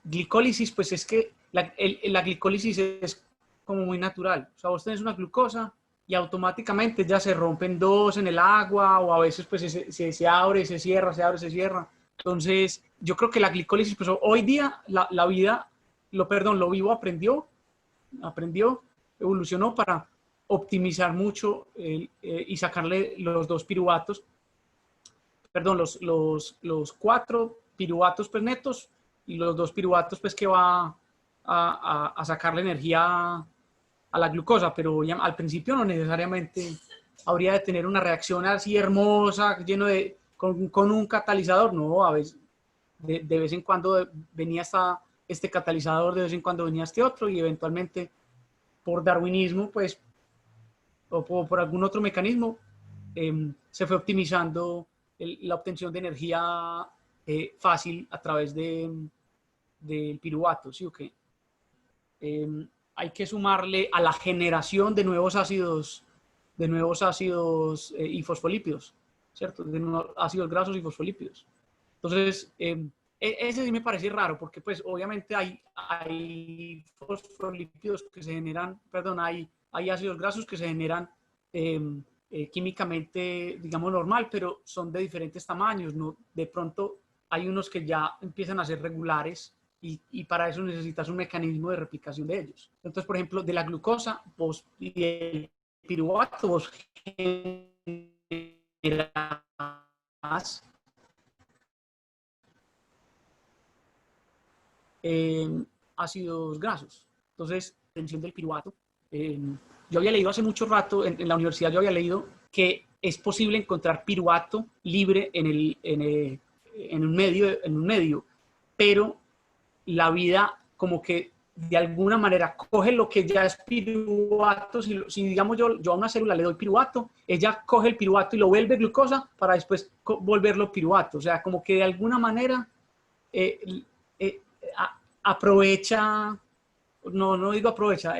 Glicólisis, pues es que la glicólisis es como muy natural. O sea, vos tenés una glucosa y automáticamente ya se rompen dos en el agua, o a veces pues se abre, se cierra, se abre, se cierra. Entonces, yo creo que la glicólisis, pues hoy día la vida, lo vivo aprendió, evolucionó para optimizar mucho y sacarle los dos piruvatos, perdón, los 4 piruvatos pues netos y los 2 piruvatos pues que va a sacarle energía a la glucosa, pero ya, al principio no necesariamente habría de tener una reacción así hermosa, lleno de, con un catalizador, no, a veces, de vez en cuando venía este catalizador, de vez en cuando venía este otro, y eventualmente por darwinismo, pues, o por algún otro mecanismo, se fue optimizando la obtención de energía fácil a través del piruvato, ¿sí o qué? Hay que sumarle a la generación de nuevos ácidos y fosfolípidos, ¿cierto? De nuevos ácidos grasos y fosfolípidos. Entonces, ese sí me parece raro, porque pues obviamente hay fosfolípidos que se generan, perdón, hay ácidos grasos que se generan químicamente, digamos, normal, pero son de diferentes tamaños, ¿no? De pronto hay unos que ya empiezan a ser regulares y para eso necesitas un mecanismo de replicación de ellos. Entonces, por ejemplo, de la glucosa y el piruvato vos generas ácidos grasos. Entonces, tensión del piruvato. Yo había leído hace mucho rato, en la universidad yo había leído que es posible encontrar piruvato libre en un medio, pero la vida como que de alguna manera coge lo que ya es piruvato. Si digamos yo a una célula le doy piruvato, ella coge el piruvato y lo vuelve glucosa para después volverlo piruvato. O sea, como que de alguna manera aprovecha, no digo aprovecha,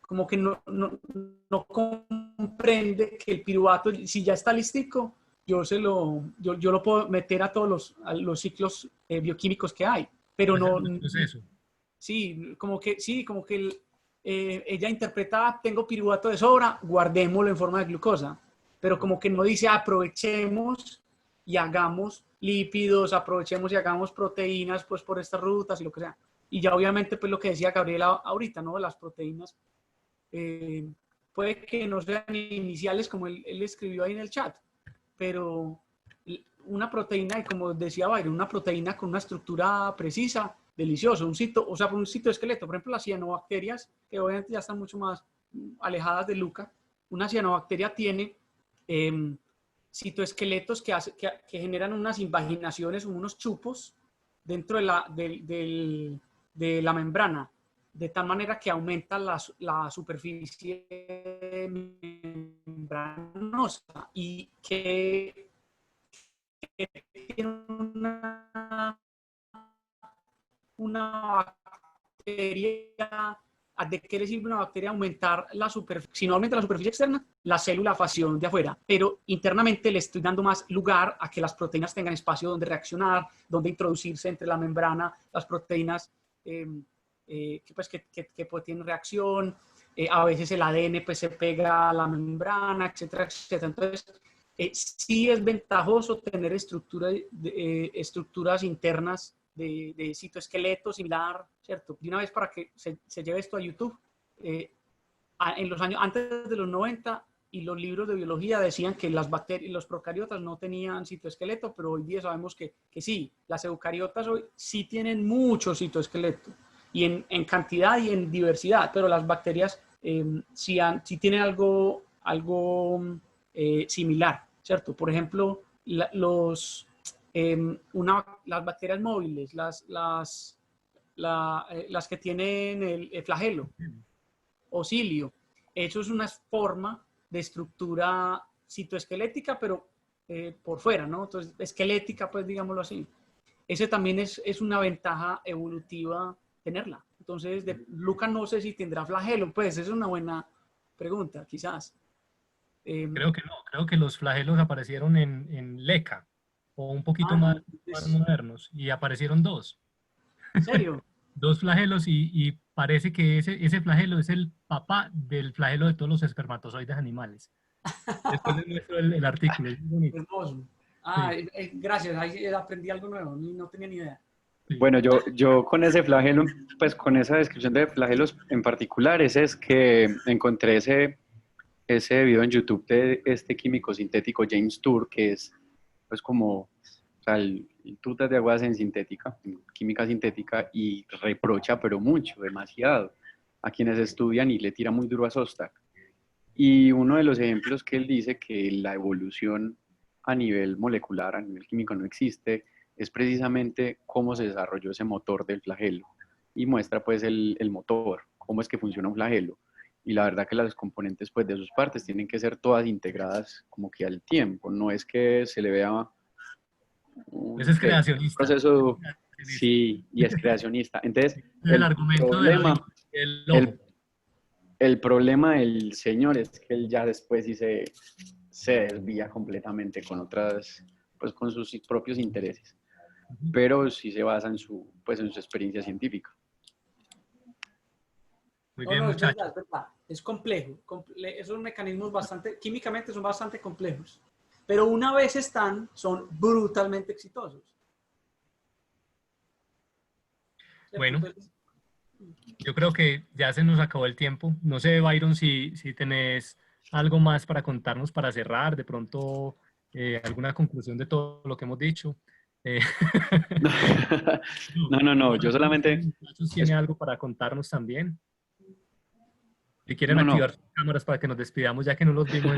como que no comprende que el piruvato, si ya está listico, yo lo puedo meter a todos los ciclos bioquímicos que hay, pero no. Sí, como que ella interpreta, tengo piruvato de sobra, guardémoslo en forma de glucosa, pero como que no dice aprovechemos y hagamos lípidos, aprovechemos y hagamos proteínas pues por estas rutas y lo que sea. Y ya obviamente pues lo que decía Gabriela ahorita, ¿no? Las proteínas puede que no sean iniciales como él escribió ahí en el chat, pero una proteína, y como decía Byron, una proteína con una estructura precisa, delicioso, un citoesqueleto, por ejemplo las cianobacterias, que obviamente ya están mucho más alejadas de LUCA. Una cianobacteria tiene citoesqueletos que generan unas invaginaciones, unos chupos dentro de la membrana, de tal manera que aumenta la superficie membranosa y que tiene una bacteria. ¿De qué le sirve una bacteria aumentar la superficie? Si no aumenta la superficie externa, la célula facción de afuera, pero internamente le estoy dando más lugar a que las proteínas tengan espacio donde reaccionar, donde introducirse entre la membrana, las proteínas que tienen reacción, a veces el ADN pues se pega a la membrana, etcétera, etcétera. Entonces, sí es ventajoso tener estructuras internas de citoesqueleto similar, ¿cierto? De una vez para que se lleve esto a YouTube, en los años antes de los 90 y los libros de biología decían que las bacterias, los procariotas no tenían citoesqueleto, pero hoy día sabemos que sí, las eucariotas hoy sí tienen mucho citoesqueleto, y en cantidad y en diversidad, pero las bacterias sí tienen algo similar, ¿cierto? Por ejemplo, las bacterias móviles, las que tienen el flagelo o cilio, eso es una forma de estructura citoesquelética, pero por fuera, ¿no? Entonces, esquelética, pues digámoslo así. Ese también es una ventaja evolutiva tenerla. Entonces, Luca no sé si tendrá flagelo, pues es una buena pregunta, quizás. Creo que no, creo que los flagelos aparecieron en LECA, o un poquito más modernos, y aparecieron dos. ¿En serio? Dos flagelos, y parece que ese flagelo es el papá del flagelo de todos los espermatozoides animales. Después les muestro el artículo. Es bonito. Hermoso. Sí. Gracias, ahí aprendí algo nuevo, no tenía ni idea. Sí. Bueno, yo con ese flagelo, pues con esa descripción de flagelos en particular, ese es que encontré ese video en YouTube de este químico sintético James Tour, que es pues como, o sea, el tutas de aguas en sintética, en química sintética, y reprocha, pero mucho, demasiado, a quienes estudian y le tira muy duro a Szostak. Y uno de los ejemplos que él dice que la evolución a nivel molecular, a nivel químico no existe, es precisamente cómo se desarrolló ese motor del flagelo. Y muestra pues el motor, cómo es que funciona un flagelo. Y la verdad que las componentes pues de sus partes tienen que ser todas integradas como que al tiempo, no es que se le vea Ese es creacionista. un proceso, sí, y es creacionista. Entonces, el argumento problema, del lobo. el problema del señor es que él ya después sí se desvía completamente con otras, pues con sus propios intereses, pero sí se basa en su experiencia científica. Muy bien, muchachos. Es verdad. Es complejo. Esos mecanismos químicamente son bastante complejos. Pero una vez son brutalmente exitosos. Bueno, yo creo que ya se nos acabó el tiempo. No sé, Byron, si tenés algo más para contarnos para cerrar, de pronto alguna conclusión de todo lo que hemos dicho. No, yo solamente... ¿Tiene algo para contarnos también? Si quieren activar sus cámaras para que nos despidamos, ya que no los vimos.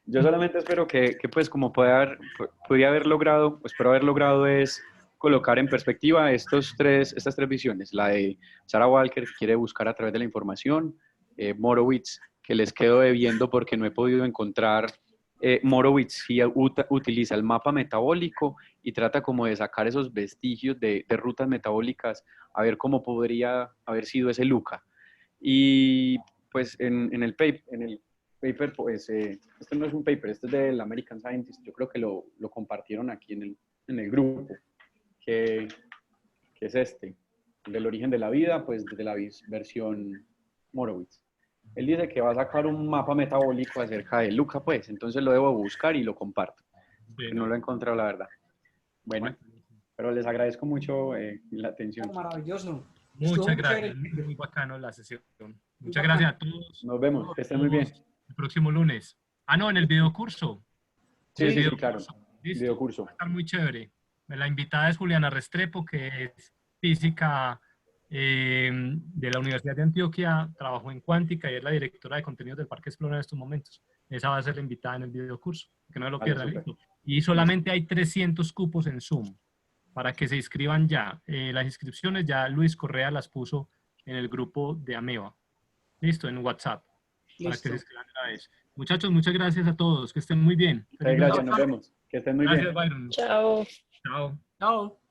Yo solamente espero que pues como podría haber logrado, pues espero haber logrado es colocar en perspectiva estas tres visiones. La de Sarah Walker, que quiere buscar a través de la información, Morowitz, que les quedo debiendo porque no he podido encontrar. Morowitz sí utiliza el mapa metabólico y trata como de sacar esos vestigios de rutas metabólicas, a ver cómo podría haber sido ese Luca. Y pues en el paper, pues este no es un paper, este es del American Scientist, yo creo que lo compartieron aquí en el grupo, que es del origen de la vida, pues desde la versión Morowitz. Él dice que va a sacar un mapa metabólico acerca de Luca, pues, entonces lo debo buscar y lo comparto, que no lo he encontrado, la verdad. Bueno, pero les agradezco mucho la atención. Maravilloso. Muchas gracias, muy bacano la sesión. Muchas gracias a todos. Nos vemos, que estén muy bien. El próximo lunes. No, en el videocurso. Sí, claro. ¿Listo? Videocurso. Va a estar muy chévere. La invitada es Juliana Restrepo, que es física de la Universidad de Antioquia, trabajó en cuántica y es la directora de contenidos del Parque Explora en estos momentos. Esa va a ser la invitada en el videocurso, que no lo pierdan. Y solamente hay 300 cupos en Zoom para que se inscriban ya. Las inscripciones ya Luis Correa las puso en el grupo de Ameba. Listo, en WhatsApp. Para que se inscriban a la vez. Muchachos, muchas gracias a todos. Que estén muy bien. Gracias, nos vemos. Que estén muy bien. Gracias, Byron. Chao. Chao. Chao.